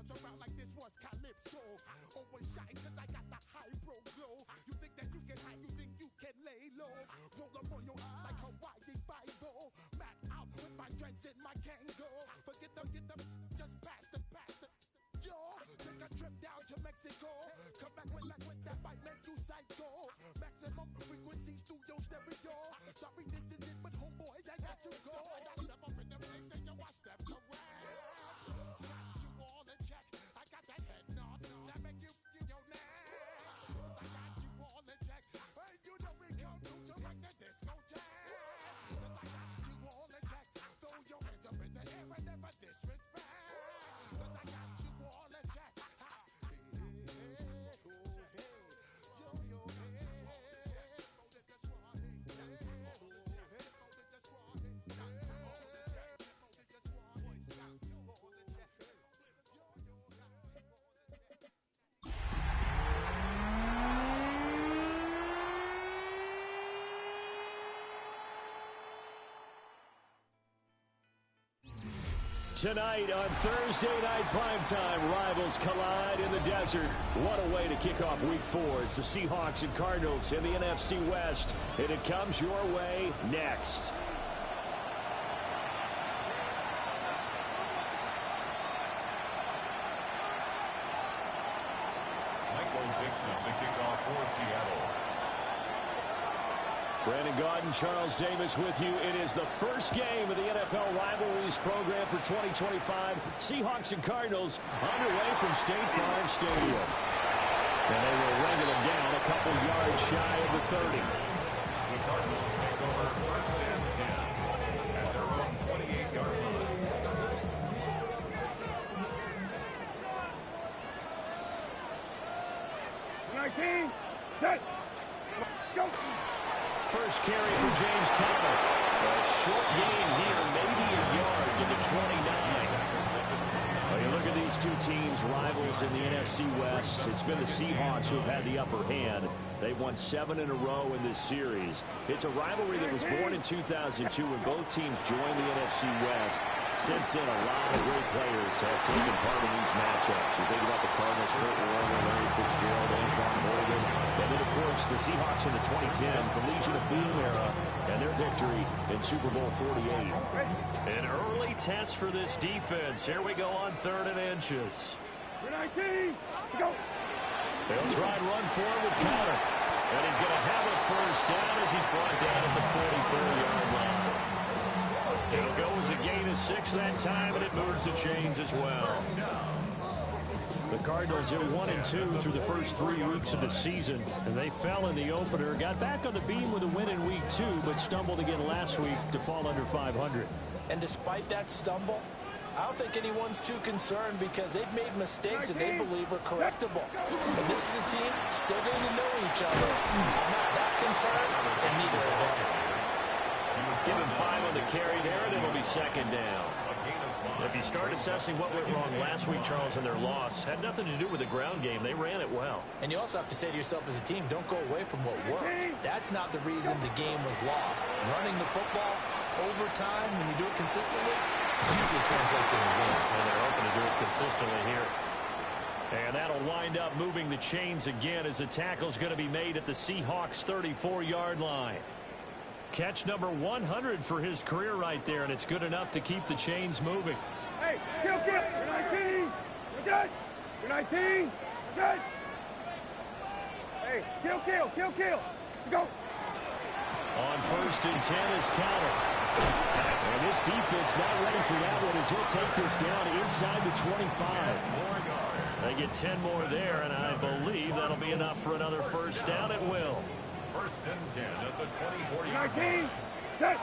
bounce around like this was Calypso. Always shine cause I got the high pro glow. You think that you can hide, you think you can lay low. Roll up on your eyes like Hawaii 5-0. Mac out with my dreads in my Kango. Forget them, just pass the. Yo, take a trip down to Mexico. Come back with that might make you psycho. Maximum frequency studio stereo. Sorry, this is it, but homeboy, I got to go. I step up in the place and yo, I step around. Got you all in check. I got that head nod that make you your now. I got you all in check. Hey, you know we come through to like the disco jam. I got you all in check. Throw your hands up in the air and never disrespect. I got you all in check. Tonight on Thursday Night Primetime, rivals collide in the desert. What a way to kick off Week 4. It's the Seahawks and Cardinals in the NFC West, and it comes your way next. Michael Dixon, the kickoff for Seattle. Brandon Gaudin, Charles Davis with you. It is the first game of the NFL Rivalries program for 2025. Seahawks and Cardinals underway from State Farm Stadium. And they will wrangle them down a couple yards shy of the 30. The Cardinals take over first and 10 at their own 28-yard line. 19, set, go! First carry for James Conner. A short gain here, maybe a yard to the 29. Well, you look at these two teams, rivals in the NFC West. It's been the Seahawks who have had the upper hand. They've won 7 in a row in this series. It's a rivalry that was born in 2002 when both teams joined the NFC West. Since then, a lot of great players have taken part in these matchups. You think about the Cardinals, Kurt Warner, Larry Fitzgerald, Antoine Morgan. And then, of course, the Seahawks in the 2010s, the Legion of Boom era, and their victory in Super Bowl 48. An early test for this defense. Here we go on 3rd and inches. 19, go! They'll try and run forward with Conner. And he's going to have a first down as he's brought down at the 44-yard line. It'll go as a gain of 6 that time, and it moves the chains as well. The Cardinals are 1-2 through the first 3 weeks of the season, and they fell in the opener, got back on the beam with a win in Week 2, but stumbled again last week to fall under 500. And despite that stumble, I don't think anyone's too concerned because they've made mistakes that they believe are correctable. And this is a team still getting to know each other. I'm not that concerned, and neither are they. Give him 5 on the carry there, and it'll be second down. If you start assessing what went wrong last week, Charles, in their loss, had nothing to do with the ground game. They ran it well. And you also have to say to yourself as a team, don't go away from what worked. That's not the reason the game was lost. Running the football over time, when you do it consistently, usually translates into wins. And they're hoping to do it consistently here. And that'll wind up moving the chains again as the tackle's going to be made at the Seahawks' 34-yard line. Catch number 100 for his career right there, and it's good enough to keep the chains moving. Hey, kill, you're 19, you're good, you're 19, you're good. Hey, kill, go. On 1st and 10 is Conner. And this defense not ready for that one as he'll take this down inside the 25. They get 10 more there, and I believe that'll be enough for another first down. It will. 1st and 10 at the 20-40. 19, set,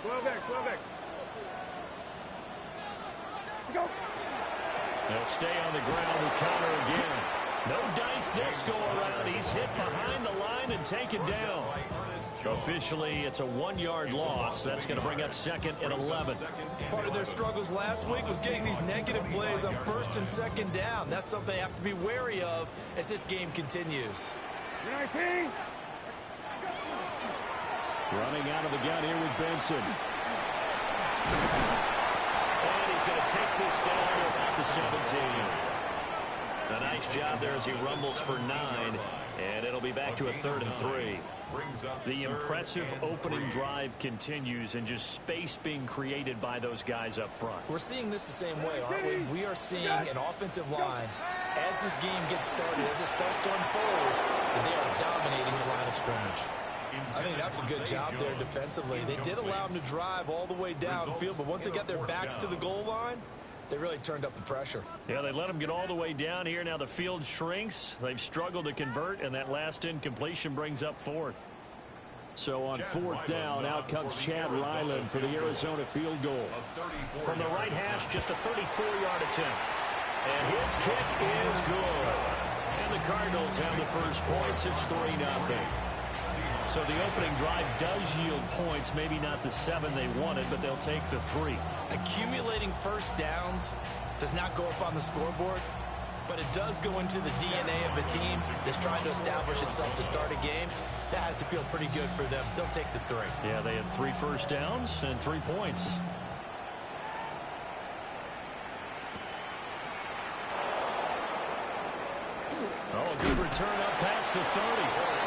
12X. Go. They'll stay on the ground with Conner again. No dice this go around. He's hit behind the line and taken down. Officially, it's a 1-yard loss. That's going to bring up 2nd and 11. Part of their struggles last week was getting these negative plays on 1st and 2nd down. That's something they have to be wary of as this game continues. 19. Running out of the gun here with Benson. And he's going to take this down to about the 17. A nice job there as he rumbles for 9, and it'll be back to a 3rd and 3. The impressive opening drive continues, and just space being created by those guys up front. We're seeing this the same way, aren't we? We are seeing an offensive line, as this game gets started, as it starts to unfold, that they are dominating the line of scrimmage. I think that's a good job there defensively. They did allow them to drive all the way downfield, but once they got their backs to the goal line, they really turned up the pressure. Yeah, they let them get all the way down here. Now the field shrinks. They've struggled to convert, and that last incompletion brings up 4th. So on 4th down, out comes Chad Ryland for the Arizona field goal. From the right hash, just a 34-yard attempt. And his kick is good. And the Cardinals have the first points. It's 3-0. So the opening drive does yield points, maybe not the 7 they wanted, but they'll take the 3. Accumulating first downs does not go up on the scoreboard, but it does go into the DNA of a team that's trying to establish itself to start a game. That has to feel pretty good for them. They'll take the 3. Yeah, they had 3 first downs and 3 points. Oh, good return up past the 30.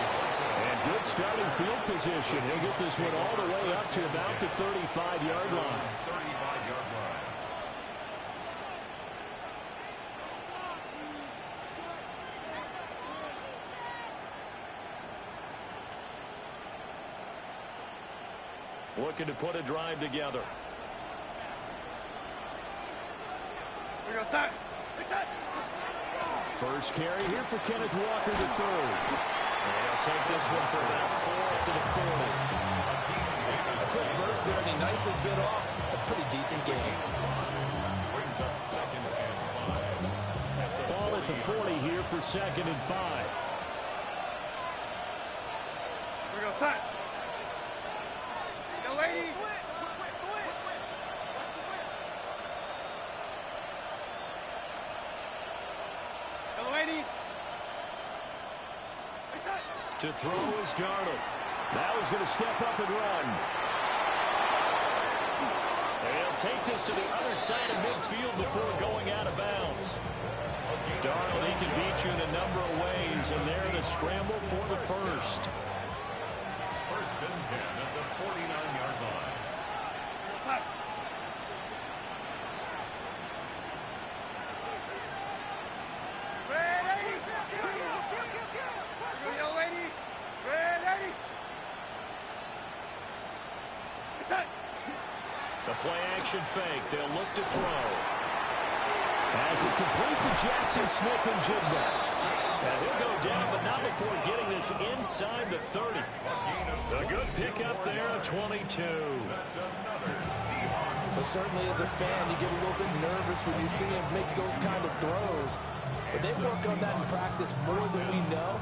And good starting field position. He'll get this one all the way up to about the 35-yard line. 35-yard line. Looking to put a drive together. We go set. Reset. First carry here for Kenneth Walker the 3rd. And he'll take this one for about 4 up to the 40. A quick burst there, and he nicely bit off a pretty decent game. Brings up 2nd and 5. Ball at the 40 here for 2nd and 5. We go set. Yo, lady. Yo, lady. To throw is Darnold. Now he's going to step up and run. And he'll take this to the other side of midfield before going out of bounds. Darnold, he can beat you in a number of ways, and they're in a scramble for the first. 1st and 10 at the 49-yard line. What's up? Ready? Yo, lady. Ready? Set. The play-action fake. They'll look to throw. As it completes to Jackson Smith and Jigba. And he'll go down, but not before getting this inside the 30. A good pickup there at 22. That's another Seahawks. But certainly as a fan, you get a little bit nervous when you see him make those kind of throws. But they work on that in practice more than we know.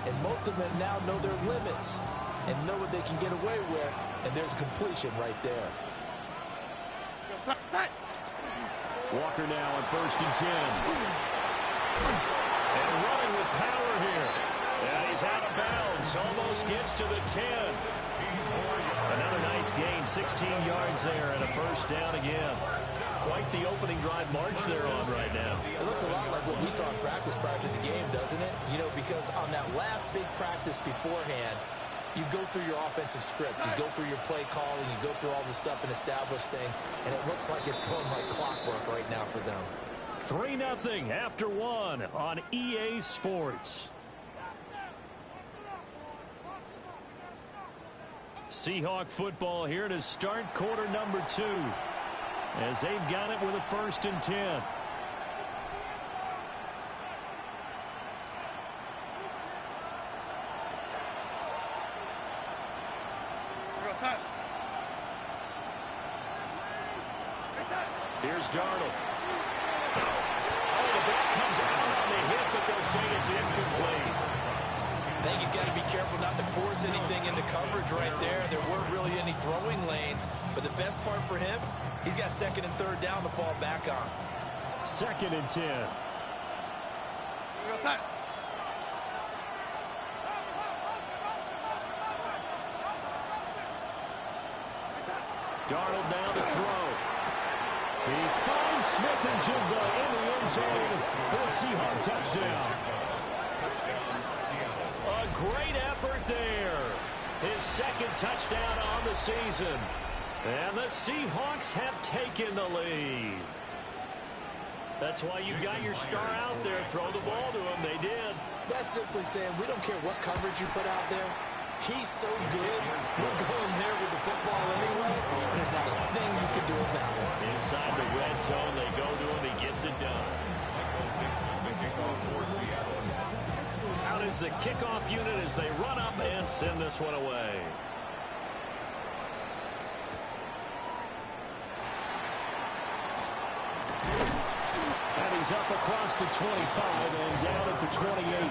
And most of them now know their limits and know what they can get away with. And there's completion right there. Yo, set. Walker now on 1st and 10. And running with power here. And he's out of bounds. Almost gets to the 10. Another nice gain. 16 yards there and a first down again. Quite the opening drive march they're on right now. It looks a lot like what we saw in practice prior to the game, doesn't it? You know, because on that last big practice beforehand, you go through your offensive script. You go through your play calling. You go through all the stuff and establish things. And it looks like it's going like clockwork right now for them. 3-0 after 1 on EA Sports. Seahawk football here to start quarter number 2. As they've got it with a 1st and 10. Here's Darnold. Oh, the ball comes out on the hit, but they'll say it's incomplete. I think he's got to be careful not to force anything into coverage right there. There weren't really any throwing lanes, but the best part for him, he's got 2nd and 3rd down to fall back on. 2nd and 10. Darnold now to throw. He finds Smith and Jigba in the end zone for the Seahawks touchdown. A great effort there. His second touchdown on the season. And the Seahawks have taken the lead. That's why you got your star out there. Throw the ball to him. They did. That's simply saying we don't care what coverage you put out there. He's so good, we're going there with the football anyway, and there's not a thing you can do about it. Inside the red zone, they go to him. He gets it done. Out is the kickoff unit as they run up and send this one away. And he's up across the 25 and down at the 28.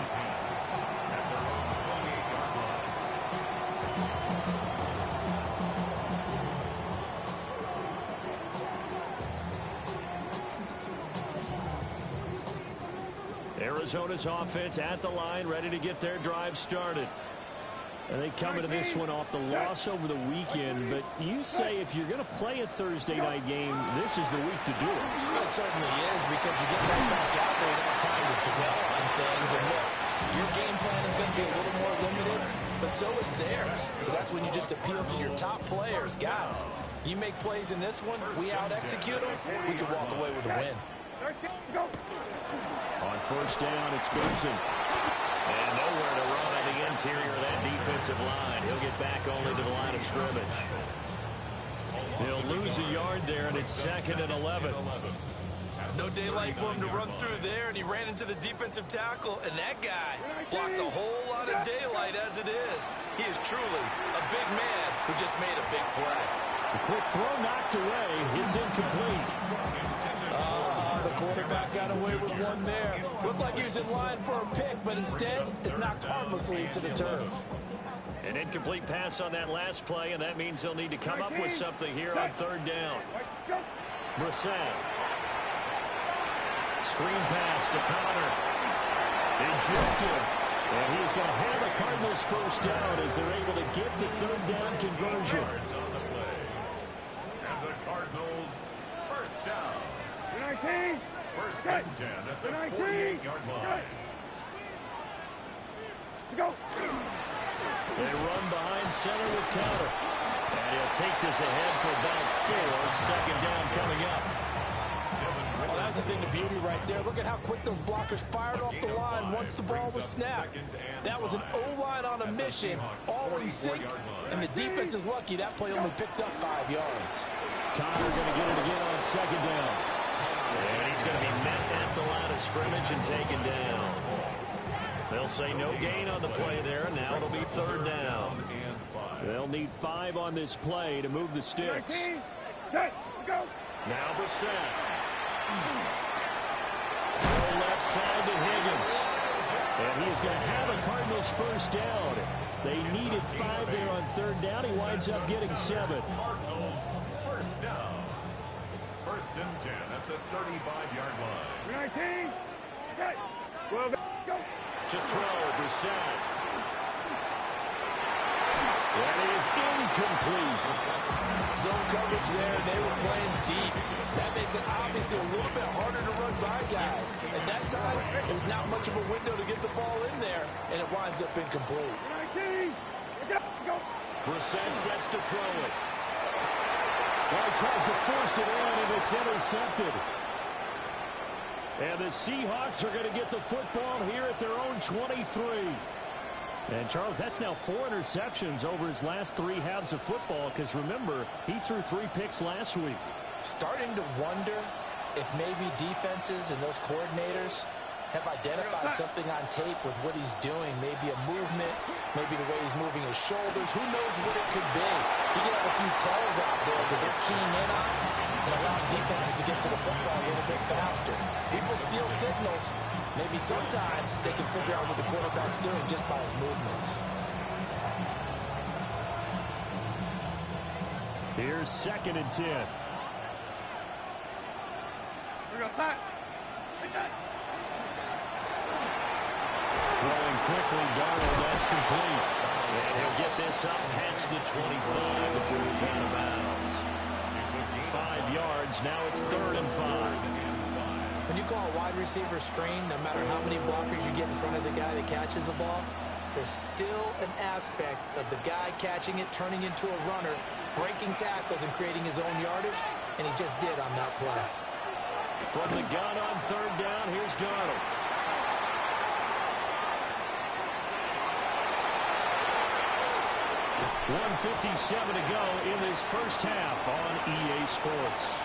Arizona's offense at the line, ready to get their drive started. And they come into this one off the loss over the weekend. But you say if you're going to play a Thursday night game, this is the week to do it. It certainly is, because you get right back out there, you don't have time to dwell on things. And look, your game plan is going to be a little more limited, but so is theirs. So that's when you just appeal to your top players. Guys, you make plays in this one, we out-execute them, we can walk away with a win. On first down, it's Benson. And nowhere to run on the interior of that defensive line. He'll get back only to the line of scrimmage. He'll lose a yard there, and it's 2nd and 11. No daylight for him to run through there, and he ran into the defensive tackle, and that guy blocks a whole lot of daylight as it is. He is truly a big man who just made a big play. The quick throw knocked away. It's incomplete. The quarterback got away with one there. Looked like he was in line for a pick, but instead it's knocked harmlessly to the turf. An incomplete pass on that last play, and that means he'll need to come up with something here on third down. Brissett. Screen pass to Connor. Ejected. And he's going to have the Cardinals first down as they're able to get the third down conversion. And the Cardinals first down. 19. First and 10 at the 48-yard line. Go. They run behind center with Connor. And he'll take this ahead for about 4. Second down coming up. Oh, that's the thing of beauty right there. Look at how quick those blockers fired off the line once the ball was snapped. That was an O-line on a mission, all in sync, and the defense is lucky that play only picked up 5 yards. Connor going to get it again on second down. And he's going to be met at the line of scrimmage and taken down. They'll say no gain on the play there. Now it'll be third down. They'll need 5 on this play to move the sticks. Go. Now Brissett. Throw left side to Higgins. And he's going to have a Cardinals first down. They needed 5 there on third down. He winds up getting 7. Cardinals first down. First and 10 at the 35-yard line. 19. Set. 12. Go. To throw, Brissett. That is incomplete. Zone coverage there, they were playing deep. That makes it obviously a little bit harder to run by guys. At that time, there's not much of a window to get the ball in there, and it winds up incomplete. 19. Go. Brissett sets to throw it. Well, he tries to force it in, and it's intercepted. And the Seahawks are going to get the football here at their own 23. And, Charles, that's now 4 interceptions over his last 3 halves of football, because, remember, he threw 3 picks last week. Starting to wonder if maybe defenses and those coordinators have identified something on tape with what he's doing. Maybe a movement, maybe the way he's moving his shoulders. Who knows what it could be? He could have a few tells out there that they're keying in on and allowing defenses to get to the football a little bit faster. People steal signals. Maybe sometimes they can figure out what the quarterback's doing just by his movements. Here's 2nd and 10. We go side. Reset. Throwing quickly, Darnold, that's complete. And he'll get this up past the 25 before he's out of bounds. 5 yards. Now it's 3rd and 5. When you call a wide receiver screen, no matter how many blockers you get in front of the guy that catches the ball, there's still an aspect of the guy catching it, turning into a runner, breaking tackles and creating his own yardage, and he just did on that play. From the gun on 3rd down, here's Darnold. .157 to go in this first half on EA Sports.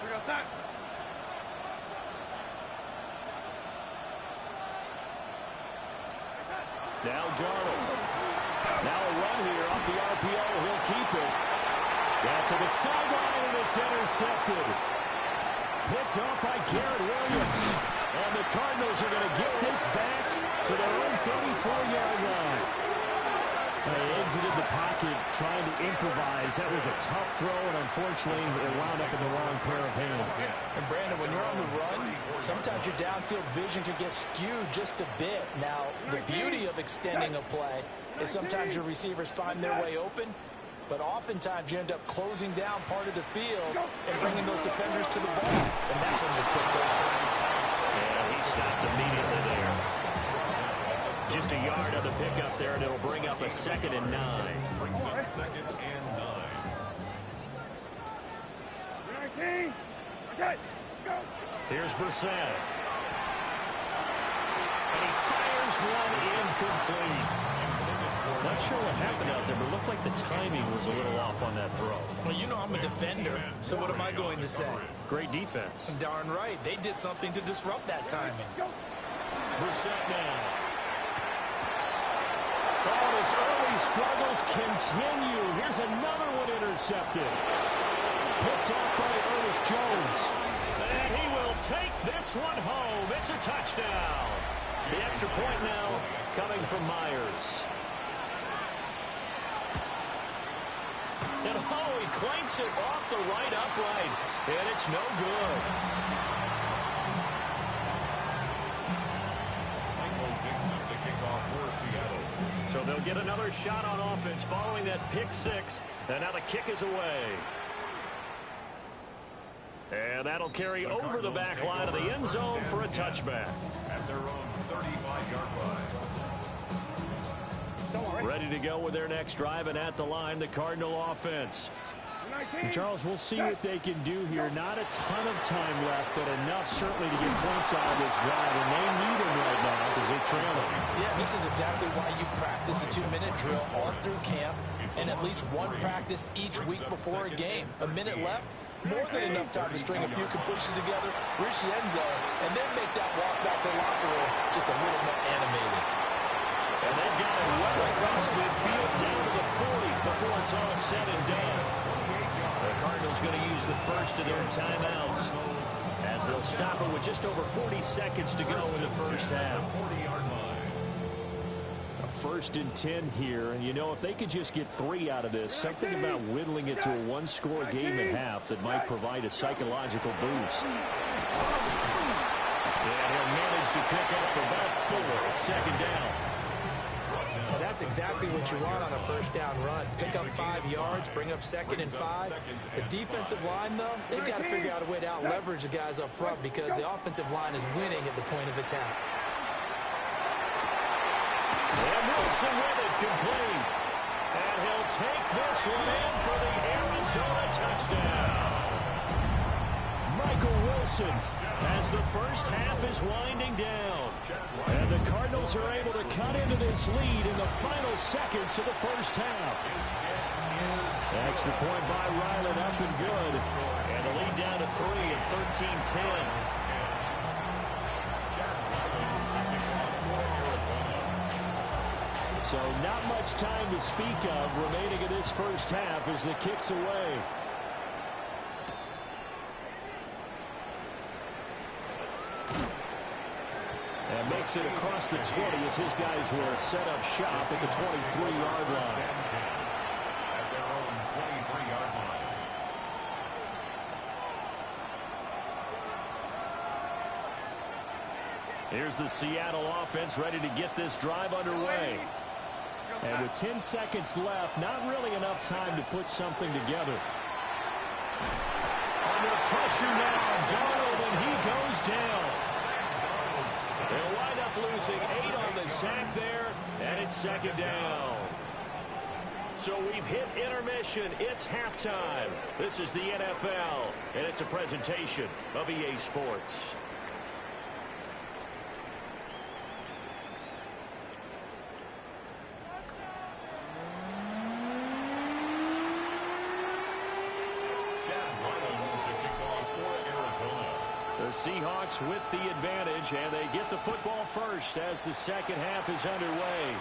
We got sack. Now Darnold. Now a run here off the RPO. He'll keep it. Down to the sideline, and it's intercepted. Picked off by Garrett Williams. And the Cardinals are going to get this back to their own 34-yard line. They exited the pocket trying to improvise. That was a tough throw, and unfortunately, it wound up in the wrong pair of hands. And Brandon, when you're on the run, sometimes your downfield vision can get skewed just a bit. Now, the beauty of extending a play is sometimes your receivers find their way open, but oftentimes you end up closing down part of the field and bringing those defenders to the ball. And that one was picked off. And he stopped immediately there. Just a yard of the pickup there, and it'll bring up a 2nd and 9. Brings up 2nd and 9. 19. Okay, go. Here's Brissett. And he fires one incomplete. Not sure what happened out there, but it looked like the timing was a little off on that throw. Well, you know I'm a defender, so what am I going to say? Great defense. Darn right. They did something to disrupt that timing. Brissett now. Oh, his early struggles continue. Here's another one intercepted. Picked off by Ernest Jones. And he will take this one home. It's a touchdown. The extra point now coming from Myers. And oh, he clanks it off the right upright. And it's no good. So they'll get another shot on offense following that pick 6. And now the kick is away. And that'll carry over the back line of the end zone for a touchback. At their own 35-yard line. Ready to go with their next drive, and at the line, the Cardinal offense. And Charles, we'll see what they can do here. Not a ton of time left, but enough certainly to get points out of this drive, and they need them right now because they're trailing. Yeah, this is exactly why you practice a 2-minute drill all through camp and at least one practice each week before a game. A minute left, more than enough time to string a few completions together, reach the end zone, and then make that walk back to the locker room just a little more animated. And they've got it well across midfield down to the 40 before it's all said and done. The Cardinals going to use the first of their timeouts as they'll stop it with just over 40 seconds to go in the first half. A 1st and 10 here, and you know, if they could just get 3 out of this, something about whittling it to a one-score game at half that might provide a psychological boost. And he'll manage to pick up about 4 at 2nd down. Well, that's exactly what you want on a first down run. Pick up 5 yards, bring up 2nd and 5. The defensive line, though, they've got to figure out a way to out-leverage the guys up front because the offensive line is winning at the point of attack. And Wilson with it, complete. And he'll take this one in for the Arizona touchdown. Michael Wilson as the first half is winding down. And the Cardinals are able to cut into this lead in the final seconds of the first half. Extra point by Ryland, up and good. And the lead down to 3 at 13-10. So not much time to speak of remaining in this first half as the kick's away. And makes it across the 20 as his guys will set up shop at the 23-yard line. At their own 23-yard line. Here's the Seattle offense ready to get this drive underway. And with 10 seconds left, not really enough time to put something together. Under pressure now, Darnold, and he goes down. They'll wind up losing 8 on the sack there, and it's second down. So we've hit intermission. It's halftime. This is the NFL, and it's a presentation of EA Sports. The Seahawks with the advantage, and they get the football first as the second half is underway.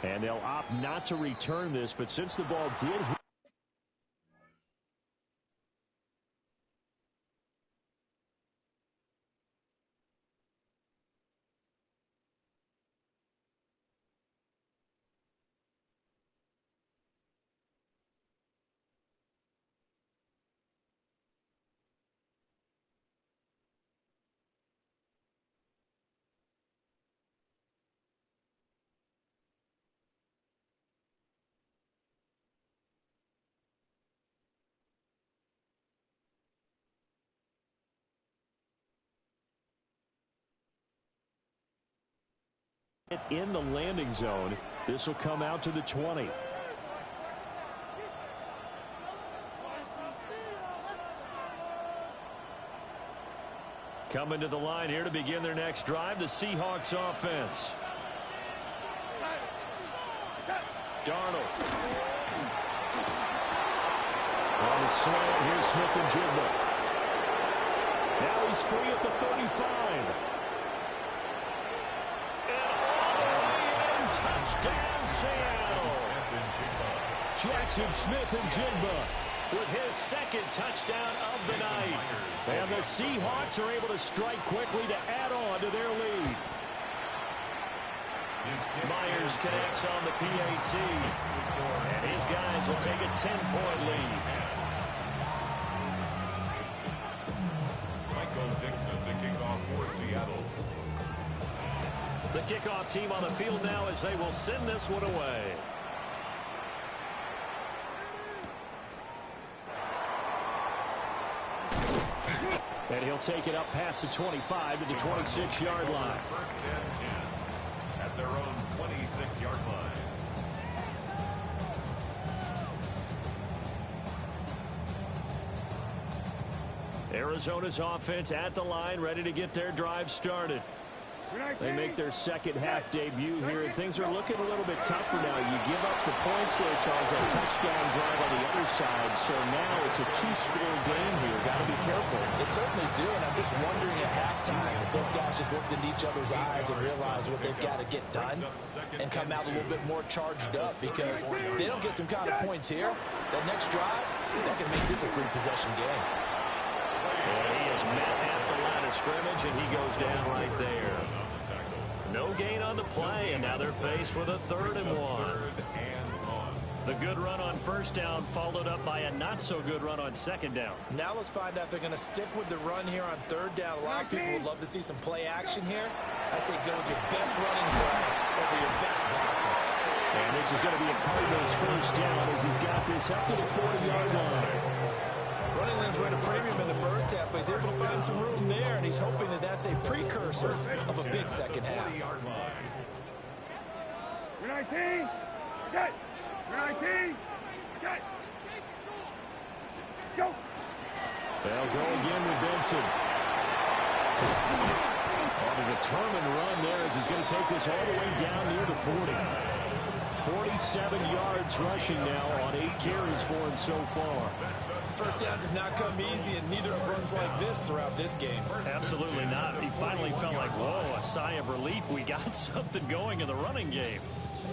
And they'll opt not to return this, but since the ball did hit in the landing zone, this will come out to the 20. Coming to the line here to begin their next drive, the Seahawks offense. Darnold. On the slant, here's Smith and Jigba. Now he's free at the 35. Touchdown, Seattle. Jackson Smith-Njigba with his second touchdown of the night. And the Seahawks are able to strike quickly to add on to their lead. Myers connects on the PAT. And his guys will take a 10-point lead. Michael Dixon, the kickoff for Seattle. The kickoff team on the field now as they will send this one away. And he'll take it up past the 25 to the 26-yard line. First and 10 at their own 26-yard line. Arizona's offense at the line, ready to get their drive started. They make their second half debut here, and things are looking a little bit tougher now. You give up the points there, Charles, a touchdown drive on the other side, so now it's a two-score game here. Got to be careful. They certainly do, and I'm just wondering at halftime if those guys just looked into each other's eyes and realize what they've got to get done and come out a little bit more charged up, because if they don't get some kind of points here, that next drive, that can make this a three-possession game. And he is met at the line of scrimmage, and he goes down right there. No gain on the play, and now they're faced with a 3rd and 1. The good run on first down followed up by a not-so-good run on second down. Now let's find out if they're going to stick with the run here on 3rd down. A lot of people would love to see some play action here. I say go with your best running play over your best blocker. And this is going to be a Cardinals first down as he's got this up to the 40-yard line. Running lanes were at a premium in the first half, but he's able to find some room there, and he's hoping that that's a precursor of a big second half. You're 19. Okay. You're 19. Okay. Go. They'll go again with Benson. On a determined run there as he's going to take this all the way down near the 40. 47 yards rushing now on 8 carries for him so far. First downs have not come easy, and neither have runs like this throughout this game. Absolutely not. He finally felt like, whoa, a sigh of relief. We got something going in the running game.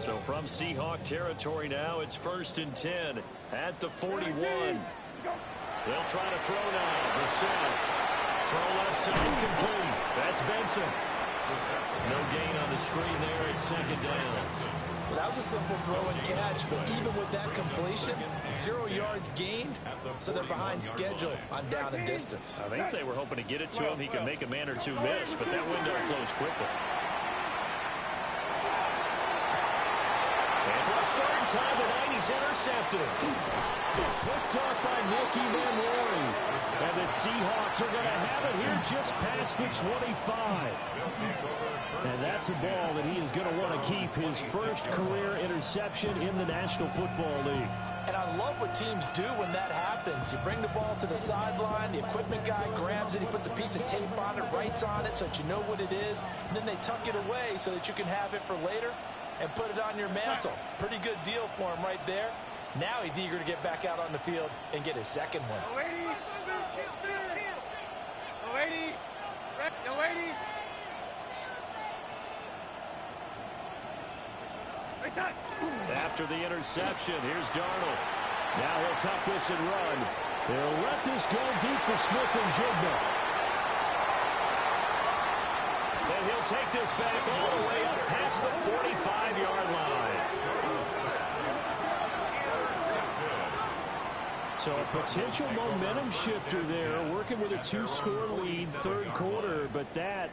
So from Seahawk territory now, it's 1st and 10 at the 41. They'll try to throw now. Brissett. Throw left side complete. That's Benson. No gain on the screen there. It's 2nd down. Well, that was a simple throw and catch, but even with that completion, 0 yards gained, so they're behind schedule on down and distance. I think they were hoping to get it to him. He could make a man or two miss, but that window closed quickly. And for the third time tonight, he's intercepted. Picked off by Nicky Manlori. And the Seahawks are going to have it here just past the 25. And that's a ball that he is going to want to keep, his first career interception in the National Football League. And I love what teams do when that happens. You bring the ball to the sideline, the equipment guy grabs it, he puts a piece of tape on it, writes on it so that you know what it is, and then they tuck it away so that you can have it for later and put it on your mantle. Pretty good deal for him right there. Now he's eager to get back out on the field and get his second one. No 80. No 80. No 80. After the interception, here's Darnold. Now he'll tuck this and run. He'll let this go deep for Smith and Jigba. And he'll take this back all the way up past the 45-yard line. So a potential momentum shifter there, working with a 2-score lead, third quarter, but that,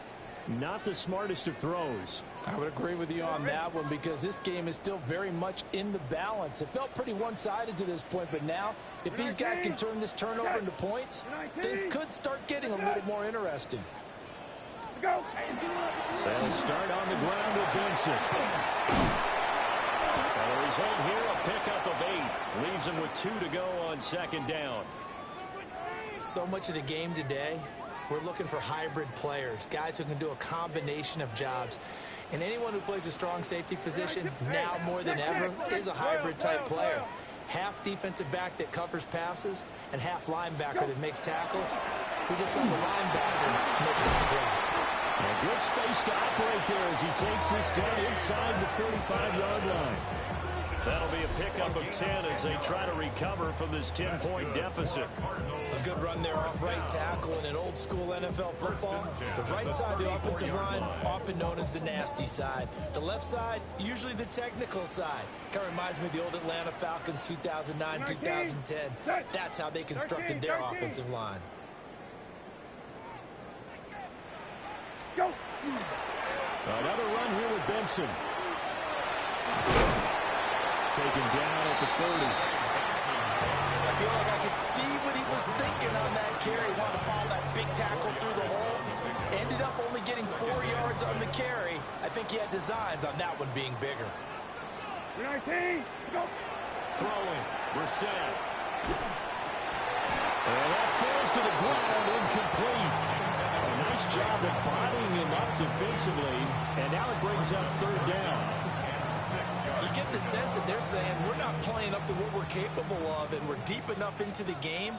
not the smartest of throws. I would agree with you on that one because this game is still very much in the balance. It felt pretty one-sided to this point, but now if these guys can turn this turnover into points, things could start getting a little more interesting. Go. They'll start on the ground with Benson. The result here, a pickup of 8. Leaves him with 2 to go on second down. So much of the game today, we're looking for hybrid players, guys who can do a combination of jobs. And anyone who plays a strong safety position, now more than ever, is a hybrid-type player. Half defensive back that covers passes and half linebacker that makes tackles. We just saw the linebacker make this play. A good space to operate there as he takes this down inside the 35-yard line. That'll be a pickup of 10 as they try to recover from this 10-point deficit. A good run there off right tackle in an old-school NFL football. The right side of the offensive line, often known as the nasty side. The left side, usually the technical side. Kind of reminds me of the old Atlanta Falcons 2009-2010. That's how they constructed their offensive line. Go. Another run here with Benson. Taken down at the 30. I feel like I could see what he was thinking on that carry. He wanted to follow that big tackle through the hole. Ended up only getting 4 yards on the carry. I think he had designs on that one being bigger. 19. Go. Throwing. Brissett. And that falls to the ground, incomplete. A nice job of bodying him up defensively. And now it brings up third down. You get the sense that they're saying we're not playing up to what we're capable of, and we're deep enough into the game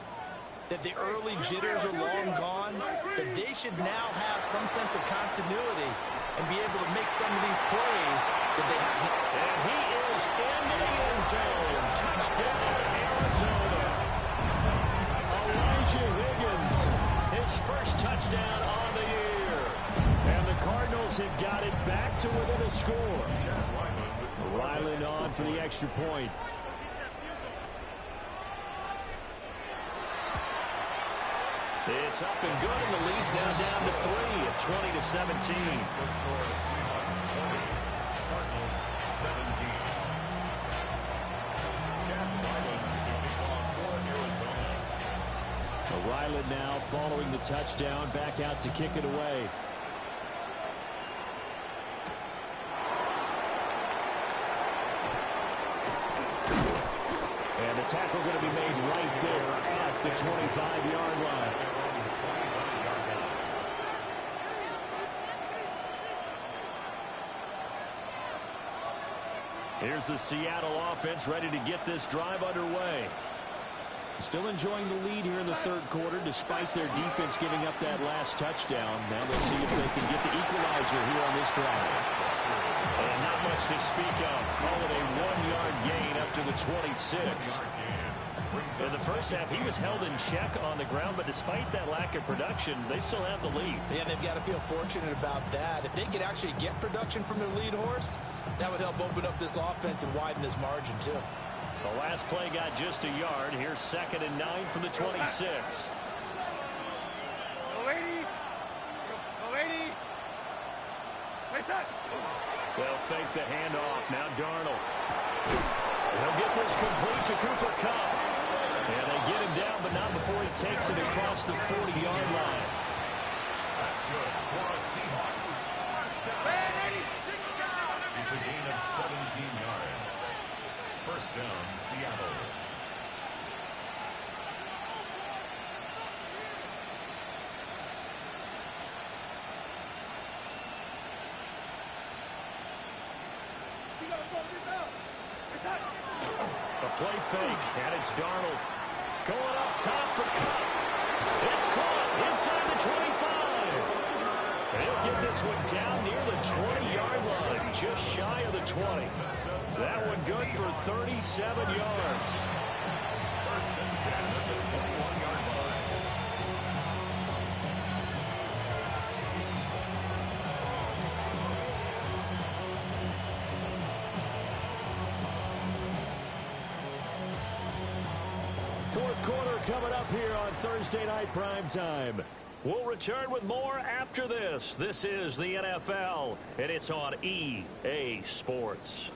that the early jitters are long gone, that they should now have some sense of continuity and be able to make some of these plays that they have. And he is into the end zone. Touchdown, Arizona. Elijah Higgins, his first touchdown on the year. And the Cardinals have got it back to within a score. Ryland on for the extra point. It's up and good, and the lead's now down to 3 at 20-17. Ryland now following the touchdown, back out to kick it away. And the tackle going to be made right there at the 25-yard line. Here's the Seattle offense ready to get this drive underway. Still enjoying the lead here in the third quarter despite their defense giving up that last touchdown. Now they'll see if they can get the equalizer here on this drive. And not much to speak of. Call it a 1-yard gain up to the 26. In the first half, he was held in check on the ground, but despite that lack of production, they still have the lead. Yeah, and they've got to feel fortunate about that. If they could actually get production from their lead horse, that would help open up this offense and widen this margin, too. The last play got just a yard. Here's 2nd and 9 from the 26. They'll fake the handoff. Now Darnold. He'll get this complete to Cooper Kupp. And they get him down, but not before he takes it across the 40-yard line. That's good for a Seahawks. It's a gain of 17 yards. First down, Seattle. A play fake, and it's Darnold. Going up top for Kupp. It's caught inside the 25. They'll get this one down near the 20-yard line, just shy of the 20. That one good for 37 yards. First and 10 at the 21-yard line. Fourth quarter coming up here on Thursday Night Primetime. We'll return with more after this. This is the NFL, and it's on EA Sports.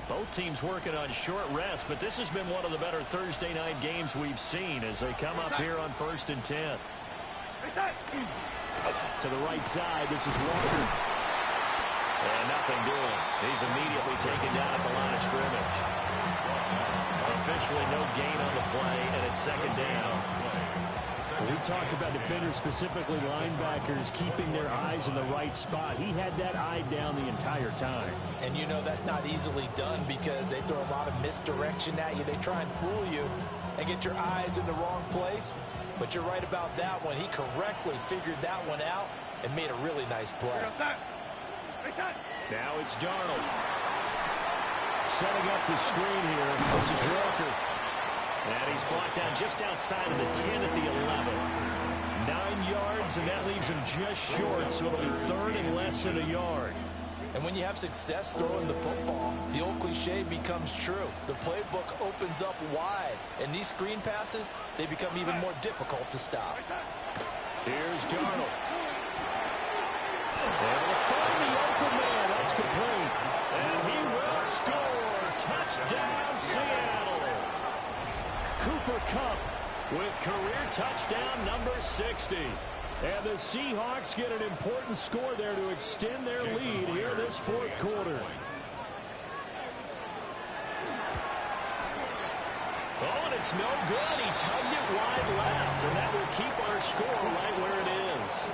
Both teams working on short rest, but this has been one of the better Thursday night games we've seen as they come up here on 1st and 10. To the right side, this is Walker. And nothing doing. He's immediately taken down at the line of scrimmage. Officially no gain on the play, and it's 2nd down. We talk about defenders, specifically linebackers, keeping their eyes in the right spot. He had that eye down the entire time. And you know that's not easily done because they throw a lot of misdirection at you. They try and fool you and get your eyes in the wrong place. But you're right about that one. He correctly figured that one out and made a really nice play. Now it's Darnold. Setting up the screen here. This is Walker. And he's brought down just outside of the 10 at the 11. 9 yards, and that leaves him just short, so it'll be 3rd and less than a yard. And when you have success throwing the football, the old cliche becomes true. The playbook opens up wide, and these screen passes, they become even more difficult to stop. Here's Darnold. Able to find the open man. That's complete. And he will score. Touchdown, Seattle. Cooper Kupp with career touchdown number 60. And the Seahawks get an important score there to extend their lead here this 4th quarter. Oh, and it's no good. He tugged it wide left, and that will keep our score right where it is.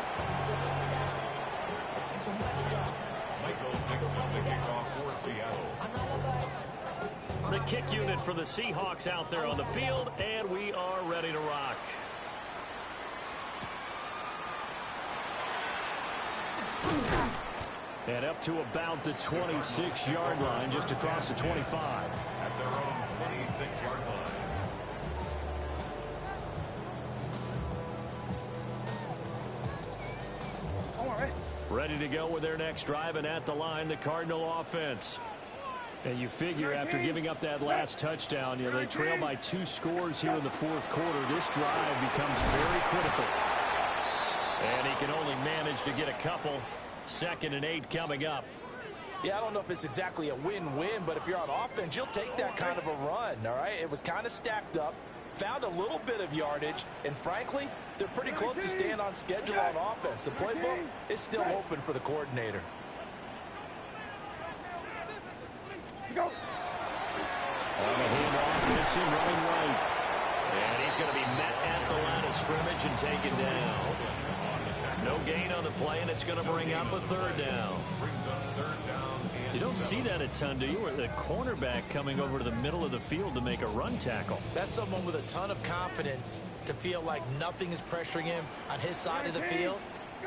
Michael Dixon, the kickoff for Seattle. The kick unit for the Seahawks out there on the field, and we are ready to rock. And up to about the 26-yard line, just across the 25. At their own 26-yard line. Ready to go with their next drive, and at the line, the Cardinal offense. And you figure after giving up that last touchdown, you know, they trail by 2 scores here in the 4th quarter. This drive becomes very critical. And he can only manage to get a couple. 2nd and 8 coming up. Yeah, I don't know if it's exactly a win-win, but if you're on offense, you'll take that kind of a run, all right? It was kind of stacked up, found a little bit of yardage, and frankly, they're pretty close to staying on schedule on offense. The playbook is still open for the coordinator. On the handoff, it's him running right. And he's going to be met at the line of scrimmage and taken down. No gain on the play, and it's going to bring up a 3rd down. Brings up 3rd down You don't see that a ton, do you? Or the cornerback coming over to the middle of the field to make a run tackle. That's someone with a ton of confidence to feel like nothing is pressuring him on his side of the field.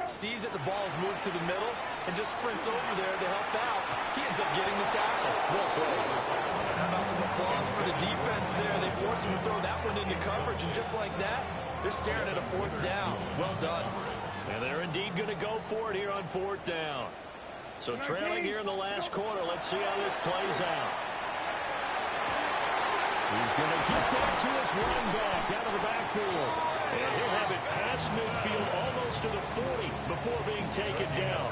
Sees that the ball is moved to the middle and just sprints over there to help out. He ends up getting the tackle. Well played. How about some applause for the defense there? They forced him to throw that one into coverage, and just like that, they're staring at a 4th down. Well done. And they're indeed going to go for it here on 4th down. So trailing here in the last quarter. Let's see how this plays out. He's going to get that to his running back out of the backfield. And he'll have it past midfield almost to the 40 before being taken down.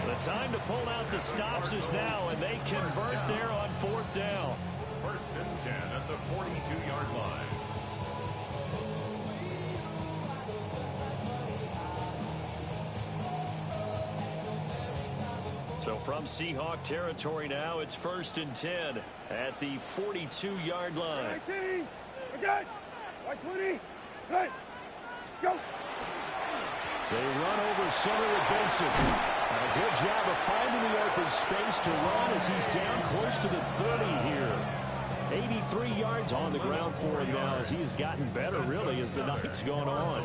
The time to pull out the stops is now, and they convert there on 4th down. 1st and 10 at the 42-yard line. So from Seahawk territory now, it's 1st and 10 at the 42-yard line. 19, okay, 120, good, go. They run over center with Benson. And a good job of finding the open space to run as he's down close to the 30 here. 83 yards on the ground for him now as he has gotten better, really, as the night's gone on.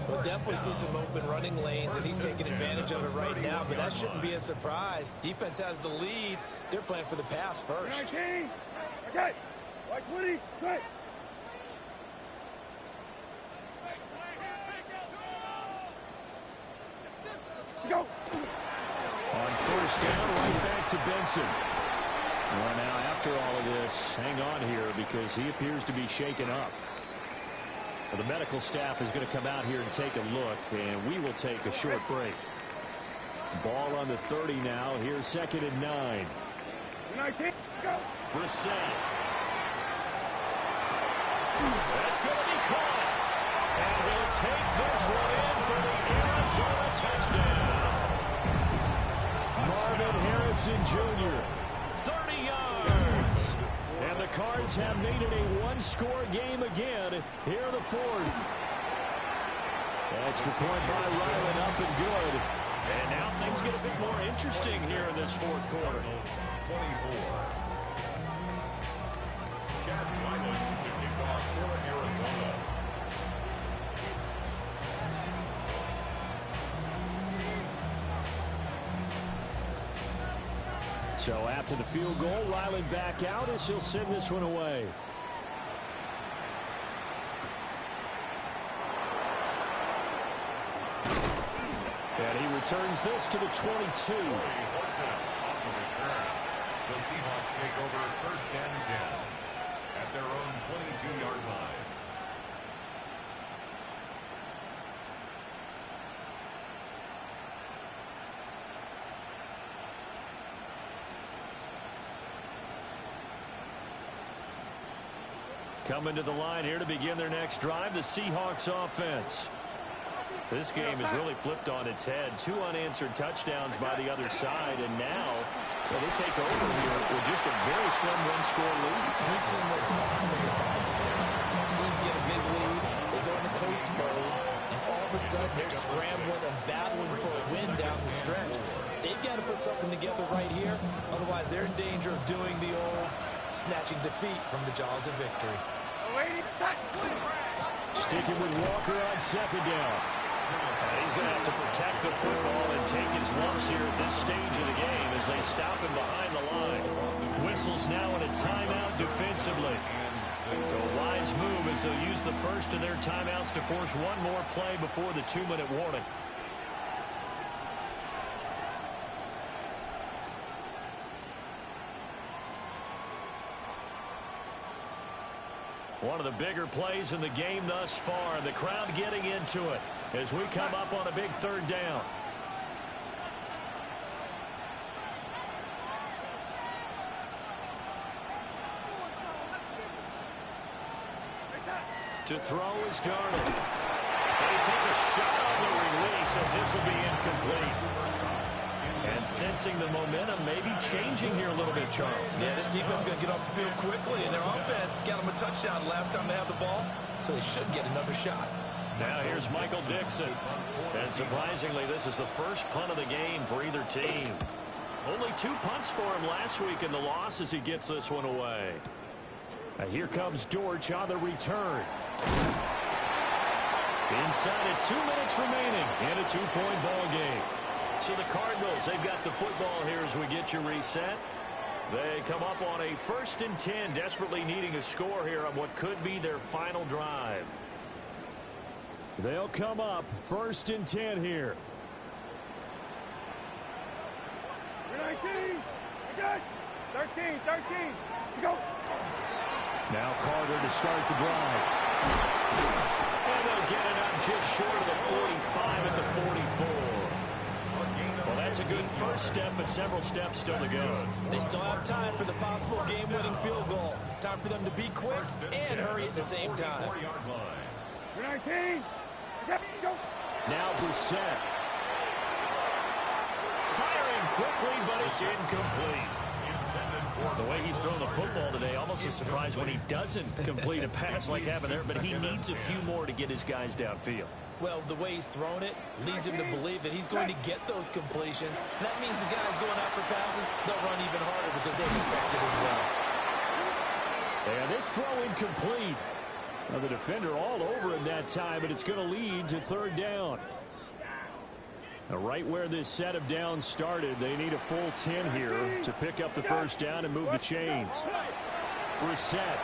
We'll definitely see some open running lanes, and he's taking advantage of it right now, but that shouldn't be a surprise. Defense has the lead. They're playing for the pass first. 19, okay, 120, good. Go. On 1st down, right back to Benson. Well, now, after all of this, hang on here because he appears to be shaken up. Well, the medical staff is going to come out here and take a look, and we will take a short break. Ball on the 30 now. Here's 2nd and 9. 19, go. Brissett. That's going to be caught. And he'll take this one in for the Arizona touchdown. Marvin Harrison Jr. 30 yards. And the Cards have made it a one-score game again here in the 4th. Extra point by Ryland, up and good. And now things get a bit more interesting here in this 4th quarter. 24. Chad Ryland to kick off for Arizona. So after the field goal, Ryland back out as he'll send this one away. And he returns this to the 22. Off the return. The Seahawks take over 1st and 10 at their own 22-yard line. Coming to the line here to begin their next drive, the Seahawks offense. This game has really flipped on its head. 2 unanswered touchdowns by the other side, and now they take over here with just a very slim one-score lead. We've seen this a million times here. Teams get a big lead, they go into coast mode, and all of a sudden they're scrambling and battling for a win down the stretch. They've got to put something together right here, otherwise they're in danger of doing the old snatching defeat from the jaws of victory. Sticking with Walker on 2nd down. And he's going to have to protect the football and take his lumps here at this stage of the game as they stop him behind the line. Whistles now in a timeout defensively. So a wise move as they'll use the first of their timeouts to force one more play before the 2-minute warning. One of the bigger plays in the game thus far. The crowd getting into it as we come up on a big 3rd down. To throw is Darnold. And he takes a shot on the release as this will be incomplete. And sensing the momentum maybe changing here a little bit, Charles. Yeah, this defense is going to get off the field quickly, and their offense got them a touchdown last time they had the ball, so they should get another shot. Now here's Michael Dixon. And surprisingly, this is the first punt of the game for either team. Only 2 punts for him last week in the loss as he gets this one away. Here comes Dortch on the return. Inside of 2 minutes remaining in a 2-point ball game. So the Cardinals, they've got the football here as we get you reset. They come up on a 1st and 10, desperately needing a score here on what could be their final drive. They'll come up 1st and 10 here. 19. Good. 13. Go. Now Carter to start the drive. And they'll get it up just short of the 45 at the 44. Well, that's a good first step, but several steps still to go. They still have time for the possible game-winning field goal. Time for them to be quick and hurry at the same time. 19. Go. Now Brissett. Firing quickly, but it's incomplete. The way he's thrown the football today, almost a surprise when he doesn't complete a pass like happened there, but he needs a few more to get his guys downfield. Well, the way he's thrown it leads him to believe that he's going to get those completions. And that means the guys going after passes, they'll run even harder because they expect it as well. And this throw incomplete. Now the defender all over him that time, but it's going to lead to 3rd down. Now right where this set of downs started, they need a full 10 here to pick up the 1st down and move the chains. Brissett.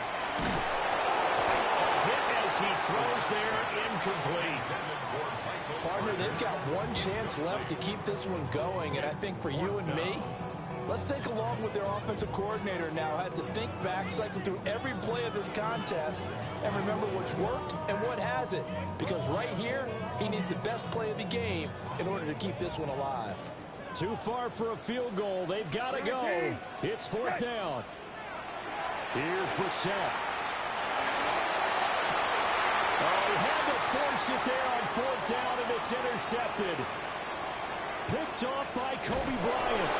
Hit as he throws there, incomplete. Partner, they've got one chance left to keep this one going, and I think for you and me, let's think along with their offensive coordinator now, has to think back, cycle through every play of this contest, and remember what's worked and what hasn't. Because right here, he needs the best play of the game in order to keep this one alive. Too far for a field goal. They've got to go. It's 4th down. Here's Brissett. Oh, he had to force it there on 4th down, and it's intercepted. Picked off by Kobe Bryant.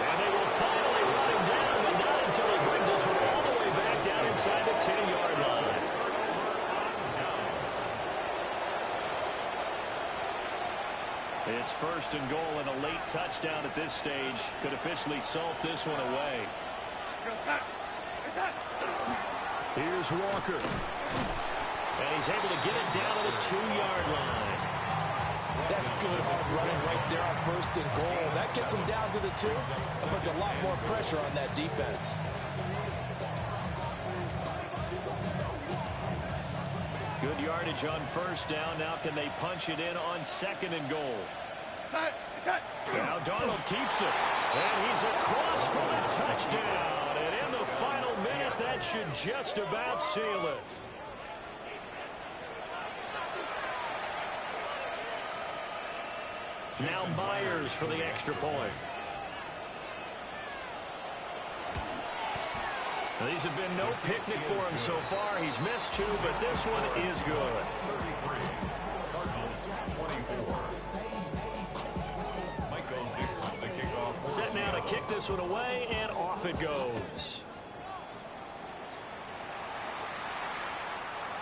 And they will finally run him down, but not until he brings this one all the way back down inside the 10-yard line. It's 1st and goal, and a late touchdown at this stage could officially salt this one away. Here's Walker. And he's able to get it down to the 2-yard line. That's good hard running right there on 1st and goal. That gets him down to the 2 and puts a lot more pressure on that defense. Good yardage on 1st down. Now can they punch it in on 2nd and goal? Now Darnold keeps it. And he's across for a touchdown. And in the final minute, that should just about seal it. Now Myers for the extra point. Now, these have been no picnic for him so far. He's missed 2, but this one is good. 33, Cardinals 24. Michael Dixon, the kickoff. Set now to kick this one away, and off it goes.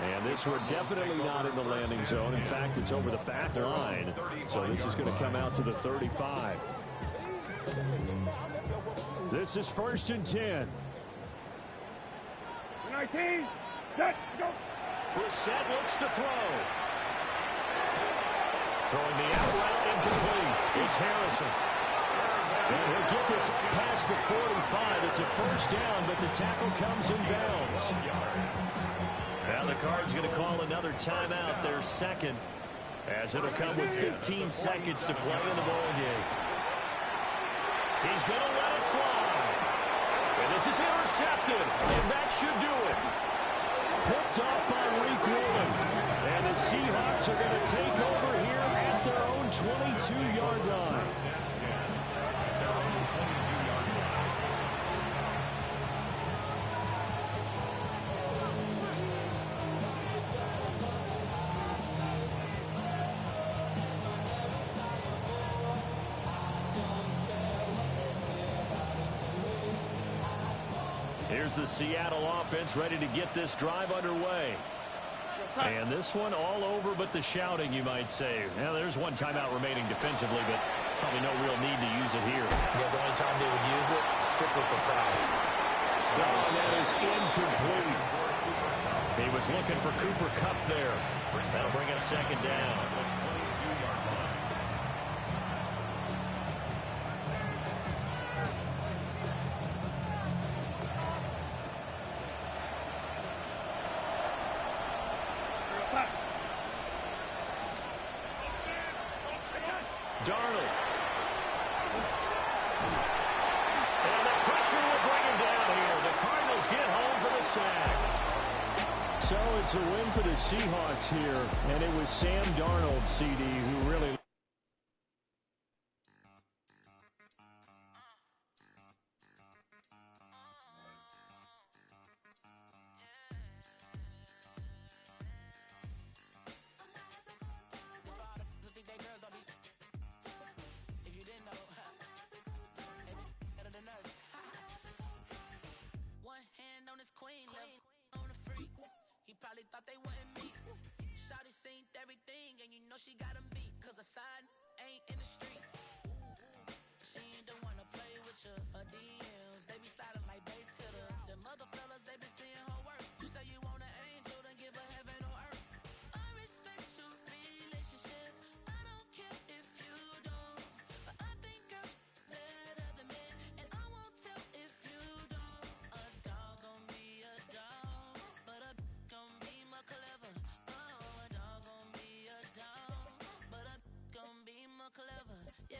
And this one definitely not in the landing zone. In fact, it's over the back line. So this is going to come out to the 35. This is 1st and 10. 19. Set. Go. Brissett looks to throw. Throwing the out route incomplete. It's Harrison. And he'll get this past the 45. It's a 1st down, but the tackle comes in bounds. Now the Cards going to call another timeout, their 2nd, as it'll come with 15 seconds to play in the ballgame. He's going to let it fly. And this is intercepted, and that should do it. Picked off by Reek Woolen. And the Seahawks are going to take over here at their own 22-yard line. Here's the Seattle offense ready to get this drive underway. And this one all over but the shouting, you might say. Now, there's one timeout remaining defensively, but Probably no real need to use it here. Yeah, the only time they would use it, strictly for pride. Oh, that is incomplete. He was looking for Cooper Kupp there. That'll bring up second down. Darnold. And the pressure will bring him down here. The Cardinals get home for the sack. So it's a win for the Seahawks here. And it was Sam Darnold, CD, who really... Probably thought they wouldn't meet. Shawty seen everything, and you know she got him beat. Cause a side ain't in the streets. She ain't the one to play with you. Her DMs, they be silent like base hitters. Them other fellas, they be seeing her work. You say you want an angel, then give her heaven on earth. I respect your relationship. I don't care if you don't. But I think girls better than men. And I won't tell if you don't. A dog gon' be a dog. But a gon' be more clever. Oh, a dog gon' be a dog. But a gon' be more clever. Yeah.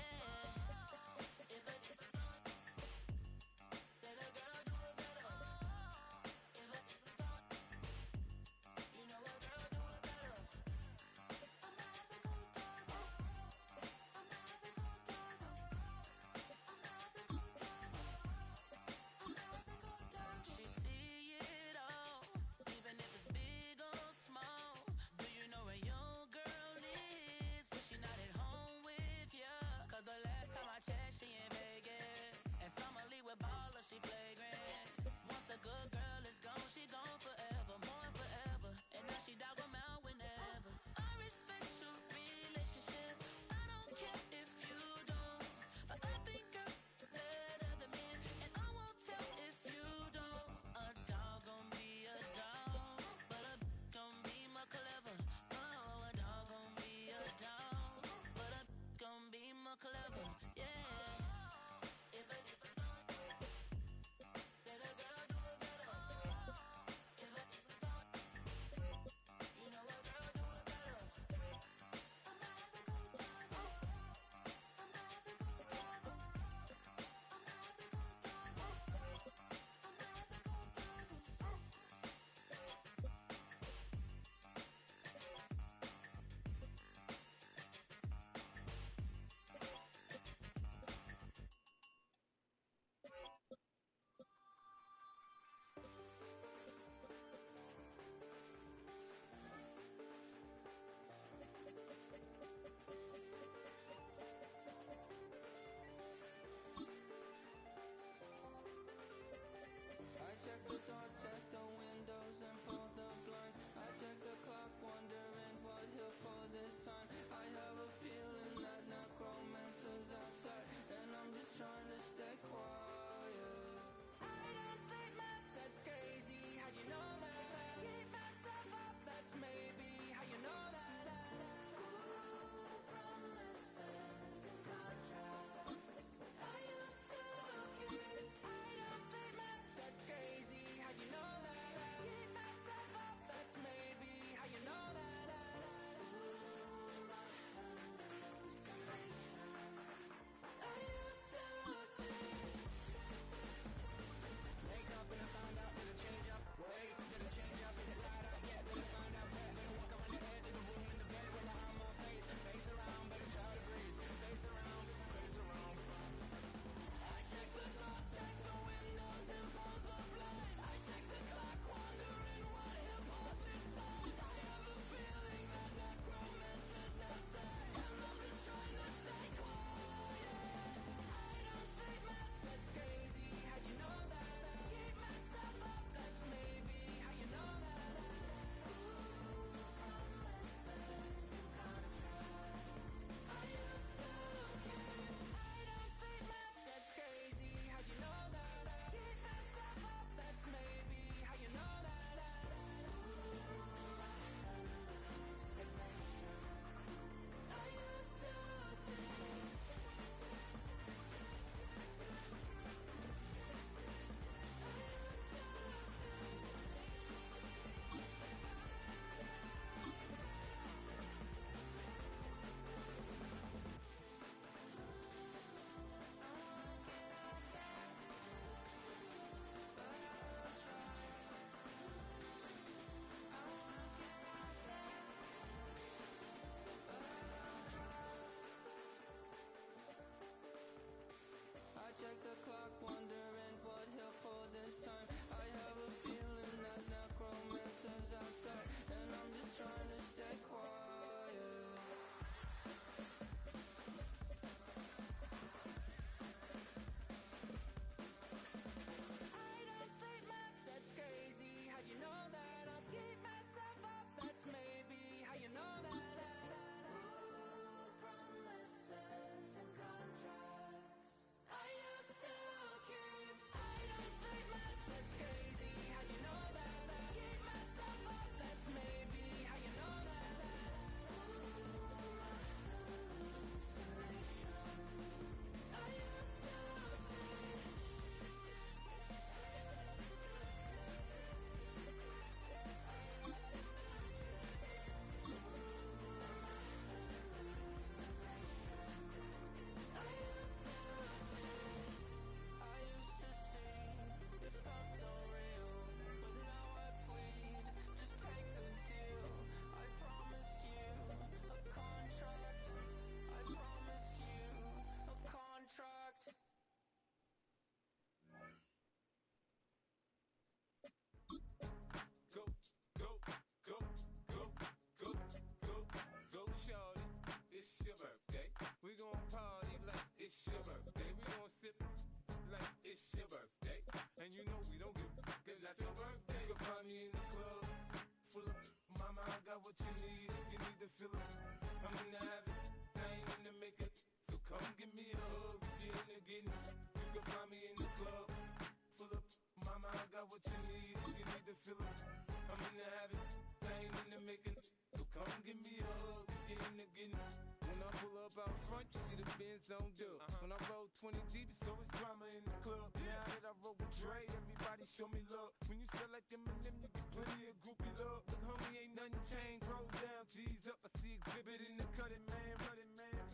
feeling. I'm in the habit, I ain't in the making. So come give me a hug, get in the getting. When I pull up out front, you see the Benz on dub. When I roll 20 deep, it's always drama in the club. Now that I roll with Dre, everybody show me love. When you sell like Eminem, you get plenty of groupie love. Look, homie, ain't nothing changed. Rolls down, G's up. I see exhibit in the cutting, man. Running, man.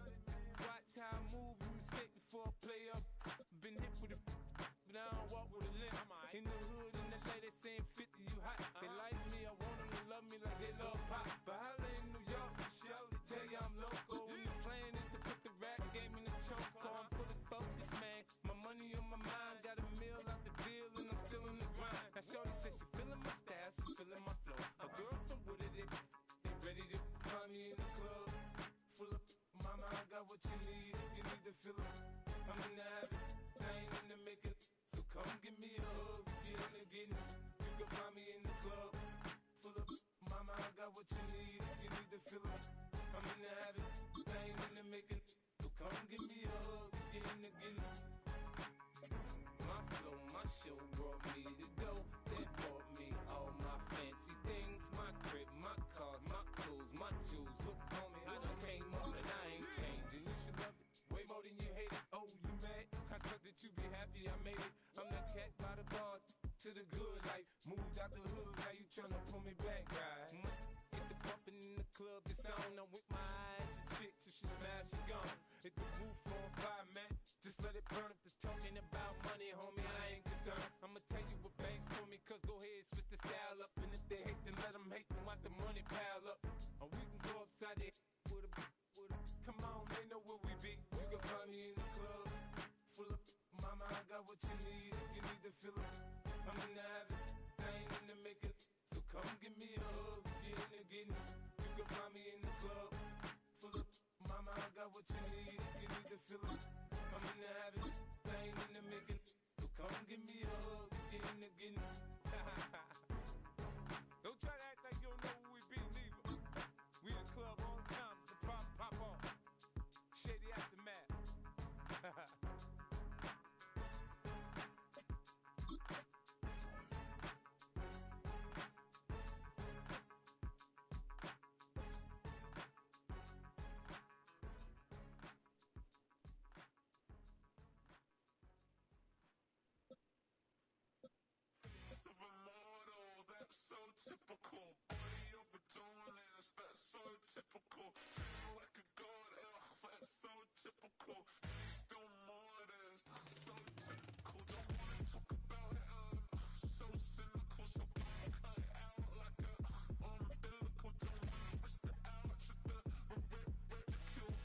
Watch how I move, you mistake before I play up. Been hit with a but I don't walk with a limp. In the hood, in the LA, they saying 50, you hot. They like me, I want them to love me like they love pop. But holla in New York, show, they tell you I'm local. When the plan is to put the rap game in the choke. I'm fully focused, man. My money on my mind, got a meal out the deal, and I'm still in the grind. Now shorty says she feeling my style, she feeling my flow. A girl from Wooded, they ready to find me in the club. Full up, mama, I got what you need if you need to fill it. I'm in the habit, I ain't in the making. So come give me a hug, get in the getting. You can find me in the club. Full up, mama, I got what you need if you need to fill it. I'm in the habit, I ain't in the making. So come give me a hug, get in the getting. My flow, my show brought me to go. They bought me all my fancy things. My crib, my cars, my clothes, my shoes. Look, homie, I done came up and I ain't changing. You should love it way more than you hate it. Oh, you mad? I thought that you be happy I made it. I'm the cat by the bar to the good life. Moved out the hood, now you tryna pull me back, right? Get the bumpin' in the club, it's on. I'm with my eyes to chicks. If she smash, she gone. If the roof on fire, man, just let it burn. If the talking about money, homie, I ain't concerned. I'ma tell you what banks for me, cause go ahead, switch the style up. And if they hate, then let them hate, then watch the money pile up. Or we can go upside there with a come on, they know where we be. You can find me in the club. Full up, mama, I got what you need if you need to fill it. I'm in the habit, I ain't in the making. So come give me a hug, get in the getting. You can find me in the club. Full up, mama, I got what you need if you need to fill it. I'm in the habit, I ain't in the making. So come give me a hug, get in the getting. Don't try to act like you don't know who we be, neither. We in the club all the time, so pop on. Shady Aftermath. Typical, body overdoing it, that's so typical. Treat like a god, that's so typical. Please don't more this, that's so typical. Don't wanna talk about it, so cynical. So cut it out like a umbilical. Don't wanna risk the ouch of the ridicule.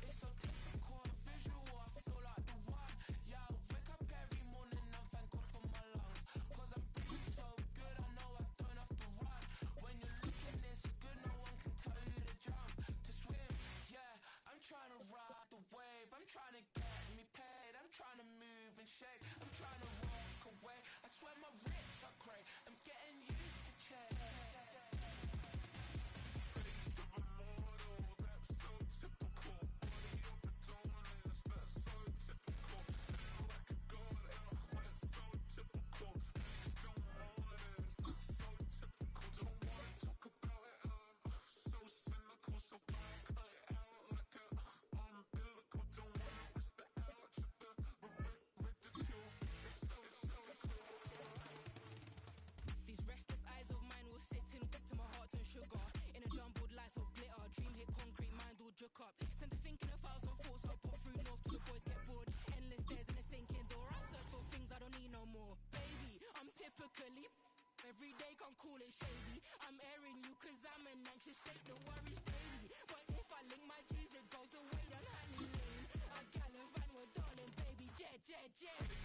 It's so typical, visual, I feel like the one. Yeah, I wake up every morning and thank God for my lungs. Cause I'm breathing so good, I know I don't have to run. When you're looking this good, no one can tell you to jump, to swim. Yeah, I'm trying to ride the wave, I'm trying to get me paid, I'm trying to move and shake, I'm trying to walk away. I swear my wrists are great, I'm getting used to change. These restless eyes of mine will sit in to my heart and sugar. In a jumbled life of glitter, dream hit concrete, mind will jerk up. Tend to think in 1,000 thoughts, I'll pop through north till the boys get bored. Endless stairs in a sinking door, I search for things I don't need no more. Baby, I'm typically every day can't call it shady. I'm airing you cause I'm an anxious state, the worries daily. But if I link my G's, it goes away, then honey lane. I gallivant with darling, baby, jet. Typical.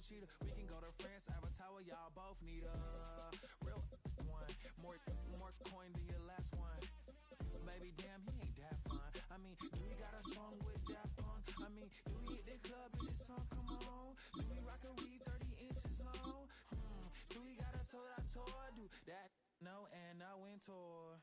cheetah. We can go to France, Avatar, y'all both need a real one. More coin than your last one. Baby, damn, he ain't that fun. I mean, do we got a song with that punk? I mean, do we hit the club in this song? Come on. Do we rock a weave 30 inches long? Do we got a sold out tour? Do that? No, and I went tour.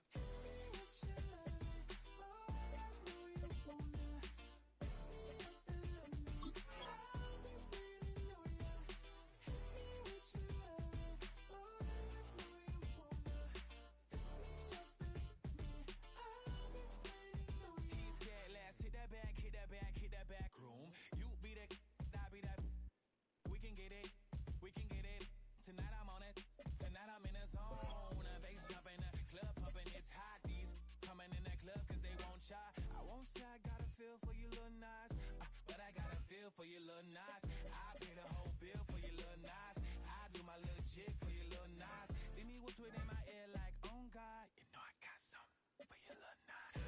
Tonight I'm on it. Tonight I'm in a zone. Bass jumping, club pumping, it's hot. These coming in that club cause they won't try. I won't say I got a feel for you little nice, but I got a feel for you little nice. I pay the whole bill for you little nice. I do my little jig for you little nice. Then he whisper in my ear like, oh God, you know I got something for you little nice.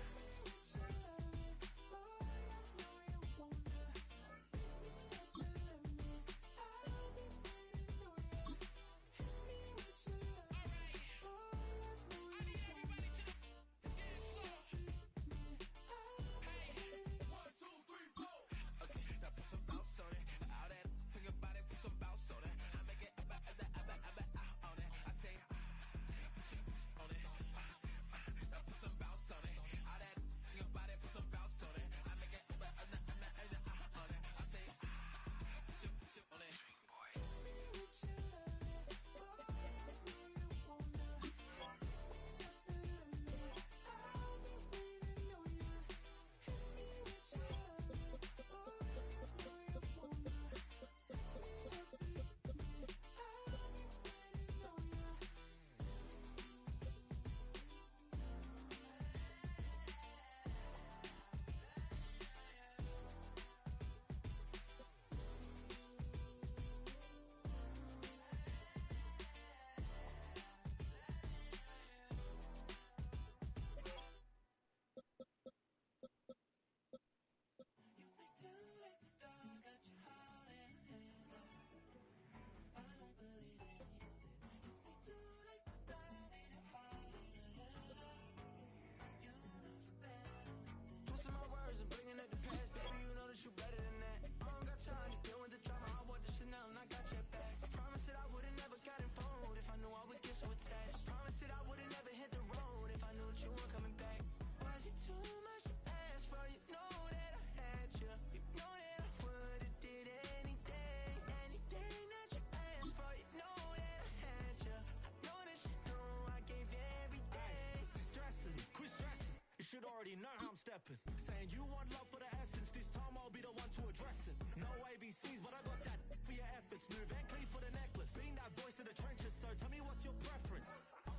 Twisting my words and bringing up the past, baby, you know that you better than that. I don't got time to deal with the drama, I want the Chanel and I got your back. I promised that I would've never gotten phoned if I knew I would get so attached. I promised that I would've never hit the road if I knew that you weren't coming back. Was it too much to ask for? You know that I had you. You know that I would've did anything that you asked for. You know that I had you. I know that you know I gave you everything. Stressing, quit stressing. You should already know how I'm stepping. Saying you want love for the essence, this time I'll be the one to address it. No ABCs, but I got that for your efforts. New Van Cleef for the necklace. Being that voice in the trenches, so tell me what's your preference.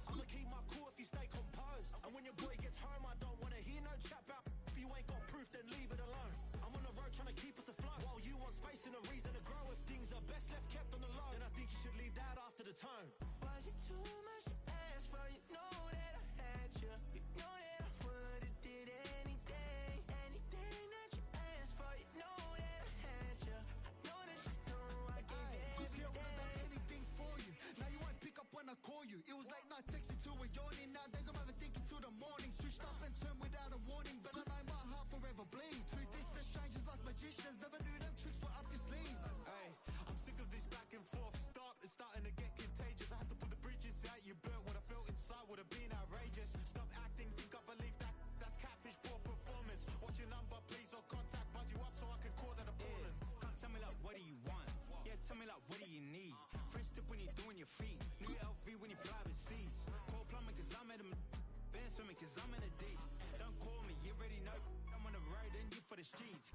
I'ma keep my cool if you stay composed. And when your boy gets home, I don't wanna hear no chat about. If you ain't got proof, then leave it alone. I'm on the road trying to keep us afloat. While you want space and a reason to grow. If things are best left kept on the low, then I think you should leave that after the tone. Was it too much to ask for? You know that I had you. You know that I would've did anything that you asked for. You know that I had you. I know that you know I gave you everything. See, I would've done anything for you. Now you won't pick up when I call you. It was late night texting till we're yawning. Nowadays I'm overthinking till the morning. Switched up and turned without a warning, but I know my heart forever bleed. Truth is, the strangers like magicians. Never knew them tricks were up your sleeve. Hey, I'm sick of this back and forth. It's starting to get contagious. I had to put the bridges out you built. What I felt inside would have been outrageous. Stop acting, think I believe that's catfish, poor performance. What's your number, please, or contact, buzz you up so I can call that appalling. Can't tell me like what do you want? Yeah, tell me like what do you need? Fresh tip when you're doing your feet. New LV when you fly overseas. Call plumbing cause I'm at a band swimming cause I'm in a deep. Don't call me, you already know I'm on the road and you for the streets.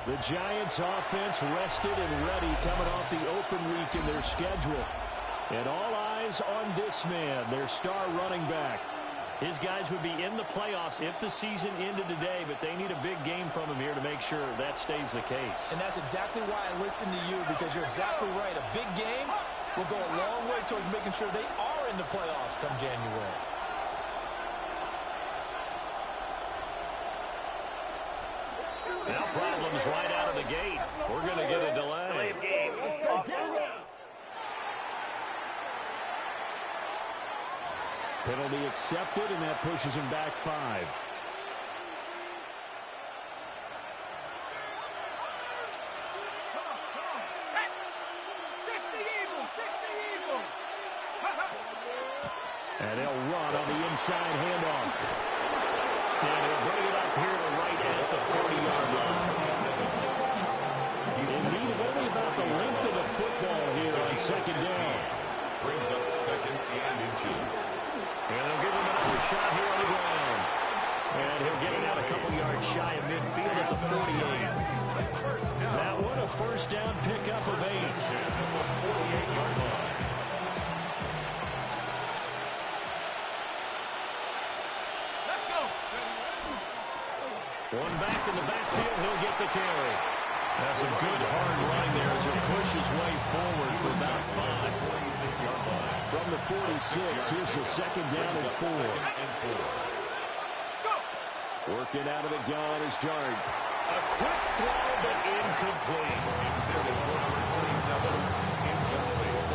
The Giants offense rested and ready coming off the open week in their schedule. And all eyes on this man, their star running back. His guys would be in the playoffs if the season ended today, but they need a big game from him here to make sure that stays the case. And that's exactly why I listen to you, because you're exactly right. A big game will go a long way towards making sure they are in the playoffs come January. Now problems right out of the gate. We're going to get a delay. Penalty accepted, and that pushes him back 5. And they'll run on the inside handoff. And he'll bring it up here to right at the 40-yard line. In need of only about the length of the football here on second down. Brings up second and inches. And they'll give him another shot here on the ground. And he'll get it out a couple yards shy of midfield at the 48. That one a first down pickup of 8. 48-yard line. Let's go. One back in the backfield, he'll get the carry. That's some good hard running there as he pushes his way forward for about 5. 46-yard line. From the 46, here's the second down and 4. Working out of the gun is Dart. A quick throw, but incomplete. Intended for number 27. Incomplete.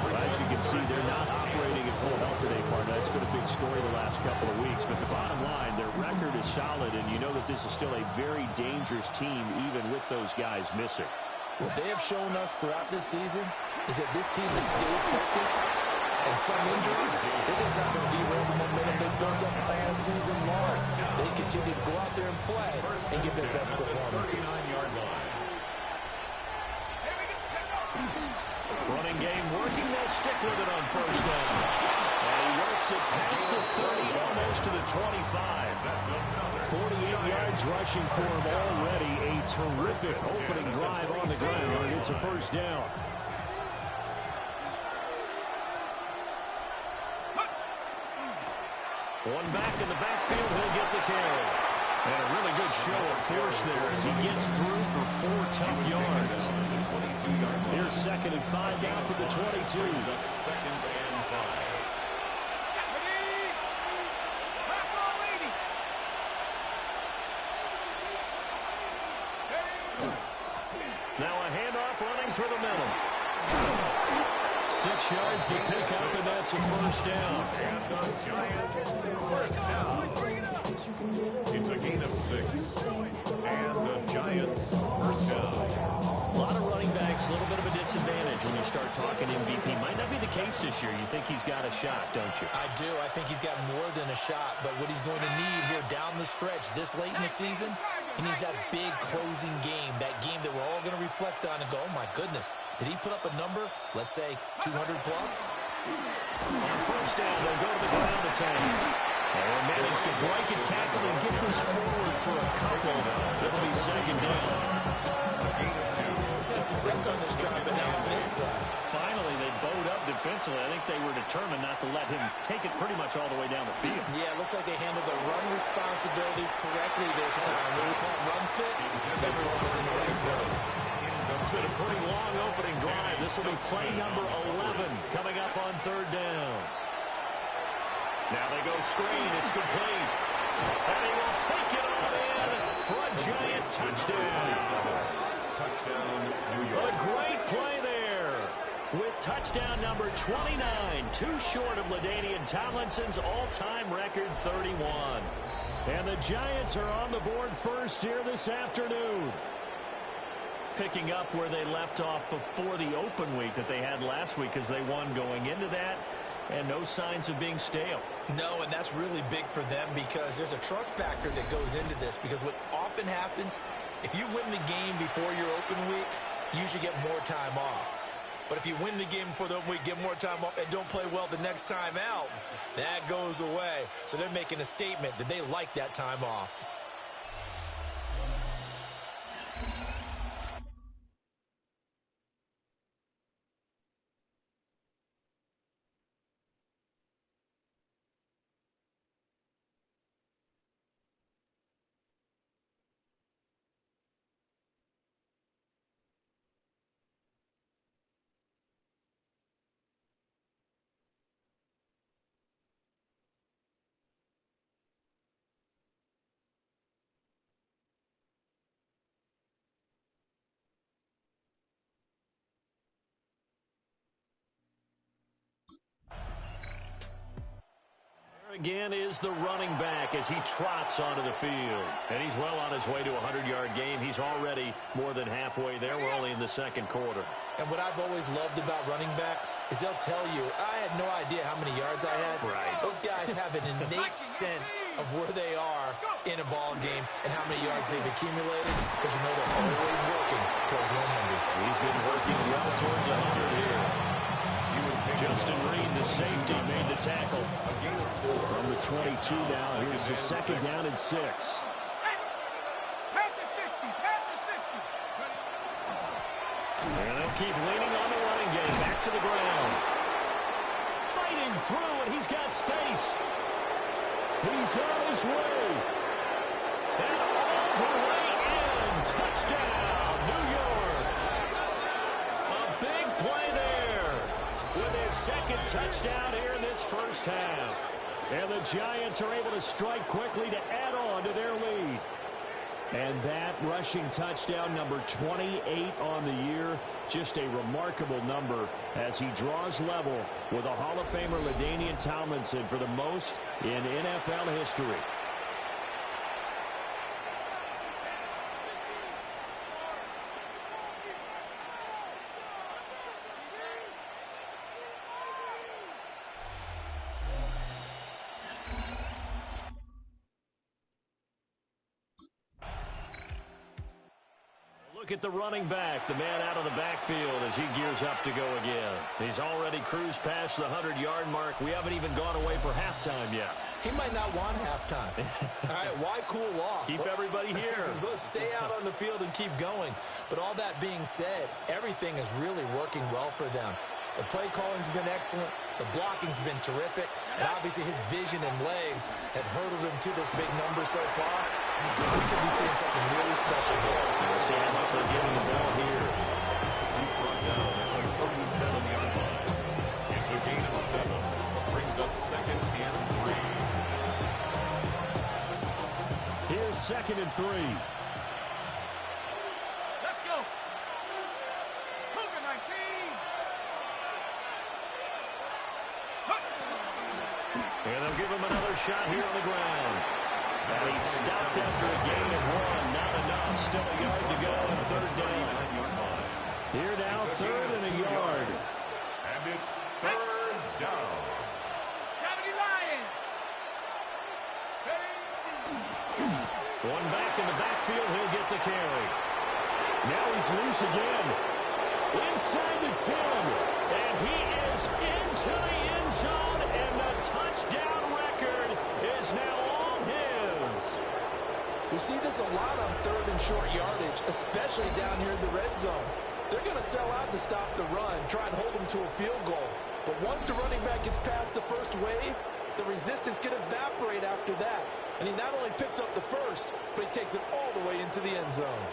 Well, as you can see, they're not operating at full health today, partner. That's been a big story the last couple of weeks. But the bottom line, their record is solid, and you know that this is still a very dangerous team, even with those guys missing. What they have shown us throughout this season is that this team has stayed focused, and some injuries, it is not going to derail the momentum they built up last season long. They continue to go out there and play and give their best performances. 39-yard line. Running game working, they'll stick with it on first down. And he works it past the 30, almost to the 25. 48 yards rushing for him already. A terrific opening drive on the ground. It's a first down. One back in the backfield, he'll get the carry. And a really good show of force there as he gets through for 4 tough yards. Here's second and 5 down for the 22. Second and 5. Now a handoff running through the middle. 6 yards to pick up, and that's a first down. And the Giants first down. It's a gain of 6. And the Giants first down. A lot of running backs, a little bit of a disadvantage when you start talking MVP. Might not be the case this year. You think he's got a shot, don't you? I do. I think he's got more than a shot. But what he's going to need here down the stretch this late in the season, he needs that big closing game, that game that we're all going to reflect on and go, oh, my goodness, did he put up a number, let's say, 200 plus? On first down, they'll go to the ground attack. And they'll manage to break a tackle and get this forward for a couple. It'll be second down. He's had success on this drive, but now on this play. Finally, they bowed up defensively. I think they were determined not to let him take it pretty much all the way down the field. Yeah, it looks like they handled the run responsibilities correctly this time. When we call them run fits, everyone was in the right place. It's been a pretty long opening drive. This will be play number 11 coming up on third down. Now they go screen. It's complete. And he will take it all in for a Giant touchdown. Touchdown, New York. A great play there with touchdown number 29. Too short of LaDainian Tomlinson's all-time record 31. And the Giants are on the board first here this afternoon. Picking up where they left off before the open week that they had last week as they won going into that. And no signs of being stale. No, and that's really big for them because there's a trust factor that goes into this. Because what often happens, if you win the game before your open week, you should get more time off. But if you win the game before the open week, get more time off, and don't play well the next time out, that goes away. So they're making a statement that they like that time off. again is the running back as he trots onto the field. And he's well on his way to a 100-yard game. He's already more than halfway there. We're only in the second quarter. And what I've always loved about running backs is they'll tell you, I had no idea how many yards I had. Right. Those guys have an innate sense of where they are in a ball game and how many yards they've accumulated because you know they're always working towards 100. He's been working well towards 100 here. Justin Reed, the safety, made the tackle. From the 22 now, here's the second down and 6. And they'll keep leaning on the running game. Back to the ground. Fighting through, and he's got space. He's on his way. And all the way in. Touchdown, New York. A big play there with his second touchdown here in this first half. And the Giants are able to strike quickly to add on to their lead. And that rushing touchdown, number 28 on the year, just a remarkable number as he draws level with a Hall of Famer LaDainian Tomlinson for the most in NFL history. Look at the running back, the man out of the backfield as he gears up to go again. He's already cruised past the 100-yard mark. We haven't even gone away for halftime yet. He might not want halftime. All right, why cool off? Keep everybody here. Let's stay out on the field and keep going. But all that being said, everything is really working well for them. The play calling's been excellent. The blocking's been terrific. And obviously his vision and legs have hurdled him to this big number so far. We could be seeing something really special here. We'll see how much they're getting the ball here. He's brought down at the 37-yard line. It's a gain of 7. Brings up second and 3. Here's second and 3. Let's go. Cougar 19. And they'll give him another shot here on the ground. And he stopped after a gain of 1. Not enough. Still a yard to go on third down. Here now, third and a yard. And it's third down. 70 Lions. One back in the backfield. He'll get the carry. Now he's loose again. Inside the 10. And he is into the end zone. And the touchdown record is now all his. We see this a lot on third and short yardage, especially down here in the red zone. They're going to sell out to stop the run, try and hold them to a field goal. But once the running back gets past the first wave, the resistance can evaporate after that. And he not only picks up the first, but he takes it all the way into the end zone.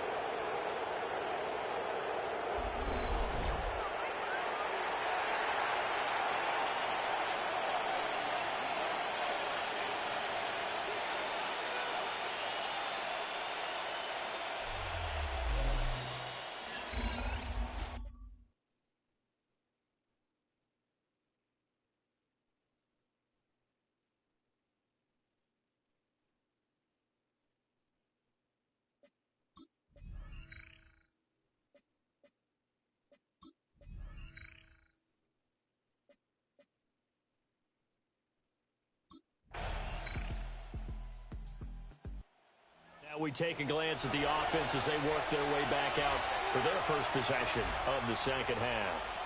Now we take a glance at the offense as they work their way back out for their first possession of the second half.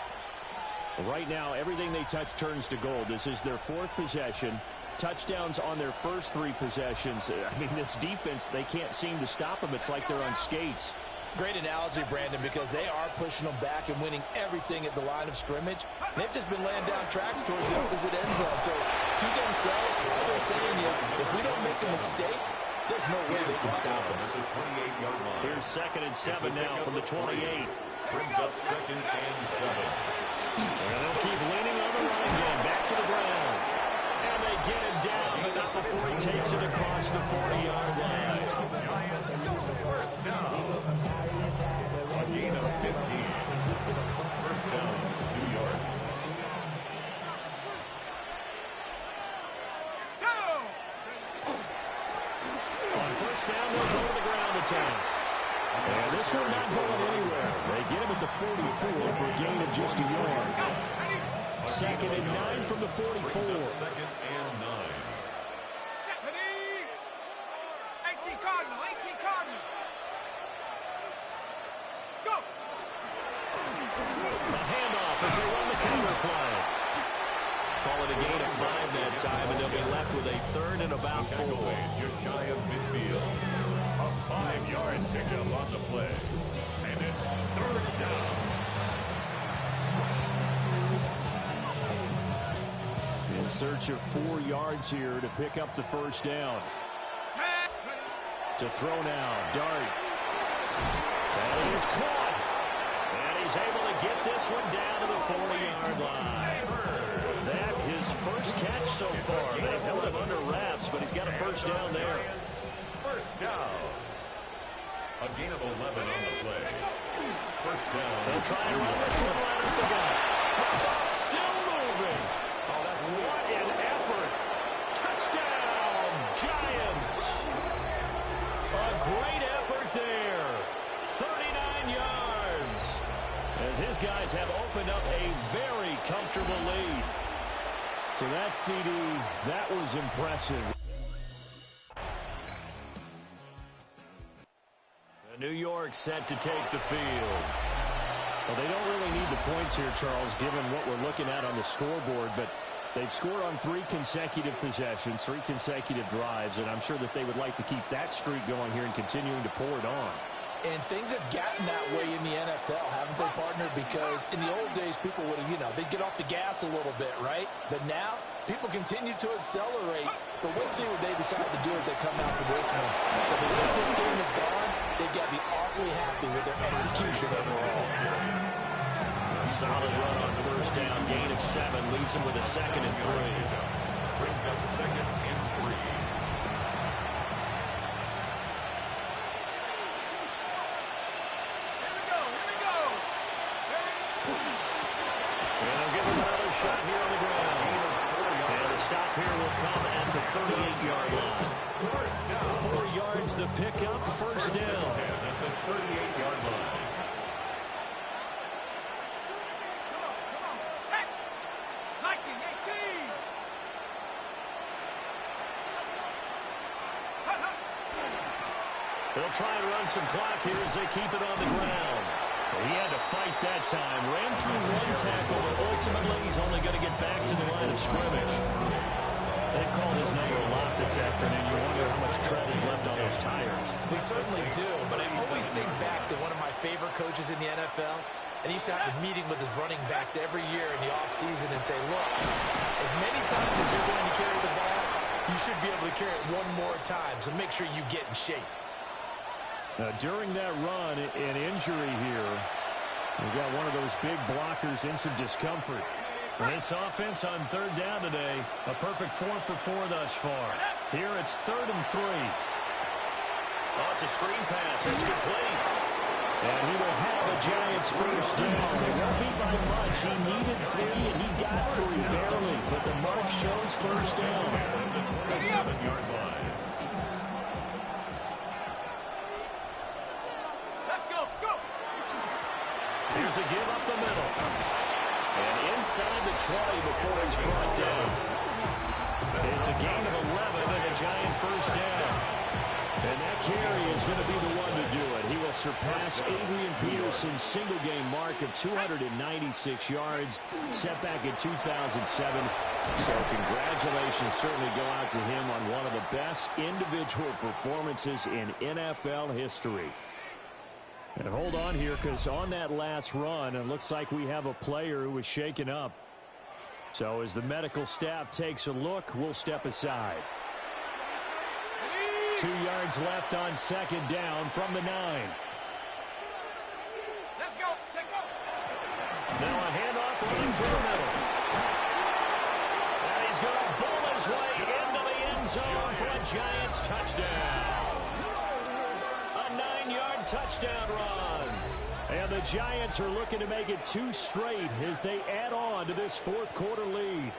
Right now, everything they touch turns to gold. This is their fourth possession. Touchdowns on their first 3 possessions. I mean, this defense, they can't seem to stop them. It's like they're on skates. Great analogy, Brandon, because they are pushing them back and winning everything at the line of scrimmage. And they've just been laying down tracks towards the opposite end zone. So to themselves, all they're saying is, if we don't make a mistake, there's no way they can stop us. Here's second and 7 now from the 28. Brings up second and 7. And they'll keep leaning on the running game. Back to the ground. And they get him down, but not before he takes it across the 40-yard line. First down. A gain of 15. First down, New York. tank. And this one not going anywhere. They get him at the 44 for a gain of just a yard. 2nd and 9 from the 44. 2nd and 9. 18 Cardinal, 18 Cardinal. Go! A handoff as they run the counter play. Call it a gain of 5 that time, and they'll be left with a 3rd and about 4. Just shy of midfield. A 5-yard pickup on the play. And it's 3rd down. In search of 4 yards here to pick up the first down. To throw now, Dart. And it is caught. And he's able to get this one down to the 40-yard line. That his first catch so far. They held him under wraps, but he's got a first down there. First down. A gain of 11 on the play. First down. They'll try and run this one right up the gut. Still moving. Oh, that's what an effort. Touchdown, Giants. A great effort there. 39 yards. As his guys have opened up a very comfortable lead. So that CD, that was impressive. New York set to take the field. Well, they don't really need the points here, Charles, given what we're looking at on the scoreboard, but they've scored on 3 consecutive possessions, 3 consecutive drives, and I'm sure that they would like to keep that streak going here and continuing to pour it on. And things have gotten that way in the NFL, haven't they, partner? Because in the old days, people would have, they'd get off the gas a little bit, right? But now, people continue to accelerate. But we'll see what they decide to do as they come out for this one. But the way this game is gone, they've got to be awfully happy with their execution overall. Solid run on first down, gain of 7, leaves them with a 2nd and 3. Brings up 2nd and 3. Shot here on the ground. And the stop here will come at the 38-yard line. 4 yards the pickup, first down. At the 38-yard line. They'll try and run some clock here as they keep it on the ground. He had to fight that time. Ran through 1 tackle, but ultimately he's only going to get back to the line of scrimmage. They've called his name a lot this afternoon. You wonder how much tread is left on those tires. We certainly do, but I always think back to one of my favorite coaches in the NFL, and he used to have a meeting with his running backs every year in the offseason and say, look, as many times as you're going to carry the ball, you should be able to carry it 1 more time, so make sure you get in shape. Now, during that run, an injury here. We've got one of those big blockers in some discomfort. This offense on 3rd down today, a perfect 4 for 4 thus far. Here it's 3rd and 3. Oh, it's a screen pass. It's complete. And he will have a Giants first down. They won't be by much. He needed 3, and he got 3 barely. But the mark shows first down. At the 27-yard line. Here's a give up the middle. And inside the 20 before he's brought down. It's a gain of 11 and a Giant first down. And that carry is going to be the one to do it. He will surpass Adrian Peterson's single-game mark of 296 yards, set back in 2007. So congratulations certainly go out to him on one of the best individual performances in NFL history. And hold on here, because on that last run, it looks like we have a player who was shaken up. So as the medical staff takes a look, we'll step aside. 2 yards left on 2nd down from the 9. Let's go. Take off. Now a handoff running through the middle. And he's going to bull his way into the end zone for a Giants touchdown. A 9-yard touchdown run. And the Giants are looking to make it 2 straight as they add on to this 4th quarter lead.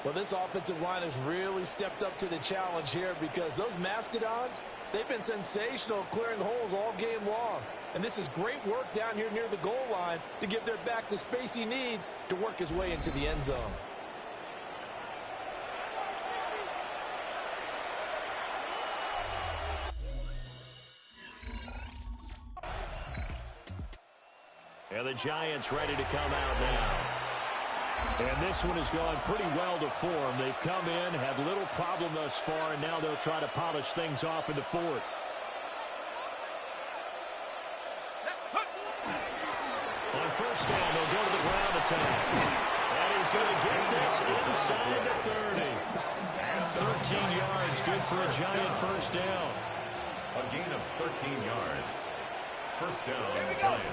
Well, this offensive line has really stepped up to the challenge here because those Mastodons, they've been sensational clearing holes all game long. And this is great work down here near the goal line to give their back the space he needs to work his way into the end zone. And the Giants ready to come out now. And this one has gone pretty well to form. They've come in, had little problem thus far, and now they'll try to polish things off in the fourth. On first down, they'll go to the ground attack. And he's going to get this inside the 30. 13 yards, good for a Giant first down. A gain of 13 yards. First down, Giants.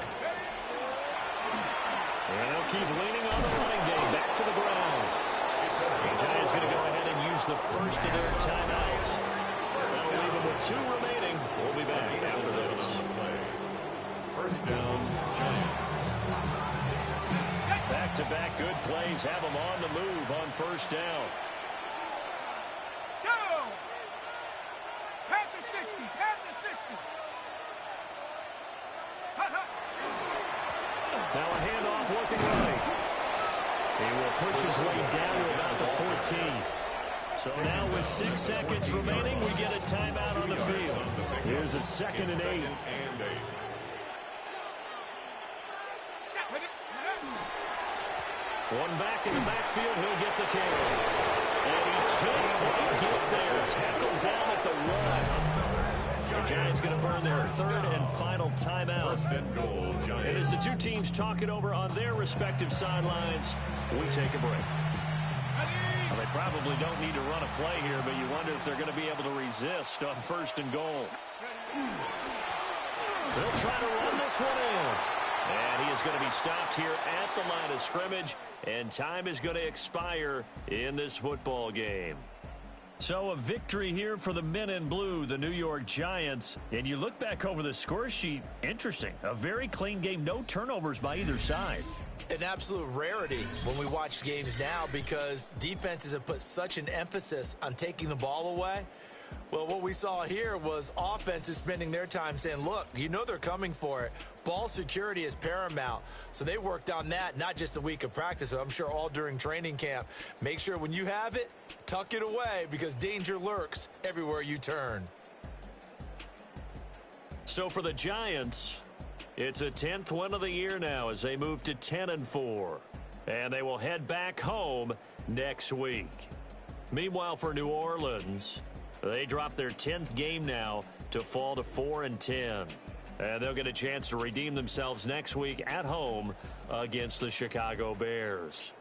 And they'll keep leaning on the running game. Back to the ground. The Giants going to go ahead and use the first of their timeouts. That'll leave them with 2 remaining. We'll be back after this. First down, Giants. Back-to-back good plays have them on the move on first down. Go! Past the 60, past the 60. Hut, hut. Now a handoff looking right. He will push his way down to about the 14. So now with 6 seconds remaining, we get a timeout on the field. Here's a 2nd and 8. One back in the backfield, he'll get the carry. And he can't quite get there. Tackled down at the 1. The Giants going to burn their 3rd and final timeout. And as the two teams talk it over on their respective sidelines, we take a break. Well, they probably don't need to run a play here, but you wonder if they're going to be able to resist on 1st and goal. They'll try to run this one in. And he is going to be stopped here at the line of scrimmage, and time is going to expire in this football game. So a victory here for the men in blue, the New York Giants. And you look back over the score sheet, interesting. A very clean game, no turnovers by either side. An absolute rarity when we watch games now because defenses have put such an emphasis on taking the ball away. Well, what we saw here was offenses spending their time saying, look, you know they're coming for it. Ball security is paramount. So they worked on that, not just a week of practice, but I'm sure all during training camp. Make sure when you have it, tuck it away because danger lurks everywhere you turn. So for the Giants, it's a 10th win of the year now as they move to 10-4. And they will head back home next week. Meanwhile, for New Orleans, they drop their 10th game now to fall to 4-10. And they'll get a chance to redeem themselves next week at home against the Chicago Bears.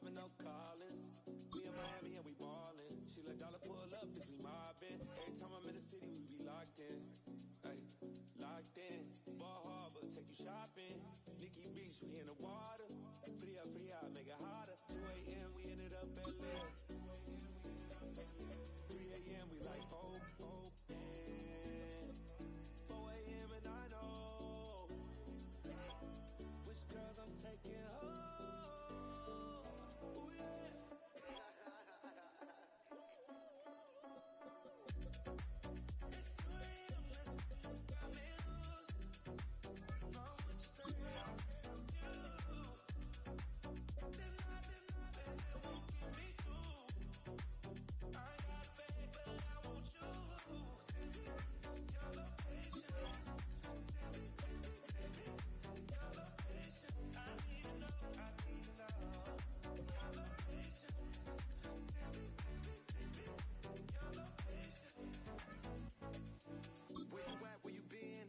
7-7, no callers. We in Miami and we ballin'. She let dollar pull up cause we mobbin'. Every time I'm in the city, we be locked in. Ay, locked in. Ball Harbor, take you shopping. Nikki Beach, we in the water. Free up, make it hotter. 2 a.m., we ended up at Live. 3 a.m., we like open. 4 a.m. and I know which girls I'm taking home. Ooh, yeah. It's 2 a.m., let's got me loose. From what you say, I'm you. Deny, and it won't get me through. I ain't got a bag, but I want you. Send me your location. Send me your location. I need to know. Your location. Send me your location. Where you at? Where you been?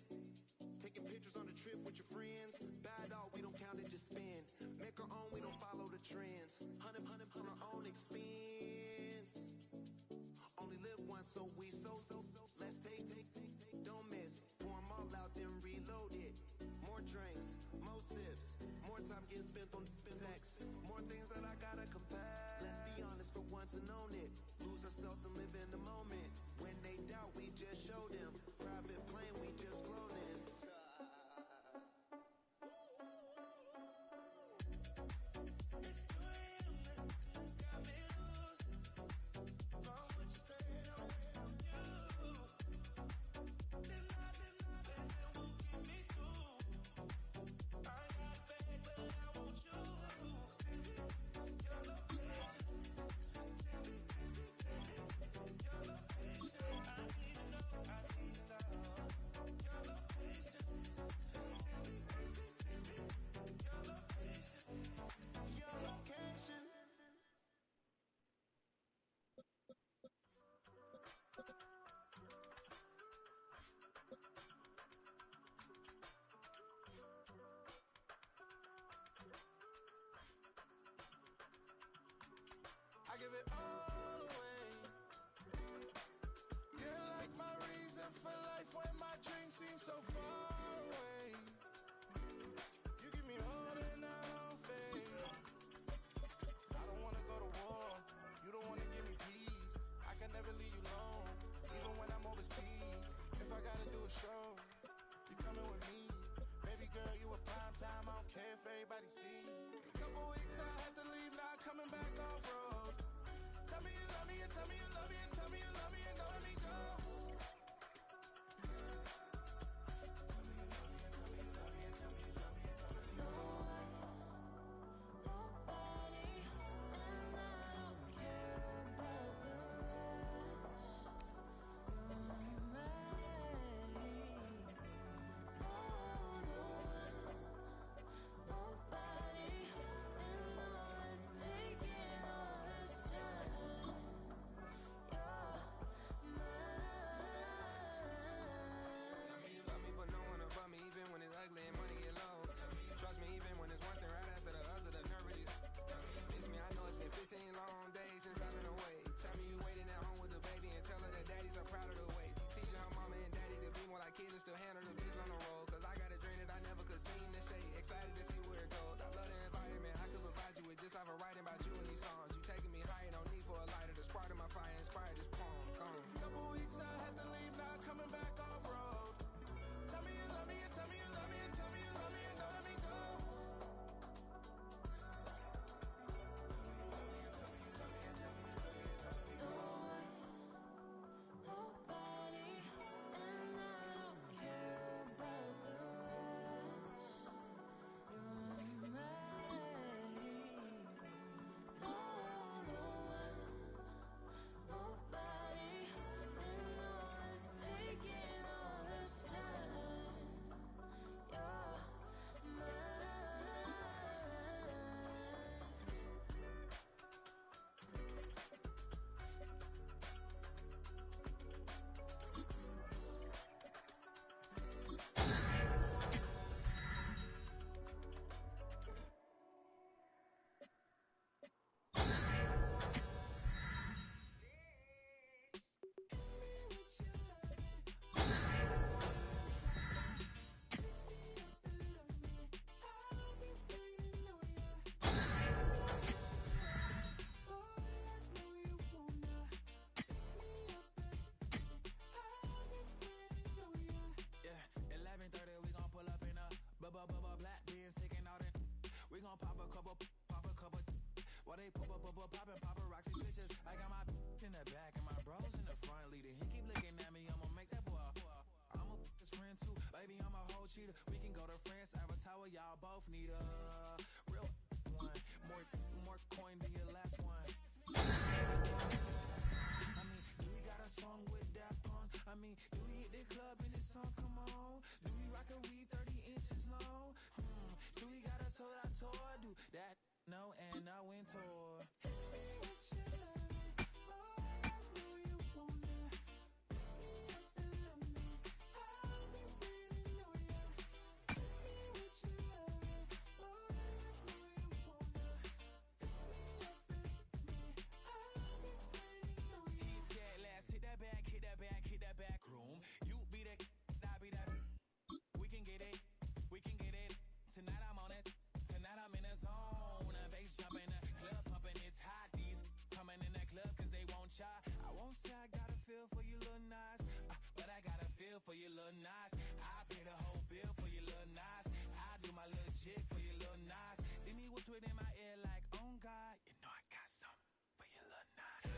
Taking pictures on the trip with your friends. Bad dog, we don't count it, just spend. Make our own, we don't follow the trends. Hundred on our own expense. Only live once, so let's take. Don't miss. Pour 'em all out, then reload it. More drinks, more sips. More time getting spent on text. More things that I gotta confess. Let's be honest for once and own it. Lose ourselves and live in the moment. When they doubt, we just show them. Private plane, we just flown in. It's 2 a.m., let's got me loose. From what you say, I'm you. Deny, and it won't get me through. I ain't got a bag, but I want you. Send me your location. Send me your location. I need to know. Your location. Send me your location. Your location. I give it all away. You're like my reason for life when my dreams seem so far away. You give me more than I don't face. I don't wanna go to war. You don't wanna give me peace. I can never leave you alone, even when I'm overseas. If I gotta do a show, you coming with me. Baby girl, you a prime time. I don't care if everybody see. Couple weeks I had to leave, now coming back off road. Tell me you love me, and tell me you love me, and tell me you love me, and don't let me go. pop a couple. While they poppin' paparazzi pictures. I got my in the back and my bros in the front leading. He keep looking at me, I'ma make that boy. I'm a his friend too, baby, I'm a whole cheater. We can go to France, Avatar, y'all both need a real one. More coin than your last one. I mean, do we got a song with Daft Punk? I mean, do we hit the club in this song? Come on. Do we rock a weave 30 inches long? Do we got a sold out tour? Do that? No, and I went tour. Hit that back room. You be the, I be that. We can get it. Tonight I'm on it. Tonight I'm in the zone. Bass jumping, club pumping, it's hot. These coming in the club cause they won't try. I won't say I got a feel for you little nice, but I got a feel for you little nice. I pay the whole bill for you little nice. I do my little jig for you little nice. Then he whispered in my ear like, oh God, you know I got something for you little nice.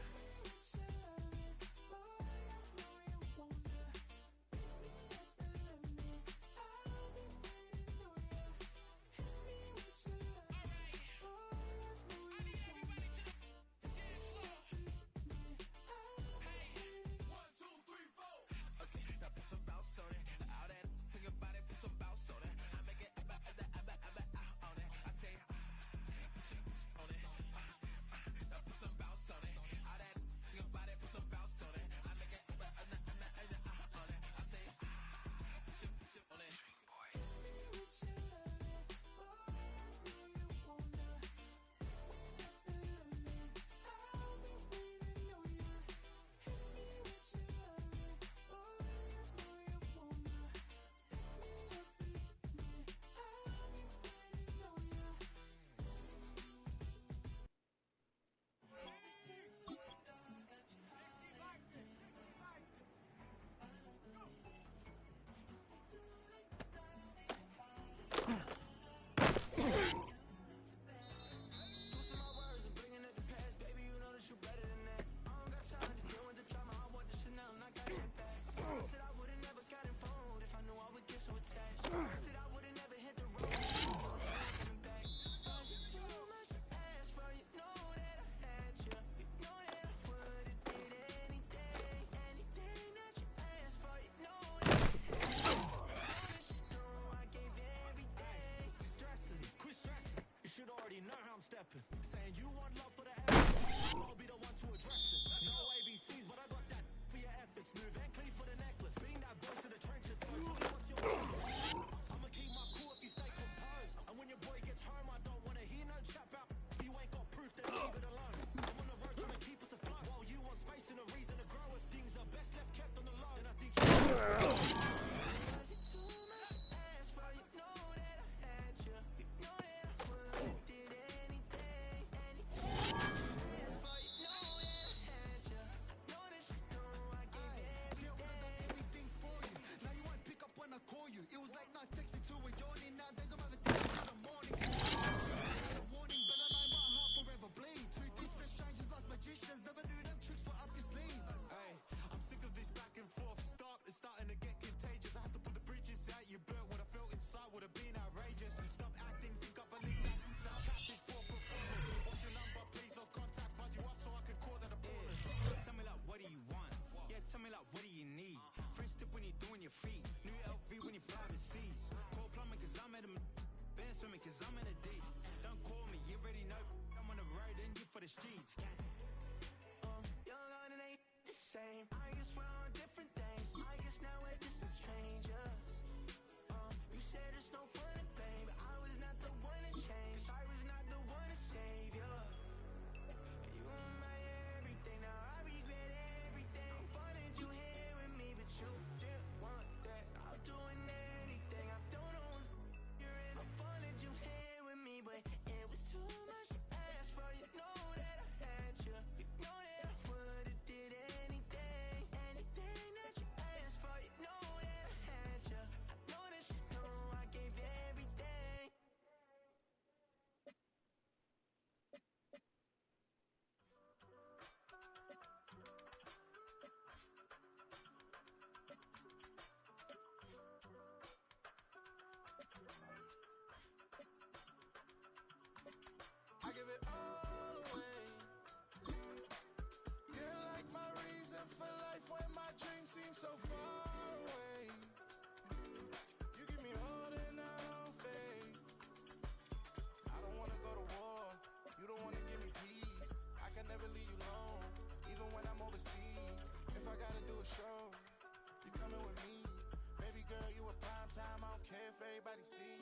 everybody see.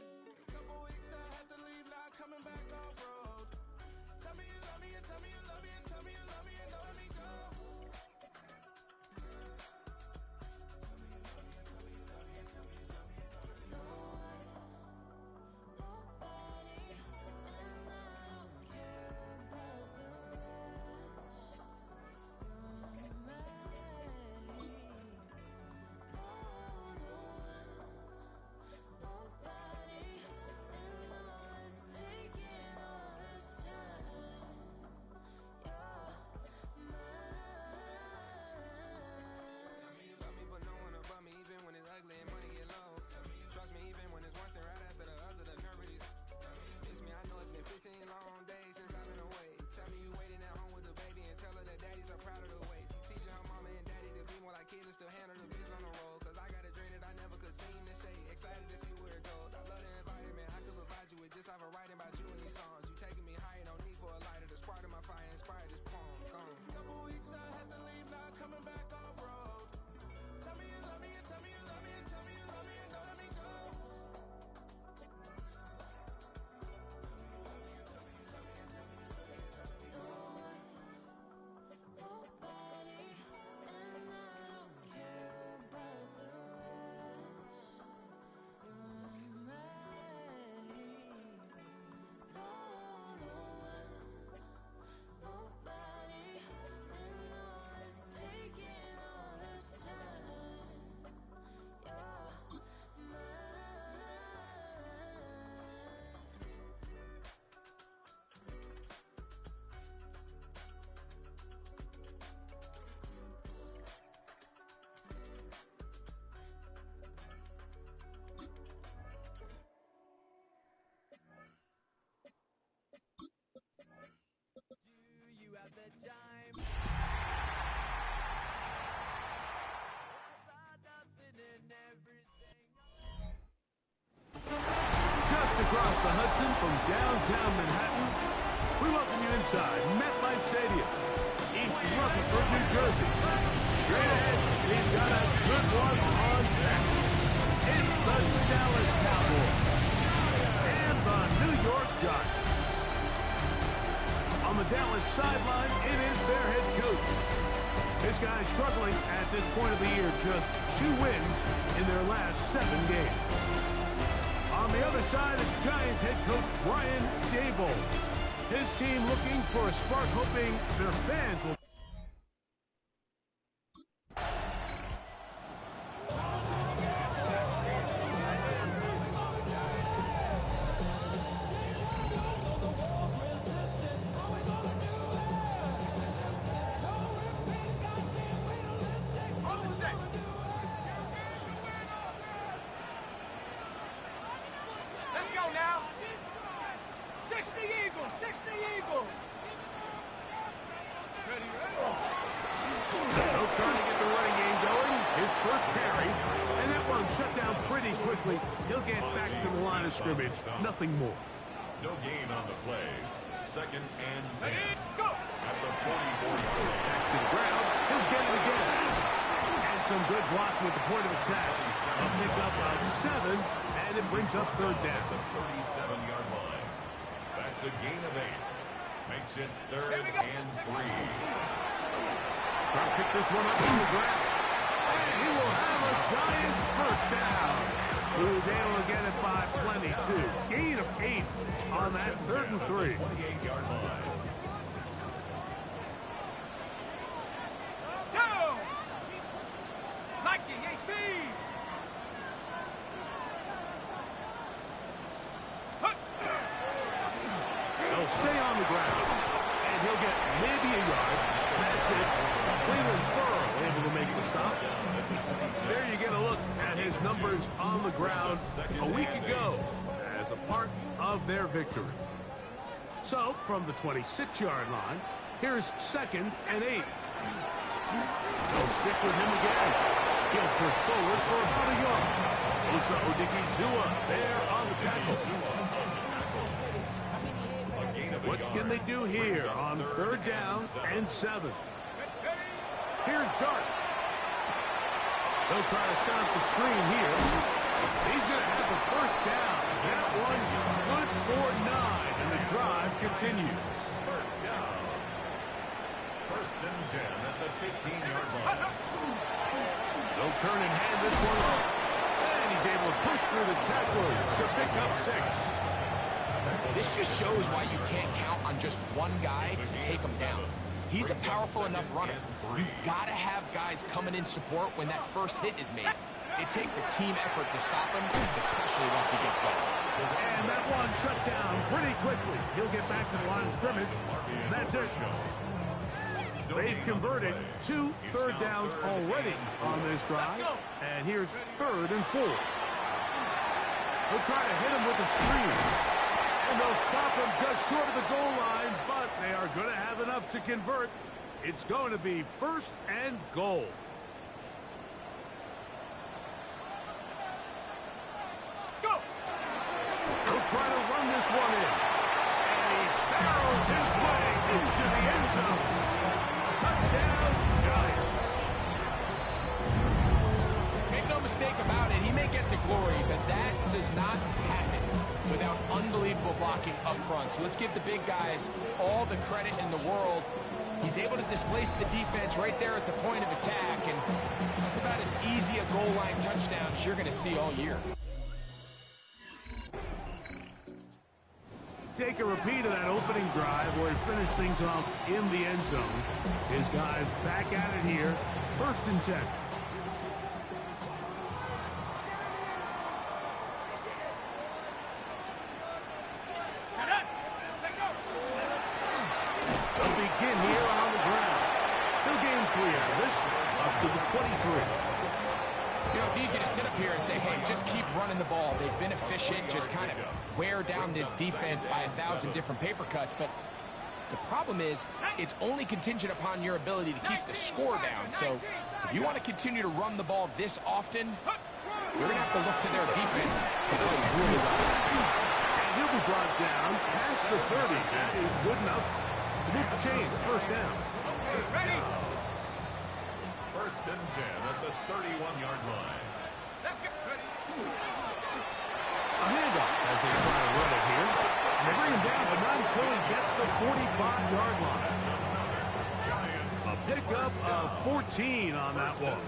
Couple weeks I had to leave, now coming back off road. Tell me you love me and tell me you love me and tell me you love me and don't let me go. Across the Hudson from downtown Manhattan, we welcome you inside MetLife Stadium, East Rutherford, New Jersey. Straight ahead, he's got a good one on deck. It's the Dallas Cowboys and the New York Giants. On the Dallas sideline, it is their head coach. This guy's struggling at this point of the year, just 2 wins in their last 7 games. On the other side is Giants head coach Brian Daboll. His team looking for a spark, hoping their fans will. Scrimmage, nothing more. No gain on the play. 2nd and 10. Go! At the 44-yard line. Back to the ground. He'll get it again. And some good blocking with the point of attack. A pickup of 7, and it brings up 3rd down. At the 37-yard line. That's a gain of 8. Makes it 3rd and 3. Trying to pick this one up on the ground. And he will have a Giants first down. He was able to get it by plenty, too. Gain of 8 on that 3rd and 3. 28-yard line. Go! Nike 18! They'll stay on the ground. And he'll get maybe a yard. That's it. Cleveland Furrow able to make the stop. There you get a look at his numbers on the ground a week ago as a part of their victory. So, from the 26-yard line, here's 2nd and 8. They'll stick with him again. He'll push forward for about a yard. Osa Odigizua there on the tackle. What can they do here on 3rd down and 7? Here's Dart. They'll try to set up the screen here. He's going to have the first down continues. First down. First and 10 at the 15-yard line. They'll turn and hand this one off. And he's able to push through the tacklers to pick up 6. This just shows why you can't count on just one guy to take him down. He's a powerful enough runner. You gotta have guys coming in support when that first hit is made. It takes a team effort to stop him, especially once he gets going. And that one shut down pretty quickly. He'll get back to the line of scrimmage. And that's it. They've converted 2 third downs already on this drive. And here's 3rd and 4. They'll try to hit him with a screen. And they'll stop him just short of the goal line, but they are going to have enough to convert. It's going to be 1st and goal. Go! They'll try to run this one in. And he barrels his way into the end zone. Touchdown, Giants. Make no mistake about it, he may get the glory, but that does not happen without unbelievable blocking up front. So let's give the big guys all the credit in the world. He's able to displace the defense right there at the point of attack, and that's about as easy a goal line touchdown as you're going to see all year. Take a repeat of that opening drive where he finished things off in the end zone. His guys back at it here. 1st and 10. They'll begin here on the ground. They'll gain 3 out of this, up to the 23. You know, it's easy to sit up here and say, hey, just keep running the ball. They've been efficient, just kind of wear down this defense by 1,000 different paper cuts. But the problem is, it's only contingent upon your ability to keep the score down. So if you want to continue to run the ball this often, you're going to have to look to their defense to play really well. And he'll be brought down past the 30. That is good enough to move the chains. 1st down. Ready? 1st and 10 at the 31-yard line. Let's get ready. A handoff as they try to run it here. And they bring him down, but not until he gets the 45-yard line. A pickup of 14 on that one.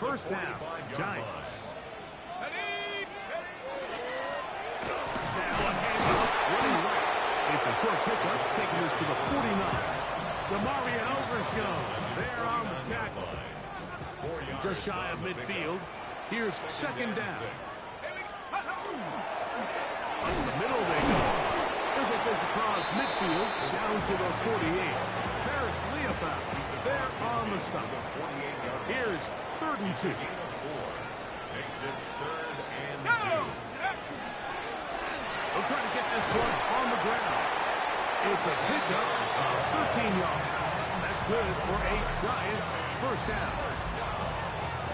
1st down, Giants. Now a handoff, running right. It's a short pickup, taking this to the 49. DeMario Overshown there on the tackle. Just shy of midfield. Here's 2nd down. Up the middle they go. They'll get this across midfield down to the 48. Paris Leofau there on the stop. Here's 3rd and 2. Makes it 3rd and 2. They'll try to get this one on the ground. It's a pickup of 13 yards. That's good for a Giant 1st down.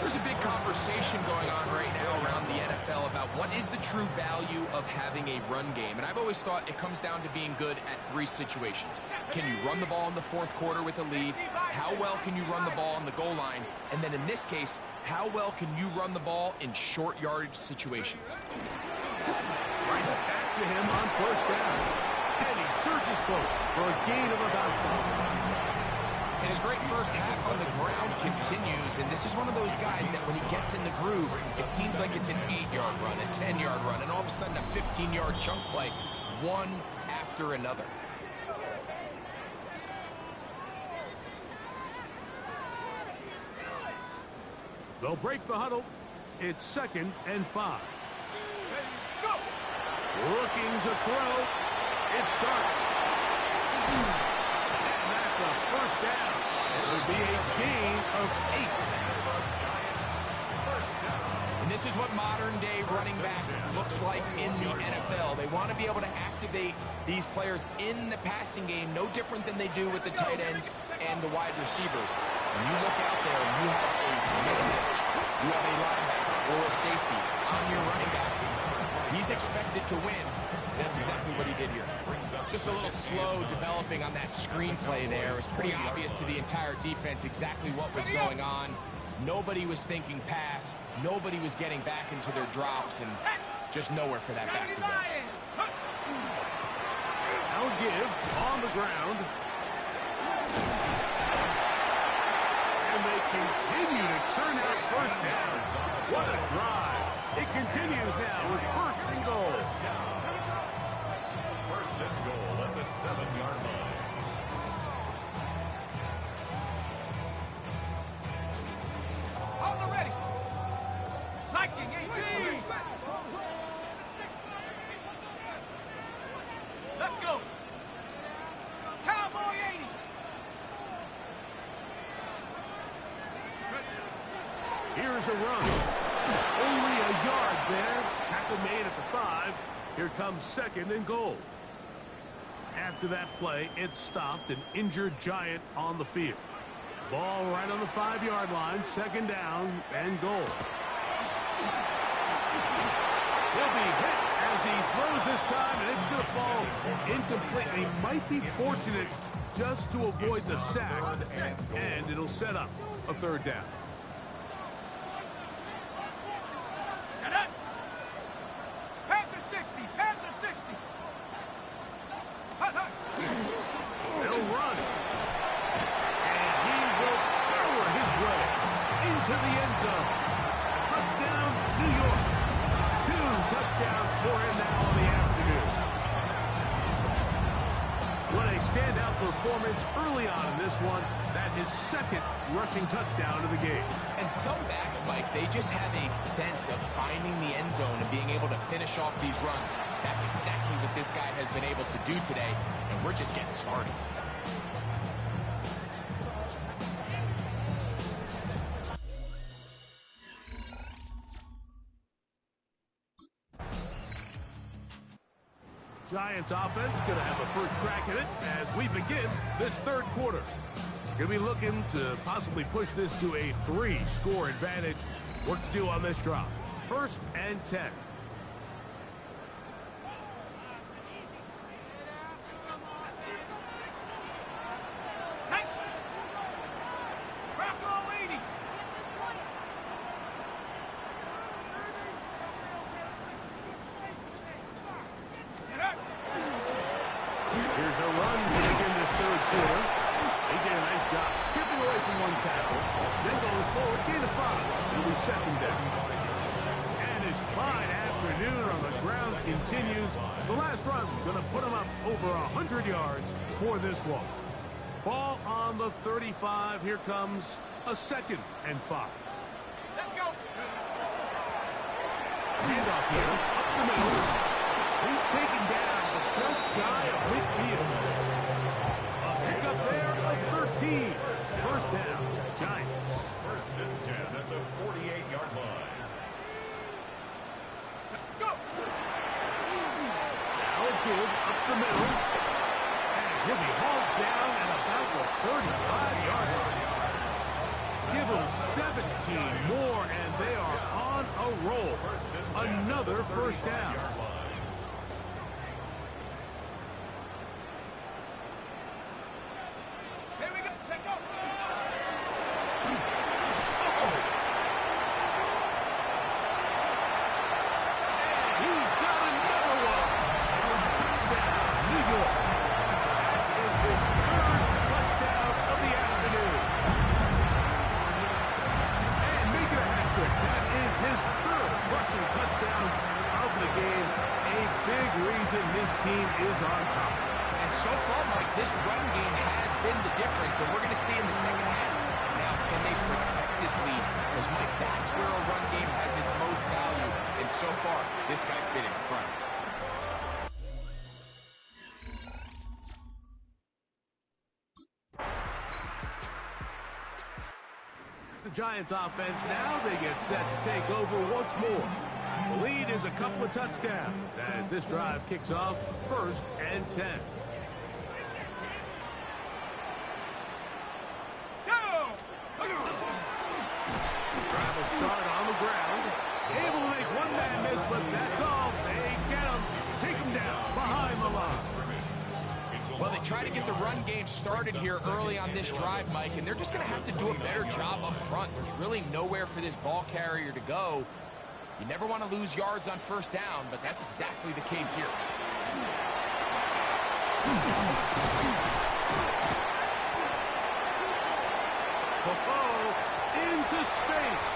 There's a big conversation going on right now around the NFL about what is the true value of having a run game. And I've always thought it comes down to being good at 3 situations. Can you run the ball in the 4th quarter with a lead? How well can you run the ball on the goal line? And then in this case, how well can you run the ball in short yardage situations? Right back to him on 1st down. And he surges forward for a gain of about 5. And his great first half on the ground continues, and this is one of those guys that when he gets in the groove, it seems like it's an 8-yard run, a 10-yard run, and all of a sudden a 15-yard chunk play, one after another. They'll break the huddle. It's 2nd and 5. Looking to throw. It's dark. And that's a 1st down. It'll be a gain of 8. And this is what modern-day running back looks like in the NFL. They want to be able to activate these players in the passing game, no different than they do with the tight ends and the wide receivers. When you look out there and you have a mismatch, you have a linebacker or a safety on your running back, he's expected to win. That's exactly what he did here. Just a little slow developing on that screenplay there. It was pretty obvious to the entire defense exactly what was going on. Nobody was thinking pass. Nobody was getting back into their drops, and just nowhere for that back to go. Now Now give on the ground. And they continue to churn out first downs. What a drive. It continues now with first and goal. First and goal at the 7-yard line. On the ready. Liking 18. Let's go. Cowboy 80. Here's a run. Only a yard there. Tackle made at the 5. Here comes second and goal. After that play, it stopped an injured Giant on the field. Ball right on the 5-yard line. Second down and goal. He'll be hit as he throws this time, and it's going to fall incomplete. And he might be fortunate just to avoid the sack, and it'll set up a third down. Set up. Panther 60. Panther 60. Hut, hut. They'll run. And he will power his way into the end zone. Touchdown, New York. 2 touchdowns for him now on the afternoon. What a standout performance early on in this one. That his second rushing touchdown of the game. And some backs, Mike, they just have a sense of finding the end zone and being able to finish off these runs. That's exactly what this guy has been able to do today, and we're just getting started. Giants offense going to have a first crack at it as we begin this third quarter. Going to be looking to possibly push this to a 3-score advantage. Work to do on this drive. First and 10. Here's a run to begin this third quarter. They did a nice job skipping away from one tackle, then going forward, gain of 5. It'll be second down. And his fine afternoon on the ground continues. The last run going to put him up over 100 yards for this one. Ball on the 35. Here comes a second and 5. Let's go. Handoff here, up the middle. He's taken down just shy of midfield. A pickup there of 13. First down, Giants. First and 10 at the 48-yard line. Go. Now a give up the middle. And he'll be hauled down at about the 35-yard line. Give them 17 more, and they are on a roll. Another first down. Here we go. Take off. He's got another one. Touchdown, New York. That is his third touchdown of the afternoon. And making a hat trick. That is his third rushing touchdown of the game. A big reason his team is on top. And so far, Mike, this run game has been the difference, and we're going to see in the second half. Now, can they protect this lead? Because, Mike, that's where a run game has its most value. And so far, this guy's been in front. The Giants offense now, they get set to take over once more. The lead is a couple of touchdowns as this drive kicks off first and 10. Drive will start on the ground. Able to make one man miss, but that's all. They get him, take him down behind the line. Well, they try to get the run game started here early on this drive, Mike, and they're just going to have to do a better job up front. There's really nowhere for this ball carrier to go. You never want to lose yards on first down, but that's exactly the case here. Into space.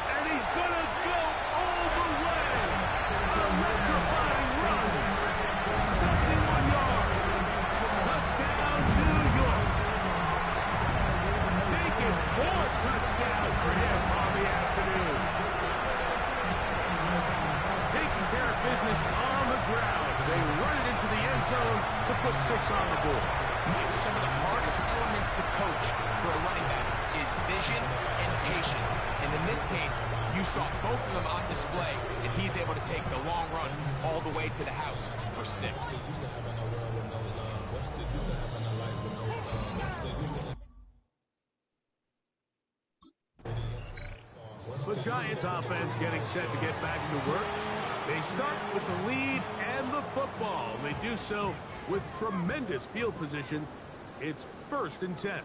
And he's going to go all the way. Electrifying run. 71 yards. Touchdown, New York. Making 4 touchdowns for him on the afternoon. Taking care of business on the ground. They run it into the end zone to put 6 on the board. Some of the hardest elements to coach for a running back is vision and patience. And in this case, you saw both of them on display, and he's able to take the long run all the way to the house for 6. The Giants offense getting set to get back to work. They start with the lead and the football. They do so with tremendous field position. It's 1st and 10. On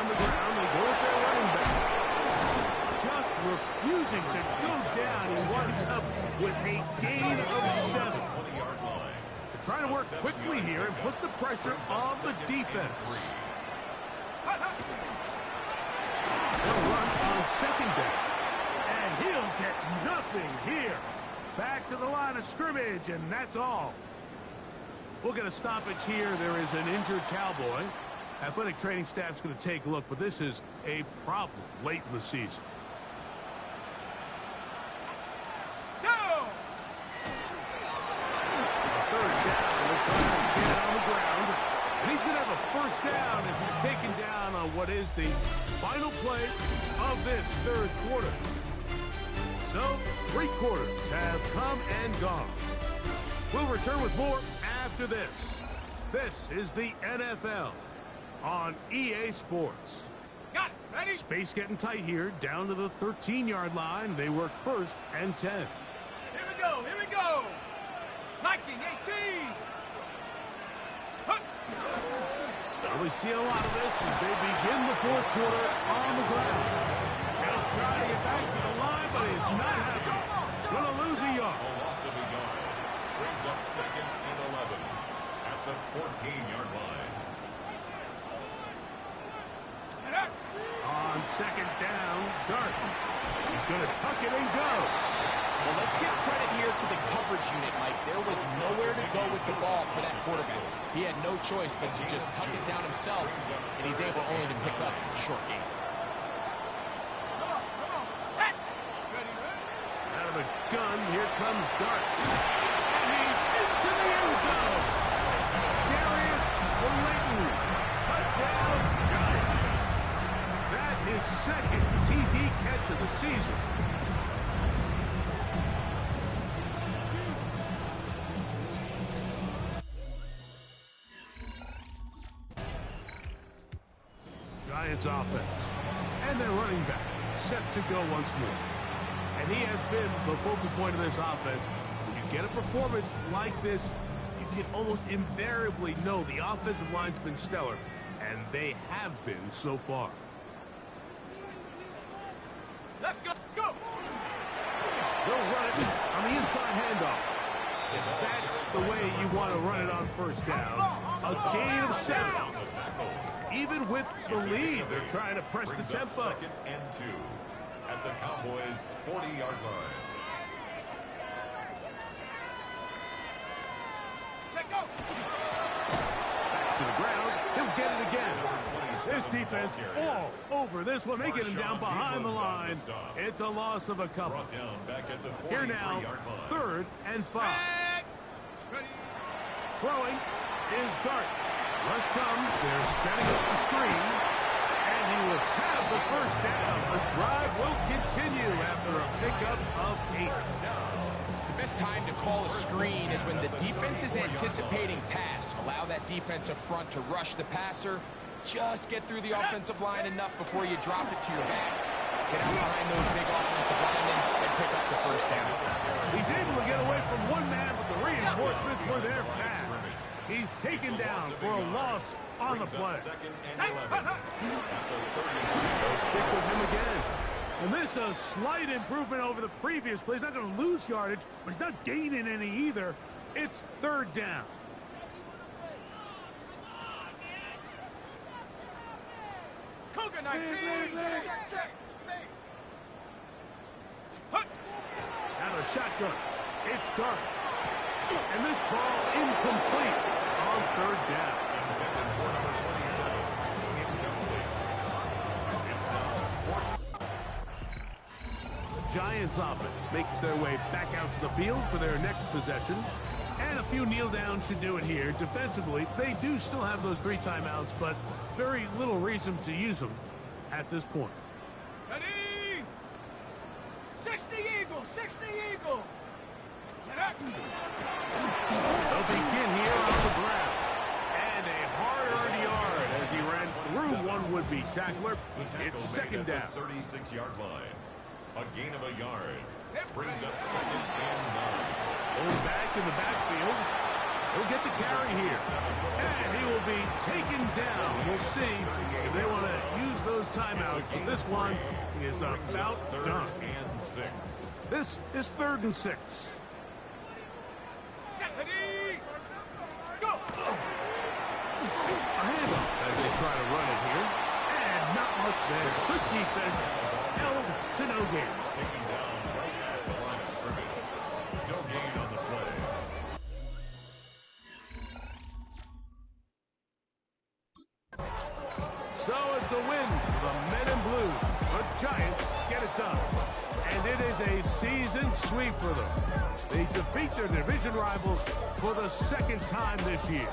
the ground, they go with their running back. Just refusing to go down. He winds up with a gain of 7. They're trying to work quickly here and put the pressure on the defense. They'll run on 2nd down. And he'll get nothing here. Back to the line of scrimmage, and that's all. We'll get a stoppage here. There is an injured Cowboy. Athletic training staff's going to take a look, but this is a problem late in the season. Go! 3rd down. They're trying to get on the ground. And he's going to have a 1st down as he's taken down on what is the final play of this 3rd quarter. So, 3 quarters have come and gone. We'll return with more after this. This is the NFL on EA Sports. Got it. Ready? Space getting tight here, down to the 13-yard line. They work 1st and 10. Here we go. Here we go. Liking 18. Well, we see a lot of this as they begin the 4th quarter on the ground. He'll try to get back to the line, but it's not happening. Going to lose a yard. A loss of a yard. Brings up 2nd and 11 at the 14-yard line. On 2nd down, Dart. He's going to tuck it and go. Well, let's give credit here to the coverage unit, Mike. There was nowhere to go with the ball for that quarterback. He had no choice but to just tuck it down himself, and he's able only to pick up a short gain. Out of the gun, here comes Dart. And he's into the end zone. Darius Slayton. Touchdown, Giants. That is 2nd TD catch of the season. Giants offense. And their running back set to go once more. And he has been the focal point of this offense. When you get a performance like this, you can almost invariably know the offensive line's been stellar, and they have been so far. Let's go. Go. They'll run it on the inside handoff. And that's the way you want to run it on 1st down. A gain of 7. Even with the lead, they're trying to press the tempo. 2nd and 2 at the Cowboys' 40-yard line. Check go. Back to the ground. He'll get it again. This defense all over this one. They get him down behind the line. It's a loss of a couple. Here now, 3rd and 5. Throwing is Dart. Rush comes. They're setting up the screen. And he will have the 1st down. The drive will continue after a pickup of 8. The best time to call a screen is when the defense is anticipating pass. Allow that defensive front to rush the passer. Just get through the offensive line enough before you drop it to your back. Get out behind those big offensive linemen and pick up the 1st down. He's able to get away from one man, but the reinforcements were there fast. He's taken down for a loss on the play. Second and 11. They'll stick with him again. And this is a slight improvement over the previous play. He's not going to lose yardage, but he's not gaining any either. It's third down. Cougar 19. Check. Now the shotgun. It's done. And this ball incomplete on third down. Intended for number 27. Incomplete. It's now The Giants offense makes their way back out to the field for their next possession. And a few kneel downs should do it here. Defensively, they do still have those 3 timeouts, but very little reason to use them at this point. Ready? 60 Eagle. 60 Eagle. Get up. They'll begin here on the ground. And a hard-earned yard as he ran through one would-be tackler. It's second down. 36-yard line. A gain of a yard. Brings up second and 9. Going back in the backfield. He'll get the carry here. And he will be taken down. We'll see if they want to use those timeouts. But this one is about done. And 6. This is 3rd and 6. Ready? Go. A handoff as they try to run it here. And not much there. Good defense. Held to no gain. Taken down right at the line of scrimmage. No gain on the play. So it's a win for the men in blue. The Giants get it done. And it is a season sweep for them. They defeat their division rivals for the 2nd time this year.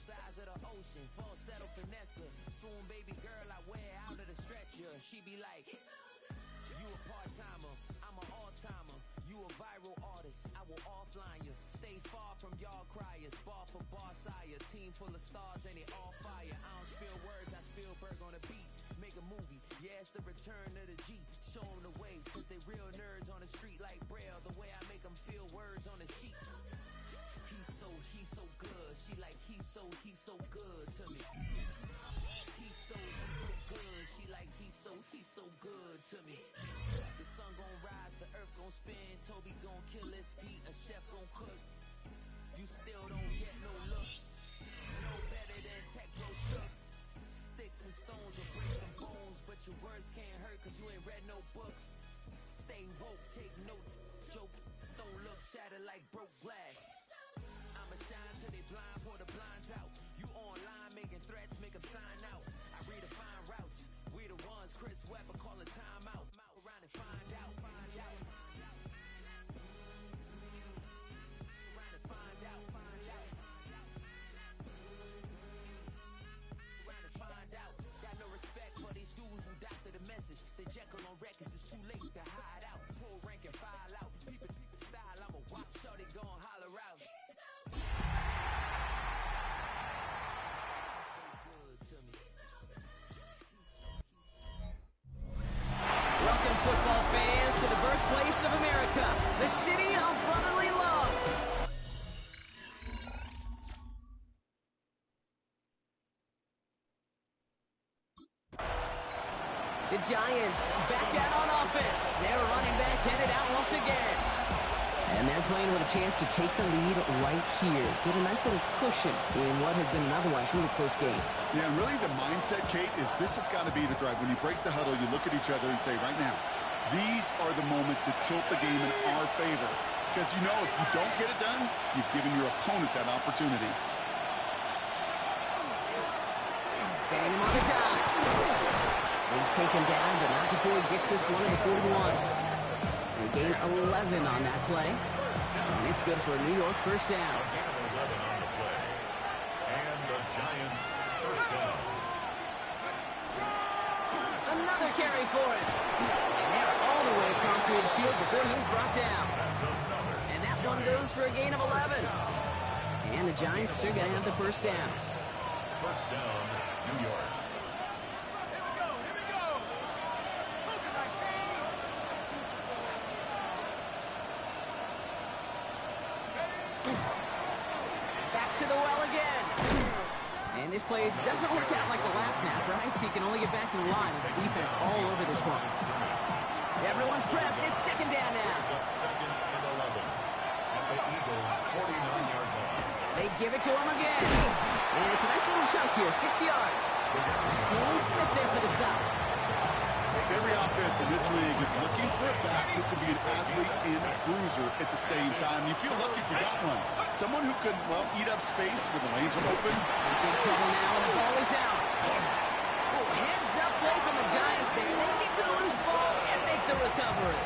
sides of the ocean, falsetto finesse. Soon, baby girl, I wear out of the stretcher. She be like, you a part-timer, I'm an all-timer. You a viral artist, I will offline you. Stay far from y'all criers, bar for bar sire. Team full of stars and it all fire. I don't spill words, I Spielberg on a beat. Make a movie, yeah, it's the return of the G. Show them the way, cause they real nerds on the street like Braille. The way I make them feel words on the sheet. He's so good. She like, he's so good to me. He's so good. She like, he's so good to me. The sun gon' rise, the earth gon' spin. Toby gon' kill his beat, a chef gon' cook. You still don't get no look. No better than tech bro shook. Sticks and stones will break some bones, but your words can't hurt cause you ain't read no books. Stay woke, take notes. Joke, don't look shattered like broke glass. I'ma shine till they blind, pour the blinds out. You online making threats, make them sign out. I redefine routes. We the ones Chris Webber call a timeout. Around and find out. Got no respect for these dudes who doctor the message. The Jekyll on records, it's too late to hide out. Pull rank and file out. People style, I'ma watch, shorty gon' holler out. Welcome, football fans, to the birthplace of America, the city of brotherly love. The Giants back out on offense. Their running back headed out once again. And they're playing with a chance to take the lead right here. Get a nice little cushion in what has been an otherwise really close game. Yeah, and really the mindset, Kate, is this has got to be the drive. When you break the huddle, you look at each other and say, right now, these are the moments that tilt the game in our favor. Because you know if you don't get it done, you've given your opponent that opportunity. Setting him on the time. He's taken down, but not before he gets this one to the 41. They gain 11 on that play. And it's good for a New York first down. 11 on the play. And the Giants first down. Another carry for him. And they're all the way across midfield before he's brought down. And that one goes for a gain of 11. And the Giants are going to have the first down. First down, New York. To the well again. And this play doesn't work out like the last snap, right? So you can only get back to the line as the defense all over this one. Everyone's prepped. It's second down now. Second and 11. At the Eagles' 49-yard line. They give it to him again. And it's a nice little chunk here, 6 yards. Smooth Smith there for the stop. Every offense in this league is looking for a back who can be an athlete and a bruiser at the same time. You feel lucky if you got one. Someone who can, well, eat up space when the lanes are open. Big trouble now, and the ball is out. Oh, heads up play from the Giants there. They get to the loose ball and make the recovery.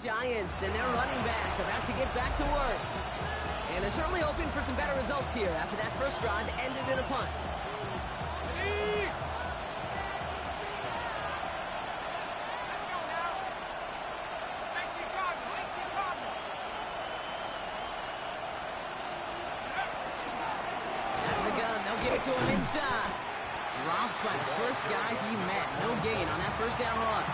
Giants and their running back about to get back to work. And they're certainly hoping for some better results here after that first drive ended in a punt. Out of the gun, they'll give it to him inside. Dropped by the first guy he met. No gain on that first down run.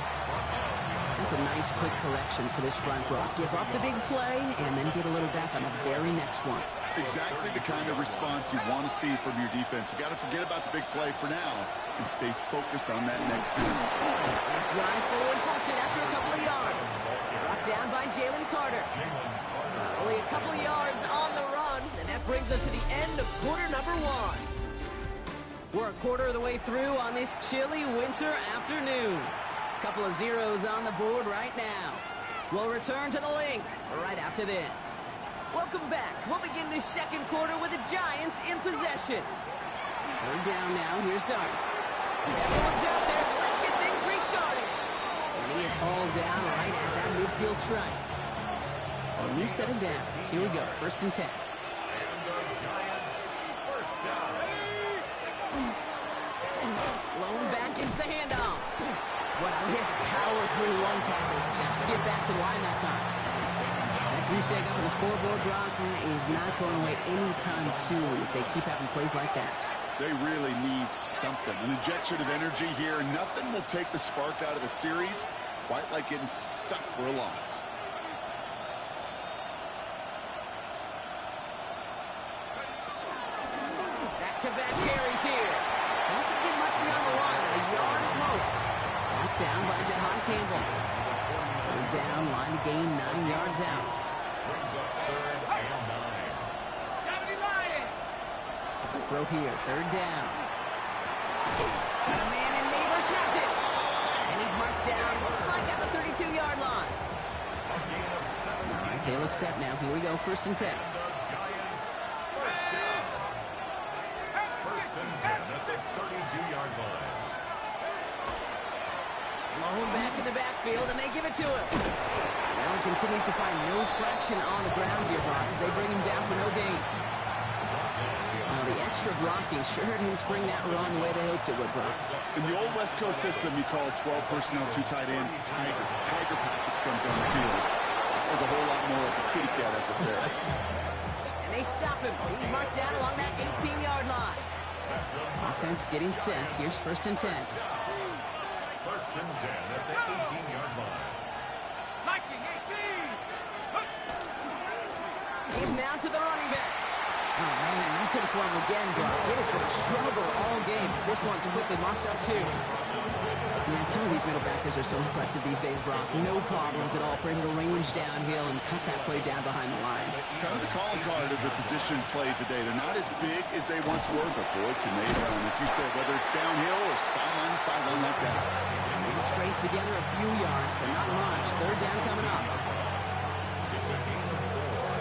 That's a nice quick correction for this front row. Give up the big play and then get a little back on the very next one. Exactly the kind of response you want to see from your defense. You got to forget about the big play for now and stay focused on that next one. This drive forward halted after a couple of yards. Brought down by Jalen Carter. Only a couple of yards on the run, and that brings us to the end of quarter number one. We're a quarter of the way through on this chilly winter afternoon. Couple of zeros on the board right now. We'll return to the link right after this. Welcome back. We'll begin this second quarter with the Giants in possession. Third down now. Here's Dart. Everyone's out there, so let's get things restarted. And he is hauled down right at that midfield stripe. So a new set of downs. Here we go, 1st and 10. And the Giants, first down. Blown back into the handoff. Well, he had to power through one tackle just to get back to the line that time. That goose egg up on the scoreboard, Brock, is not going away anytime soon if they keep having plays like that. They really need something. An injection of energy here. Nothing will take the spark out of a series quite like getting stuck for a loss. Back-to-back carries here. Doesn't get much beyond the line. A yard at most. Knocked down by Jahan Campbell. 3rd down, line to gain 9 yards out. Brings up 3rd and 9. Throw here, 3rd down. Got a man, and Neighbors has it. And he's marked down, looks like at the 32-yard line. A gain of 17. All right, they look set now. Here we go, 1st and 10. And the Giants, first down. 1st and 10 at the 32-yard line. Blown back in the backfield, and they give it to him. Well, he continues to find no traction on the ground here, Brock, as they bring him down for no gain. Now, the extra blocking sure didn't spring that run the way they hoped it would, Brock. In the old West Coast system, you call 12 personnel, 2 tight ends, Tiger. Tiger package comes on the field. There's a whole lot more like a kitty cat effort there. And they stop him. He's marked down along that 18-yard line. Offense getting set. Here's 1st and 10. 1st and 10 at the 18-yard line. Liking 18! Give now to the running back. Oh, man, nothing for him again, Brock. It has been a struggle all game. This one's quickly mocked up, too. Man, some of these middle backers are so impressive these days, Brock. No problems at all for him to range downhill and cut that play down behind the line. Kind of the calling card of the position played today. They're not as big as they once were, but boy, can they run. As you said, whether it's downhill or sideline to sideline like that. They scrape together a few yards, but not much. 3rd down coming up. It's a gain of 4.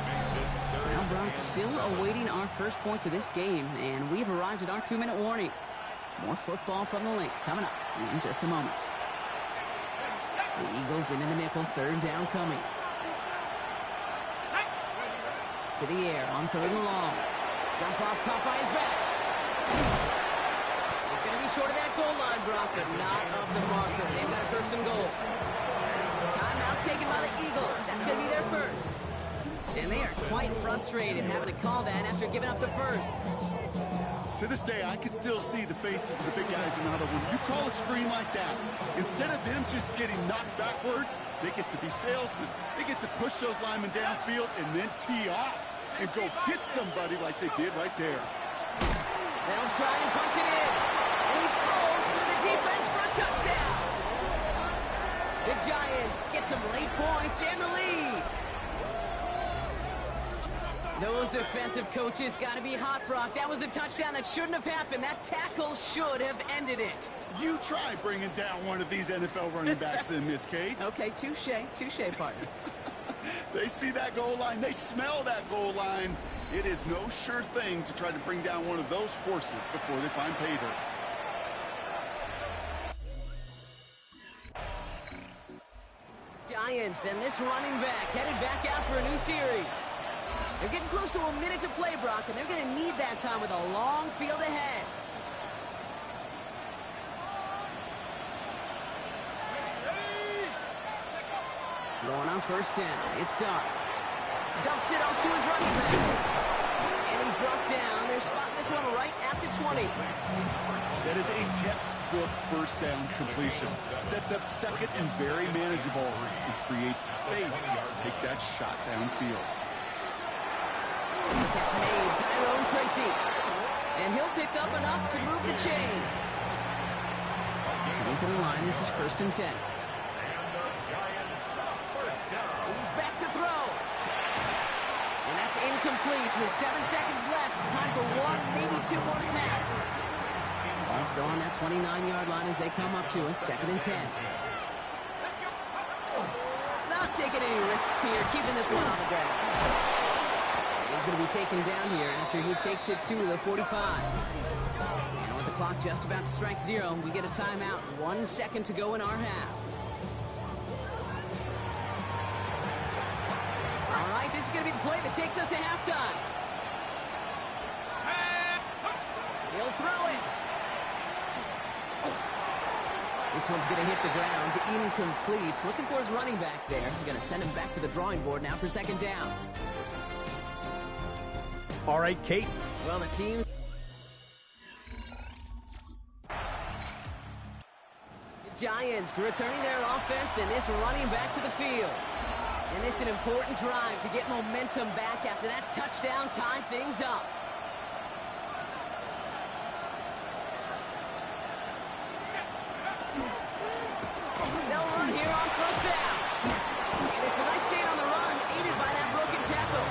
Makes it 3rd. Now, Brock, still awaiting our first points of this game, and we've arrived at our 2-minute warning. More football from the link coming up in just a moment. The Eagles in the nickel, 3rd down coming. To the air on 3rd and long. Jump off, caught by his back. He's going to be short of that goal line, Brock, but not of the marker. They've got a 1st and goal. Timeout taken by the Eagles. That's going to be their first. And they are quite frustrated having to call that after giving up the first. To this day, I can still see the faces of the big guys in the huddle. When you call a screen like that, instead of them just getting knocked backwards, they get to be salesmen. They get to push those linemen downfield and then tee off and go hit somebody like they did right there. They'll try and punch it in. And he rolls through the defense for a touchdown. The Giants get some late points and the lead. Those defensive coaches got to be hot, Brock. That was a touchdown that shouldn't have happened. That tackle should have ended it. You try bringing down one of these NFL running backs in, Miss Kate. Okay, touche, partner. They see that goal line. They smell that goal line. It is no sure thing to try to bring down one of those forces before they find pay dirt. Giants, then this running back headed back out for a new series. They're getting close to a minute to play, Brock, and they're going to need that time with a long field ahead. Going on 1st down. It starts. Dumps it off to his running back. And he's brought down. They're spotting this one right at the 20. That is a textbook 1st down completion. Sets up 2nd and very manageable and creates space to take that shot downfield. Catch made, Tyrone Tracy. And he'll pick up enough to move the chains. Coming to the line, this is 1st and 10. And the Giants, first down. He's back to throw. And that's incomplete with 7 seconds left. Time for 1, maybe 2 more snaps. Let's go on that 29-yard line as they come up to it. 2nd and 10. Not taking any risks here, keeping this one on the ground. He's going to be taken down here after he takes it to the 45. And with the clock just about to strike 0, we get a timeout. 1 second to go in our half. takes us to halftime. He'll throw it. This one's going to hit the ground. Incomplete. Looking for his running back there. Going to send him back to the drawing board now for second down. All right, Kate. Well, the team... The Giants returning their offense and this running back to the field. And this is an important drive to get momentum back after that touchdown tied things up. They'll run here on first down. And it's a nice gain on the run, aided by that broken tackle.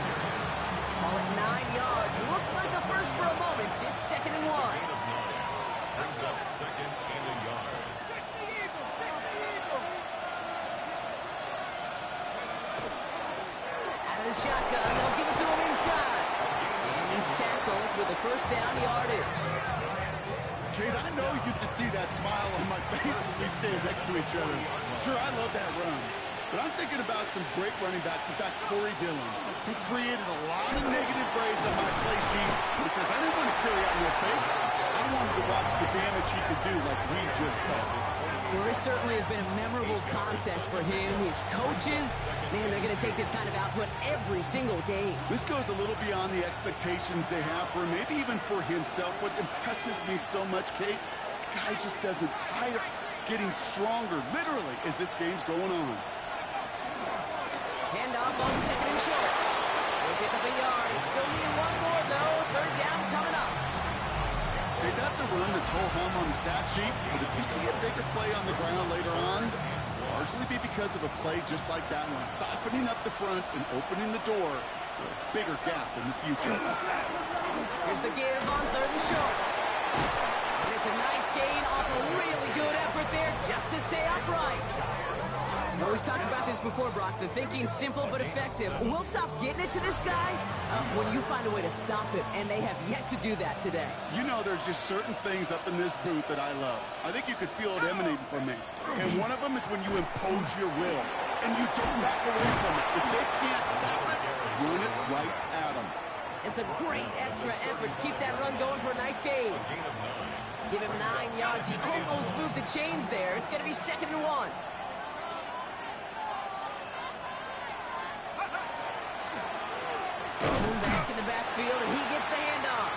Ball at 9 yards. Looked like a first for a moment. It's 2nd and 1. Brings up 2nd and a yard. Out of the shotgun, they'll give it to him inside. And he's tackled with a first down yardage. Kate, I know you can see that smile on my face as we stand next to each other. Sure, I love that run. But I'm thinking about some great running backs. In fact, Corey Dillon, who created a lot of negative grades on my play sheet because I didn't want to carry out no fake. I wanted to watch the damage he could do like we just saw. Well, this certainly has been a memorable contest for him. His coaches, man, they're going to take this kind of output every single game. This goes a little beyond the expectations they have for him, maybe even for himself. What impresses me so much, Kate, the guy just doesn't tire, getting stronger, literally, as this game's going on. Handoff on 2nd and short. They'll pick up a yard. Still need one more, though. 3rd down coming up. Hey, that's a run that's ho-hum on the stat sheet, but if you see a bigger play on the ground later on, largely be because of a play just like that one, softening up the front and opening the door for a bigger gap in the future. Here's the give on 3rd and short. And it's a nice gain off a really good effort there just to stay upright. Well, we've talked about this before, Brock. The thinking's simple but effective. We'll stop getting it to this guy when you find a way to stop him, and they have yet to do that today. You know, there's just certain things up in this booth that I love. I think you could feel it emanating from me. And one of them is when you impose your will, and you don't back away from it. If they can't stop it, run it right at them. It's a great extra effort to keep that run going for a nice gain. Give him 9 yards. He almost moved the chains there. It's going to be 2nd and 1. Back in the backfield, and he gets the handoff.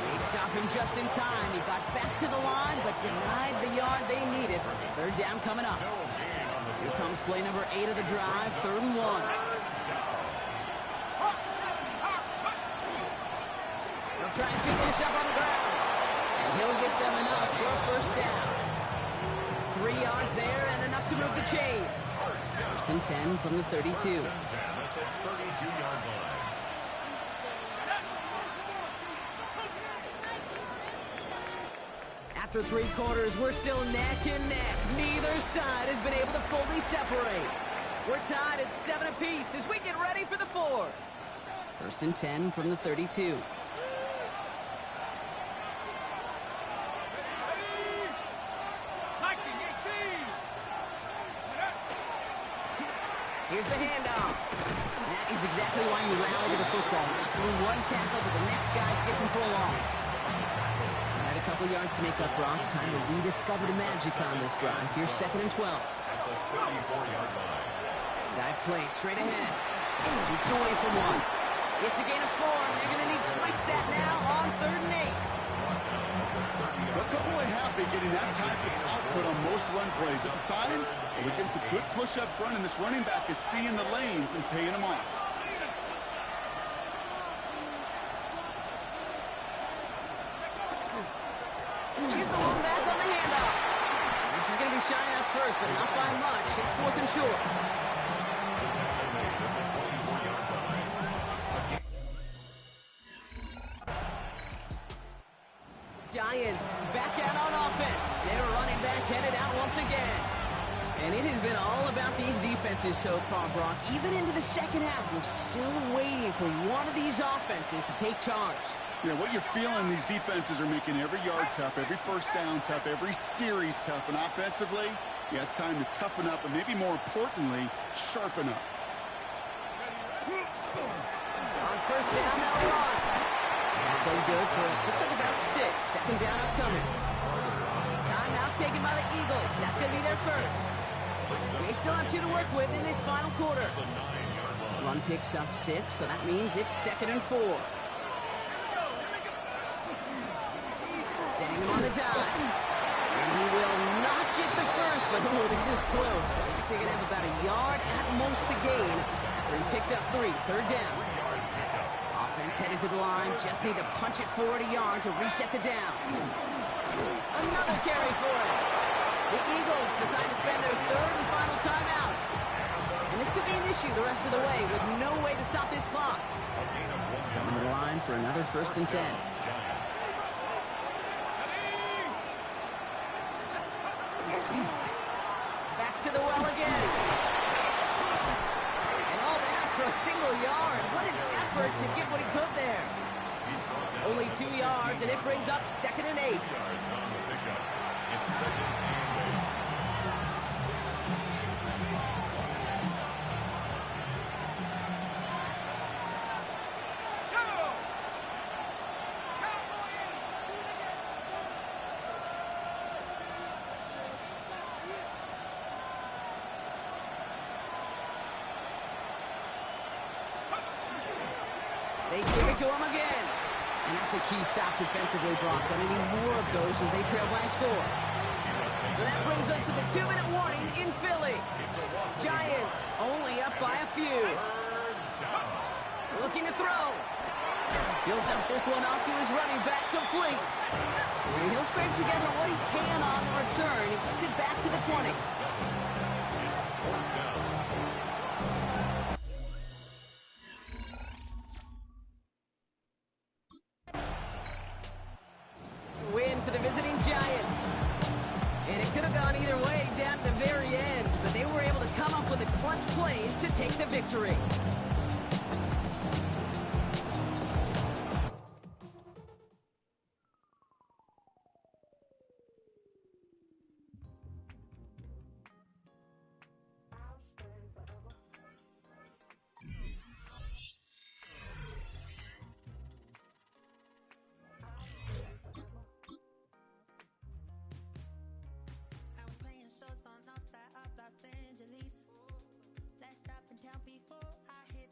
They stop him just in time. He got back to the line, but denied the yard they needed. 3rd down coming up. Here comes play number 8 of the drive, 3rd and 1. They'll try and pick this up on the ground. And he'll get them enough for a first down. 3 yards there and enough to move the chains. 1st and 10 from the 32. After 3 quarters, we're still neck and neck. Neither side has been able to fully separate. We're tied at 7 apiece as we get ready for the 4th. 1st and 10 from the 32. Here's the handoff. That is exactly why you rally to the football. Through one tackle, but the next guy gets him for a loss. Had a couple yards to make up, Brock. Time to rediscover the magic on this drive. Here's 2nd and 12. Dive play straight ahead. Shoots away from 1. It's a gain of 4, and they're going to need twice that now on 3rd and 8. A couple of happy getting that type of output on most run plays. It's a sign that we're getting some good push up front, and this running back is seeing the lanes and paying them off. Here's the one back on the handoff. This is going to be shying up first, but not by much. It's 4th and short. Giants back out on offense. Their running back headed out once again. And it has been all about these defenses so far, Brock. Even into the second half, we're still waiting for one of these offenses to take charge. Yeah, what you're feeling, these defenses are making every yard tough, every first down tough, every series tough. And offensively, yeah, it's time to toughen up, and maybe more importantly, sharpen up. first down, they'll run. Play good for, looks like about 6. Second down upcoming. Timeout taken by the Eagles. That's going to be their first. They still have 2 to work with in this final quarter. Run picks up 6, so that means it's 2nd and 4. Setting him on the dime. And he will not get the first, but oh, this is close. Looks like they're going to have about a yard at most to gain after he picked up 3. Third down. Offense headed to the line. Just need to punch it forward a yard to reset the downs. Another carry for it. The Eagles decide to spend their 3rd and final timeout. And this could be an issue the rest of the way with no way to stop this clock. Coming to the line for another 1st and 10. Back to the well again. And all that for a single yard. What an effort to get what he could there. Only 2 yards, and it brings up 2nd and 8. It's 2nd and 8. They give it to him again. And that's a key stop defensively, Brock. Gonna need more of those as they trail by a score. So that brings us to the 2-minute warning in Philly. Giants only up by a few. Looking to throw. He'll dump this one off to his running back, complete. And he'll scrape together what he can on the return. He gets it back to the 20. Win for the visiting Giants. And it could have gone either way down to the very end, but they were able to come up with the clutch plays to take the victory. Los Angeles. Last stop in town before I hit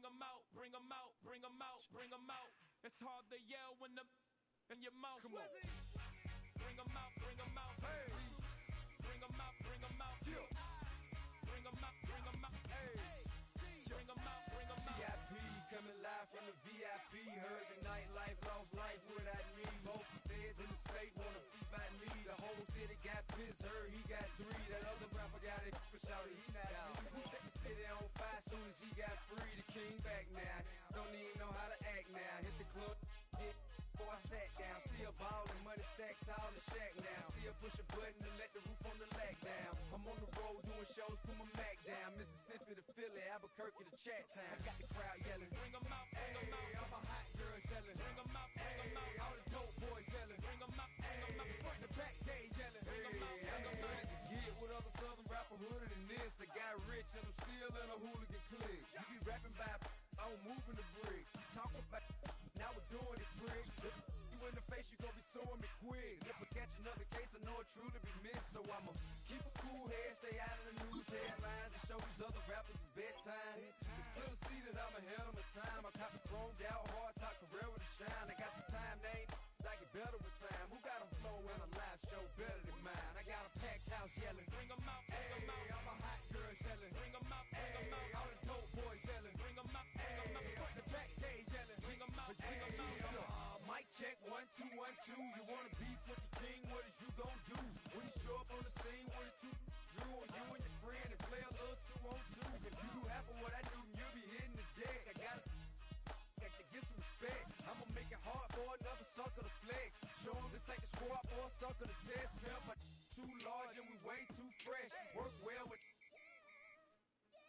bring 'em out, bring 'em out, bring 'em out, bring 'em out. It's hard to yell when the in your mouth. Come on. Bring 'em out, bring 'em out. Hey. Bring 'em out, bring 'em out. Yeah. Bring 'em out, bring 'em out. Hey. Bring 'em out, bring 'em out. VIP coming live from the VIP. Heard the nightlife, lost life without me. Both feds in the state wanna see by me. The whole city got pissed, heard he got 3. That other rapper got it, but shouted he not out. Who set the city on fire soon as he got free? The king back now, don't even know how to act now. Hit the club, get before I sat down. Still ballin', money stacked tall in the shack now. Still push a button to let the roof on the lag down. I'm on the road doing shows, put my Mac down. Mississippi to Philly, Albuquerque to Chat Town. Got the crowd yelling, bring 'em out, bring 'em out. All my hot girls yelling, bring 'em out, bring 'em out. All the dope boys yelling, bring 'em out, bring 'em out. Front to back, they yelling, bring 'em out, bring 'em out. Get with other southern rapper hooded than this. I got rich and I'm still in a hooligan clique. You be rapping by, I'm moving the bricks. Talk about, now we're doing it, prick. You in the face, you gon' be suing me quick. If I catch another case, I know it truly be missed. So I'ma keep a cool head, stay out of the news headlines, and show these other rappers it's bedtime. It's clear to see that I'm ahead of my time. I copy chromed out, hard top career with a shine. I got some time, they ain't I get better with time. Who got a flow and a live show better than mine? I got a packed house yelling, bring 'em out, bring 'em out. All my hot girls yelling, bring 'em out, bring 'em out. All the dope boys yelling, bring 'em out, bring 'em out. Front the back, they yelling, bring 'em out, bring 'em out. Mic check, 1 2 1 2. You wanna beef with the king? What is you gon' do when you show up on the scene with a 2 Drew on you and your friend and play a little 2 on 2? If you do half of what I do, you'll be hitting the deck. I gotta get some respect. I'ma make it hard for another sucker to flex. Show 'em this ain't the squad for a sucker to test. Pimp, but too large and we way too fresh. Work well with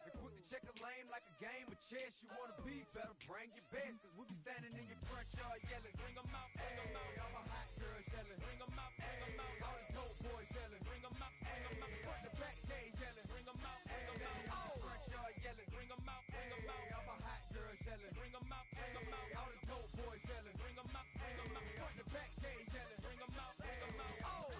and quick to check a lane like a game of chess. You wanna be better, bring your best. Cause we'll be standing in your front yard yelling, bring 'em out, bring 'em out. All my hot girls yelling, bring 'em out, bring 'em out. All the dope boys yelling, bring 'em out, bring 'em out. Front the back, they yelling, bring 'em out, bring 'em out. All the front yard yelling, bring 'em out, bring 'em out. All my hot girls yelling, bring 'em out, bring 'em out. All the dope boys yelling, bring 'em out, bring 'em out. Front the back, they yelling, bring 'em out, bring 'em out. Oh!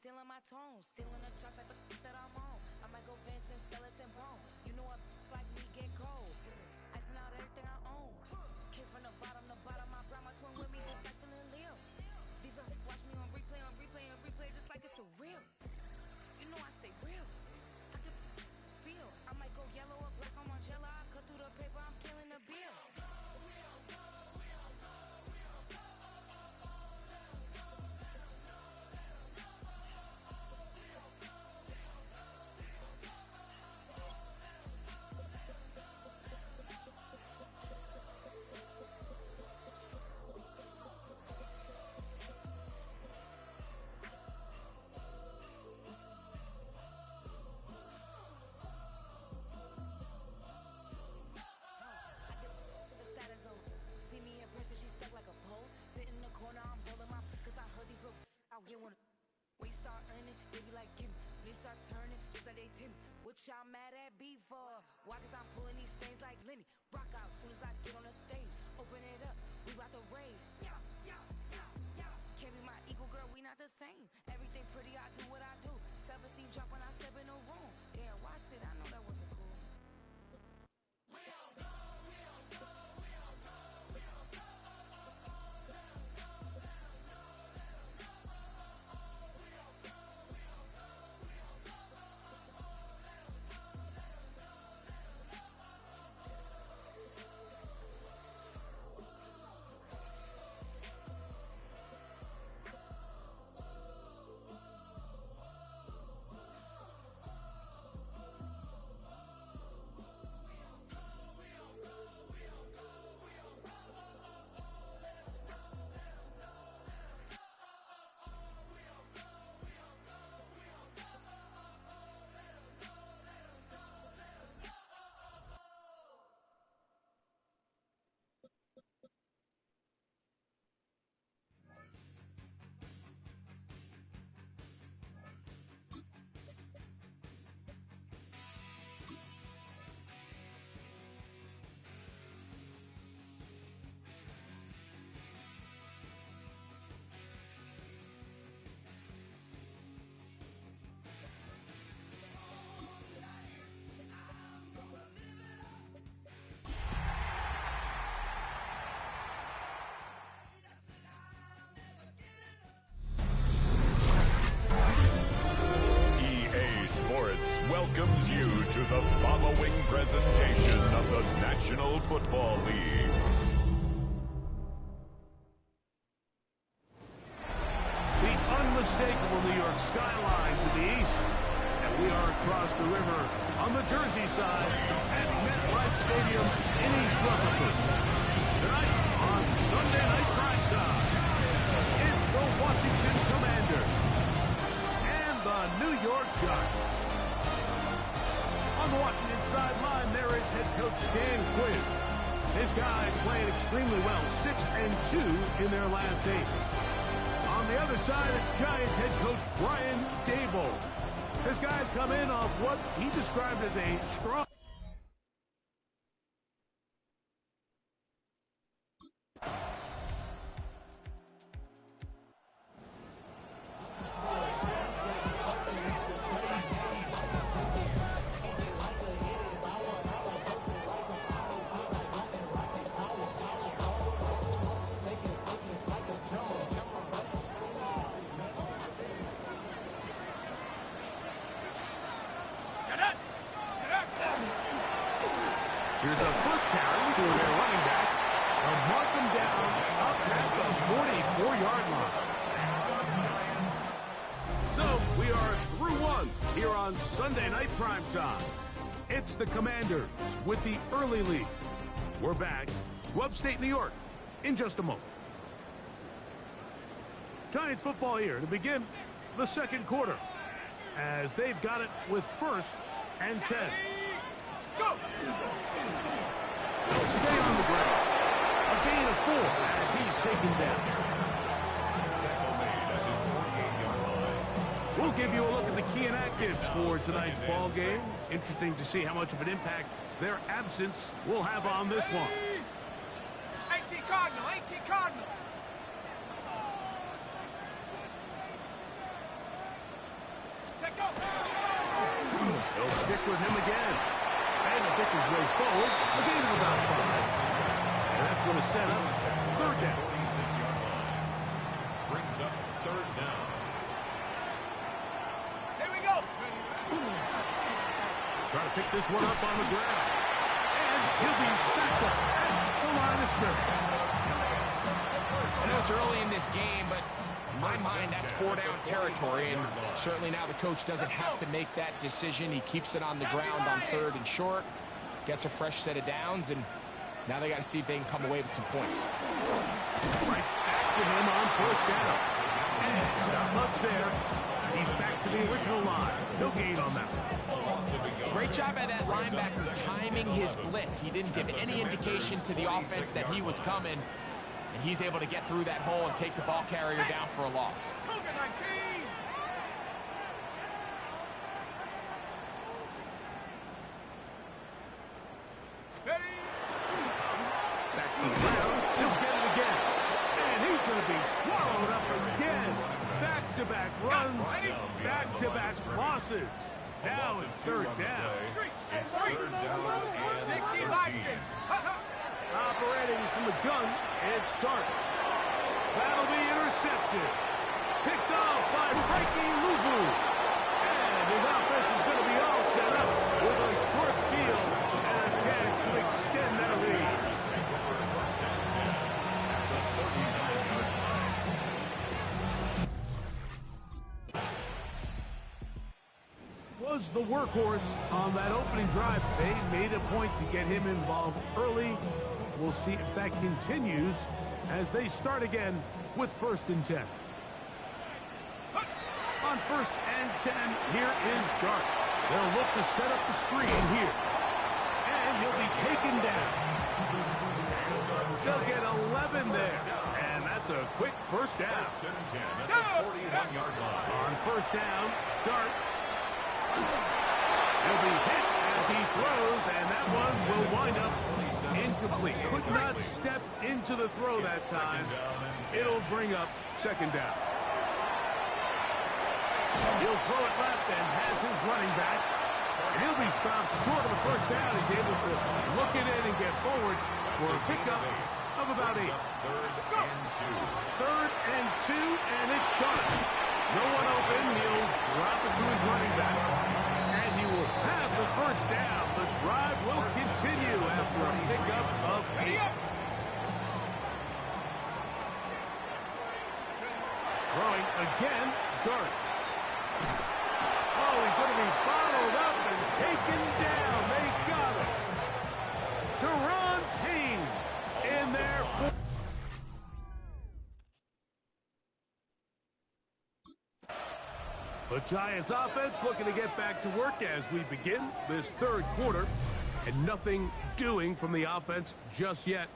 Stealing my tone, stealing the chops like the that I'm on. I might go fence and skeleton bone. You know a like me get cold. Icing out everything I own. Kid from the bottom, I brought my twin with me just like feeling Leo. These are watch me on replay, just like it's a real. You know I stay real. I can feel. I might go yellow or black on Margiela. I cut through the paper, I'm killing the bill. y'all mad at B for? Why? Cause I'm pulling these things like Lenny. Rock out soon as I get on the stage. Open it up, we about to rage. Yeah, yeah, yeah, yeah. Can't be my equal, girl, we not the same. Everything pretty, I do what I do. Self-esteem drop when I step in the room. Damn, watch it, I know that wasn't cool. Welcomes you to the following presentation of the National Football League. The unmistakable New York skyline to the east. And we are across the river on the Jersey side at MetLife Stadium in East Rutherford. Tonight on Sunday Night Primetime, it's the Washington Commanders and the New York Giants. On the Washington sideline, there is head coach Dan Quinn. His guys playing extremely well, 6-2 in their last 8. On the other side, it's Giants head coach Brian Daboll. His guys come in off what he described as a strong... Here's a first carry for their running back. They'll mark him down up past the 44-yard line. So we are through one here on Sunday Night Primetime. It's the Commanders with the early lead. We're back to upstate New York in just a moment. Giants football here to begin the second quarter as they've got it with 1st and 10. Go! He'll stay on the ground. A gain of 4 as he's taken down. We'll give you a look at the key inactives for tonight's ball game. Interesting to see how much of an impact their absence will have on this one. 18 Cardinal, 18 Cardinal. Take off. They'll stick with him again. And I think his way forward, a gain of about 5. And that's going to set up 3rd down. 46-yard line. Brings up 3rd down. Here we go. Trying to pick this one up on the ground. And he'll be stacked up at the line of scrimmage. I know it's early in this game, but in my mind, that's 4-down territory, and certainly now the coach doesn't have to make that decision. He keeps it on the ground on 3rd and short, gets a fresh set of downs, and now they got to see if they can come away with some points. Right back to him on 1st down. And not much there. He's back to the original line. No gain on that one. Great job by that linebacker timing his blitz. He didn't give any indication to the offense that he was coming, and he's able to get through that hole and take the ball carrier down for a loss. Cougar 19. Back to the ground. He'll get it again. And he's going to be swallowed up again. Back-to-back runs, back-to-back losses. Now it's third down. It's third down and 13. Operating from the gun, it's Dart. That'll be intercepted. Picked off by Frankie Luvu. And his offense is going to be all set up with a short field and a chance to extend their lead. Was the workhorse on that opening drive. They made a point to get him involved early. We'll see if that continues as they start again with 1st and 10. On 1st and 10, here is Dart. They'll look to set up the screen here. And he'll be taken down. They'll get 11 there. And that's a quick first down. On 1st down, Dart. He'll be hit as he throws, and that one will wind up incomplete. Could not step into the throw that time. It'll bring up 2nd down. He'll throw it left and has his running back. And he'll be stopped short of the 1st down. He's able to look it in and get forward for a pickup of about 8. 3rd and 2, and it's done. No one open. He'll drop it to his running back. And he will have the 1st down. The drive will continue after a pickup of 8. Throwing again, Dart. Oh, he's going to be followed up and taken down. They got him. Deron Payne in there for... The Giants offense looking to get back to work as we begin this 3rd quarter. And nothing doing from the offense just yet.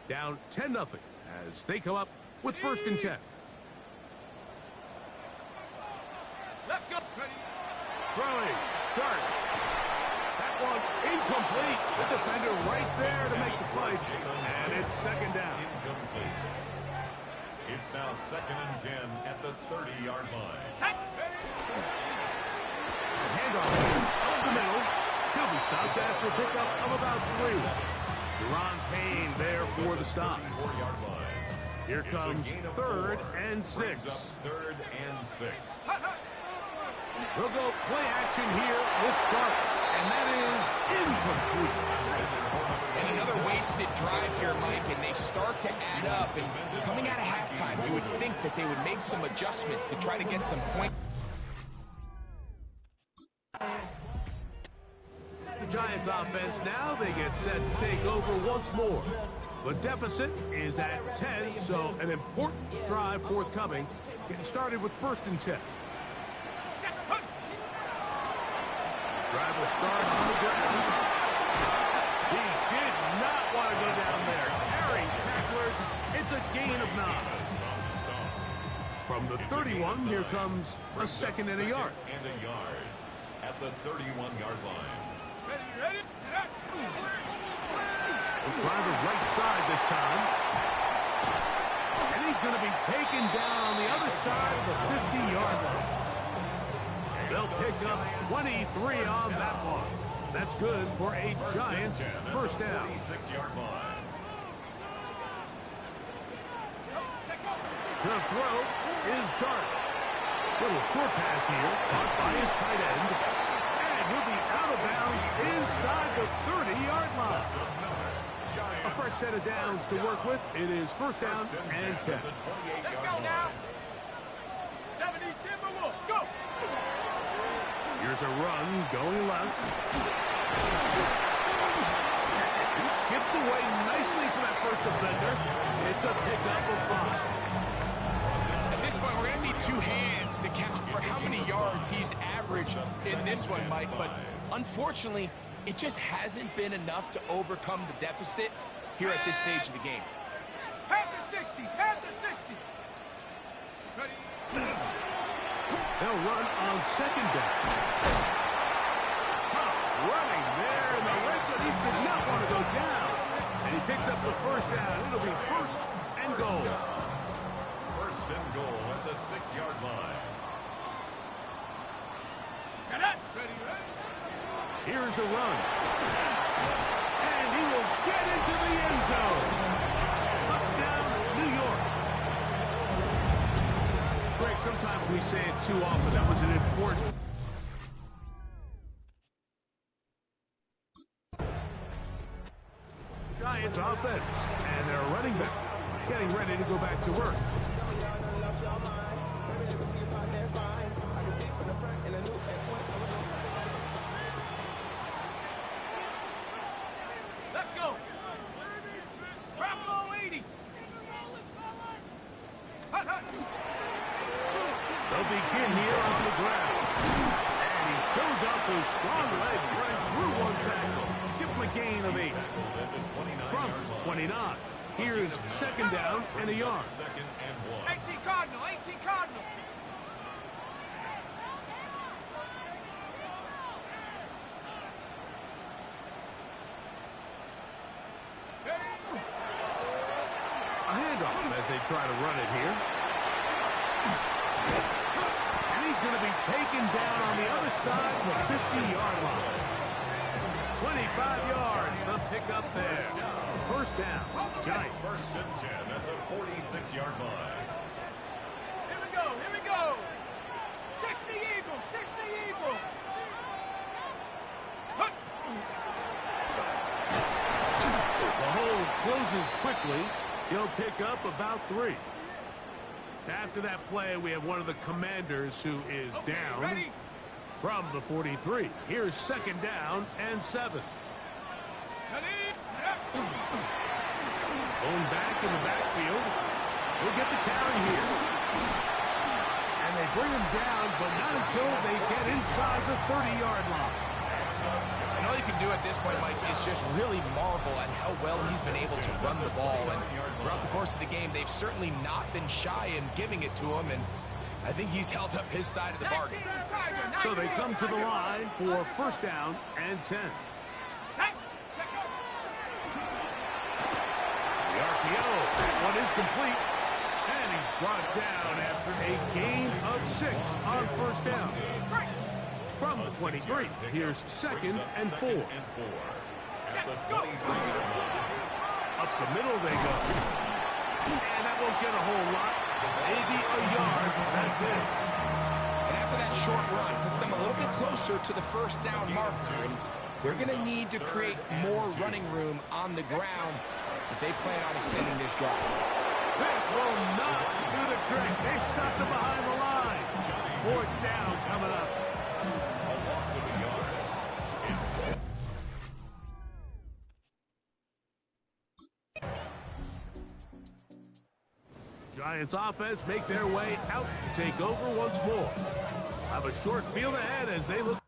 Down 10-0 as they come up with 1st and 10. Let's go. Throwing. Dart. That one incomplete. The defender right there to make the play. And it's 2nd down. Incomplete. It's now 2nd and 10 at the 30-yard line. Handoff up the middle. He'll be stopped after a pickup of about 3. Deron Payne there for the stop. Here comes 3rd and 6. 3rd and 6. We'll go play action here with Dart, and that is incomplete. And another wasted drive here, Mike, and they start to add up. And coming out of halftime, you would think that they would make some adjustments to try to get some points. The Giants offense now, they get set to take over once more. The deficit is at 10, so an important drive forthcoming. Getting started with 1st and 10. Drive will start on the ground. He did not want to go down there. Carrying tacklers, it's a gain of 9. From the 31, here comes a 2nd and a yard. And a yard at the 31-yard line. Ready? We'll try the right side this time. And he's going to be taken down on the other side of the 50-yard line. They'll pick up 23 on that one. That's good for a Giants 1st down. 36-yard line. To throw is Dart. Little short pass here, caught by his tight end. And he'll be out of bounds inside the 30-yard line. A fresh set of downs to work with. It is 1st down and 10. Let's go now. 70 Timberwolves, go! Here's a run going left. He skips away nicely from that first defender. It's a pickup of 5. At this point, we're going to need 2 hands to count for how many yards he's averaged in this one, Mike. But unfortunately, it just hasn't been enough to overcome the deficit here at this stage of the game. At the 60, at the 60. They'll run on 2nd down. Running there in the red but he did not want to go down. And he picks up the first down. It'll be first and goal. First and goal at the 6-yard line. Here's a run. And he will get into the end zone. Touchdown, New York. Greg, sometimes we say it too often. That was an important... Giants offense. And they're running back. Getting ready to go back to work. They'll begin here on the ground. And he shows off those strong legs running through one tackle. Give him a gain of 8. From 29. Here's second down and a yard. 18 Cardinal, 18 Cardinal. A handoff as they try to run it here. And he's going to be taken down on the other side of the 50-yard line. 25 yards, the pickup there. First down, Giants. First and 10 at the 46-yard line. Here we go, here we go. 60 Eagles, 60 Eagles. The hole closes quickly. He'll pick up about 3. After that play, we have one of the commanders who is down from the 43. Here's second down and 7. Going back in the backfield. He'll get the carry here. And they bring him down, but not until they get inside the 30-yard line. And all you can do at this point, Mike, is just really marvel at how well he's been able to run the ball. And throughout the course of the game, they've certainly not been shy in giving it to him. And I think he's held up his side of the bargain. So they come to the line for first down and 10. The RPO, that one is complete. And he's brought down after a gain of 6 on first down. From the 23, here's second and 4. At the 23-yard line. Up the middle they go. And that won't get a whole lot. Maybe a yard. That's it. And after that short run, puts them a little bit closer to the first down marker. And they're going to need to create more running room on the ground if they plan on extending this drive. This will not do the trick. They've stopped him behind the line. Fourth down coming up. A loss of a yard. Giants offense make their way out to take over once more. Have a short field ahead as they look.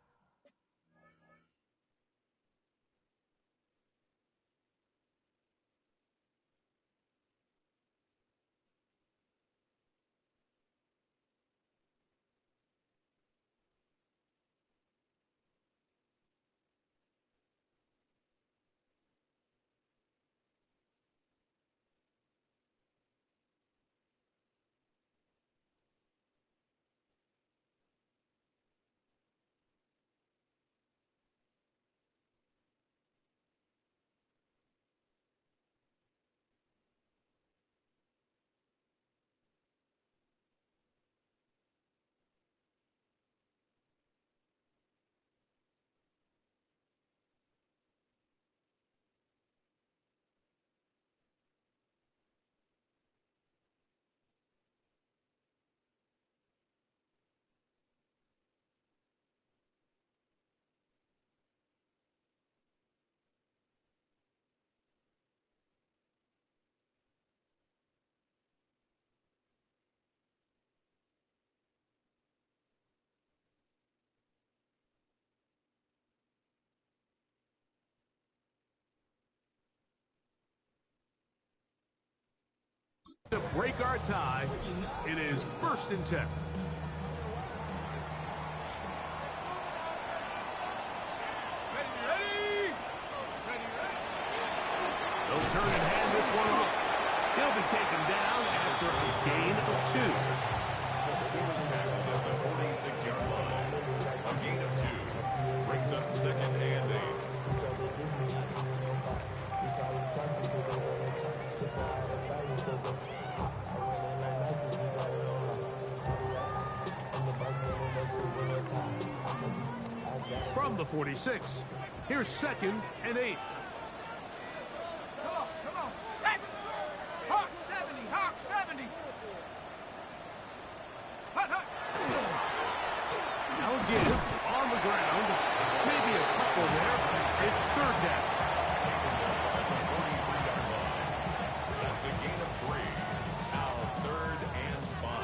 To break our tie, it is first and 10. Ready? from the 46. Here's 2nd and 8. Come on, set! Hawk 70, Hawk 70! Hut, hut! Now again, on the ground. Maybe a couple there. It's 3rd down. That's a gain of 3. Now 3rd and 5.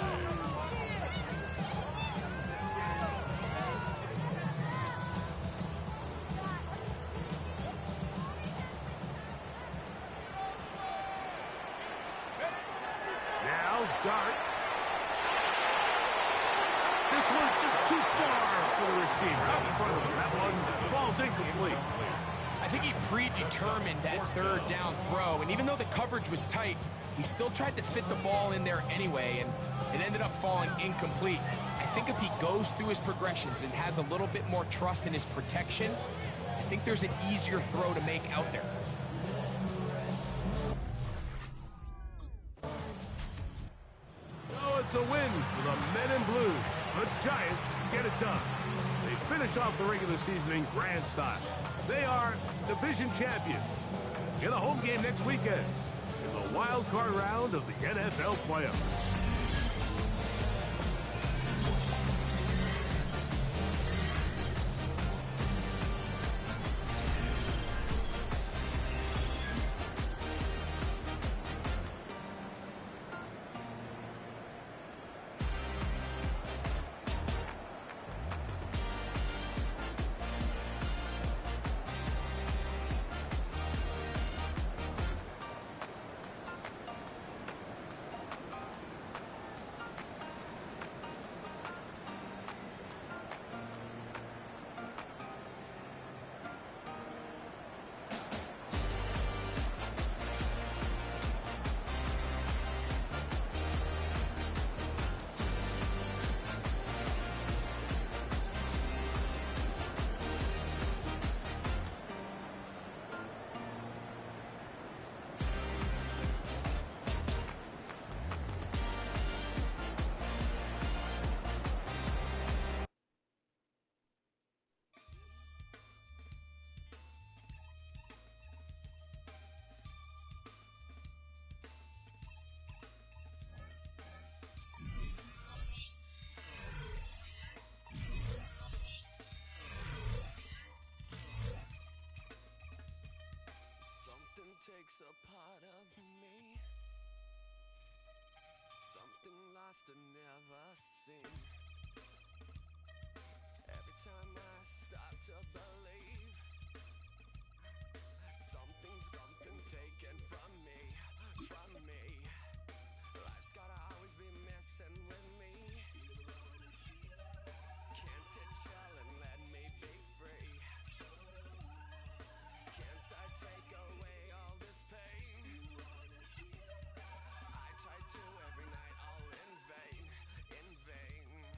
Now, Dart. This one's just too far for the receiver. Out in front of him. That one falls incomplete. I think he predetermined that 3rd down throw, and even though the coverage was tight, he still tried to fit the ball in there anyway, and it ended up falling incomplete. I think if he goes through his progressions and has a little bit more trust in his protection, I think there's an easier throw to make out there. Oh, it's a win for the men in blue. The Giants get it done. They finish off the regular season in grand style. They are division champions. In a home game next weekend in the wild card round of the NFL playoffs. Takes a part of me, something lost and never seen. Every time I start to believe, something taken from me. Life's gotta always be messing with me. Can't it chill and let me be free? Can't I take away all this pain? I try to every night, all in vain, in vain.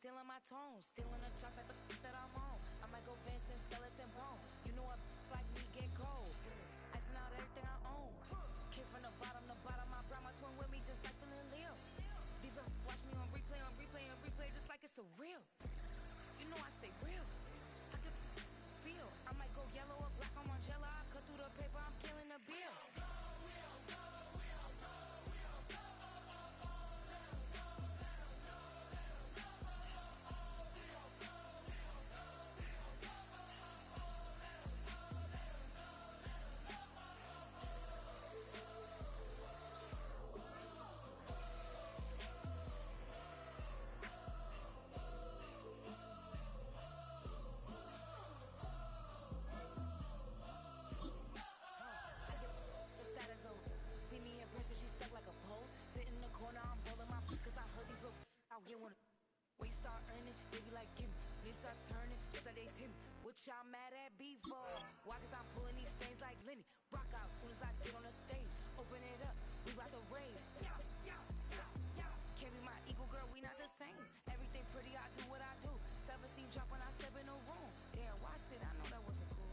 Stealing my tones, stealing the chops like the that I'm on. I might go fast and skeleton bone. You know a like me get cold. Icing out everything I own. Kick from the bottom, I brought my twin with me just like feeling Leo. These are watch me on replay, just like it's a real. You know I stay real. I could feel. I might go yellow or black on Margiela. I cut through the paper, I'm killing the bill. We start earning, they be like, gimme. They start turning, just like they Timmy. What y'all mad at me for? Why? Cause I'm pulling these stains like Lenny. Rock out soon as I get on the stage. Open it up, we bout to rage. Can't be my equal, girl, we not the same. Everything pretty, I do what I do. Self-esteem drop when I step in the room. Damn, watch it, I know that wasn't cool.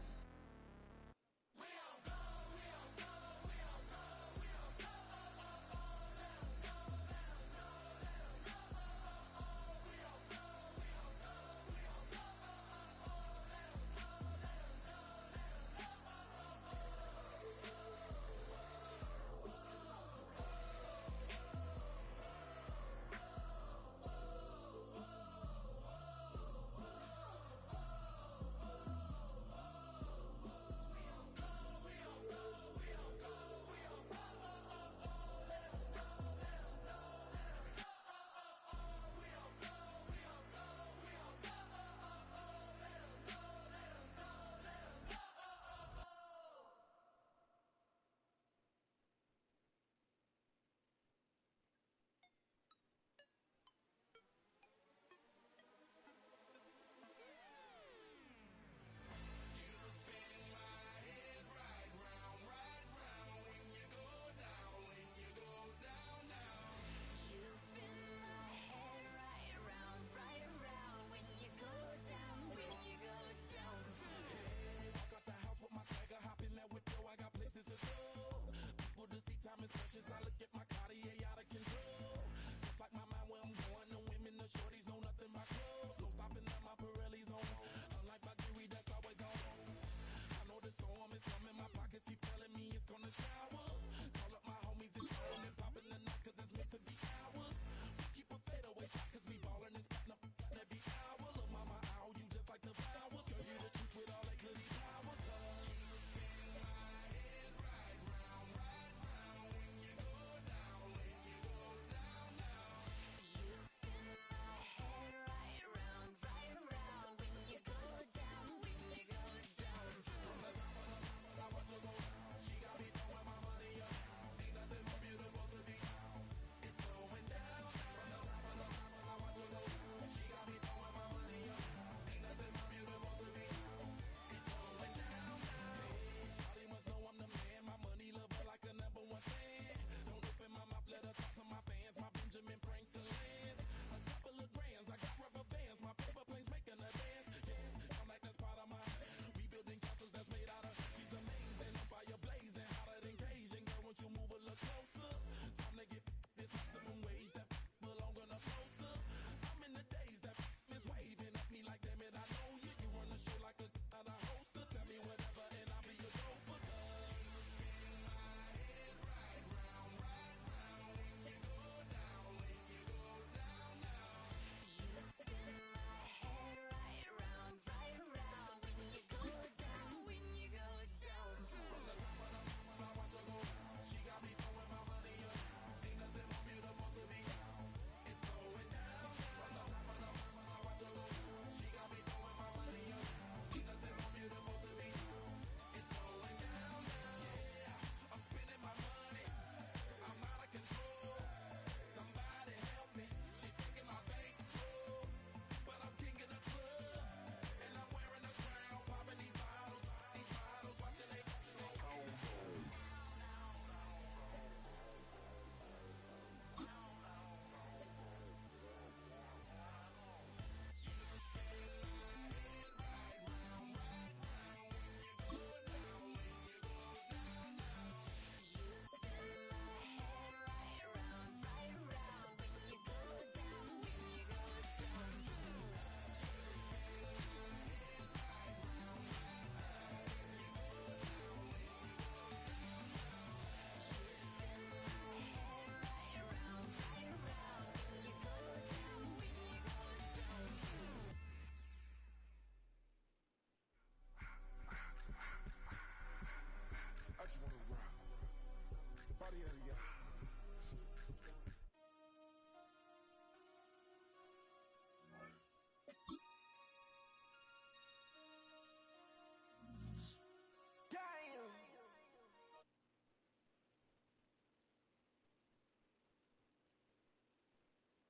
body of the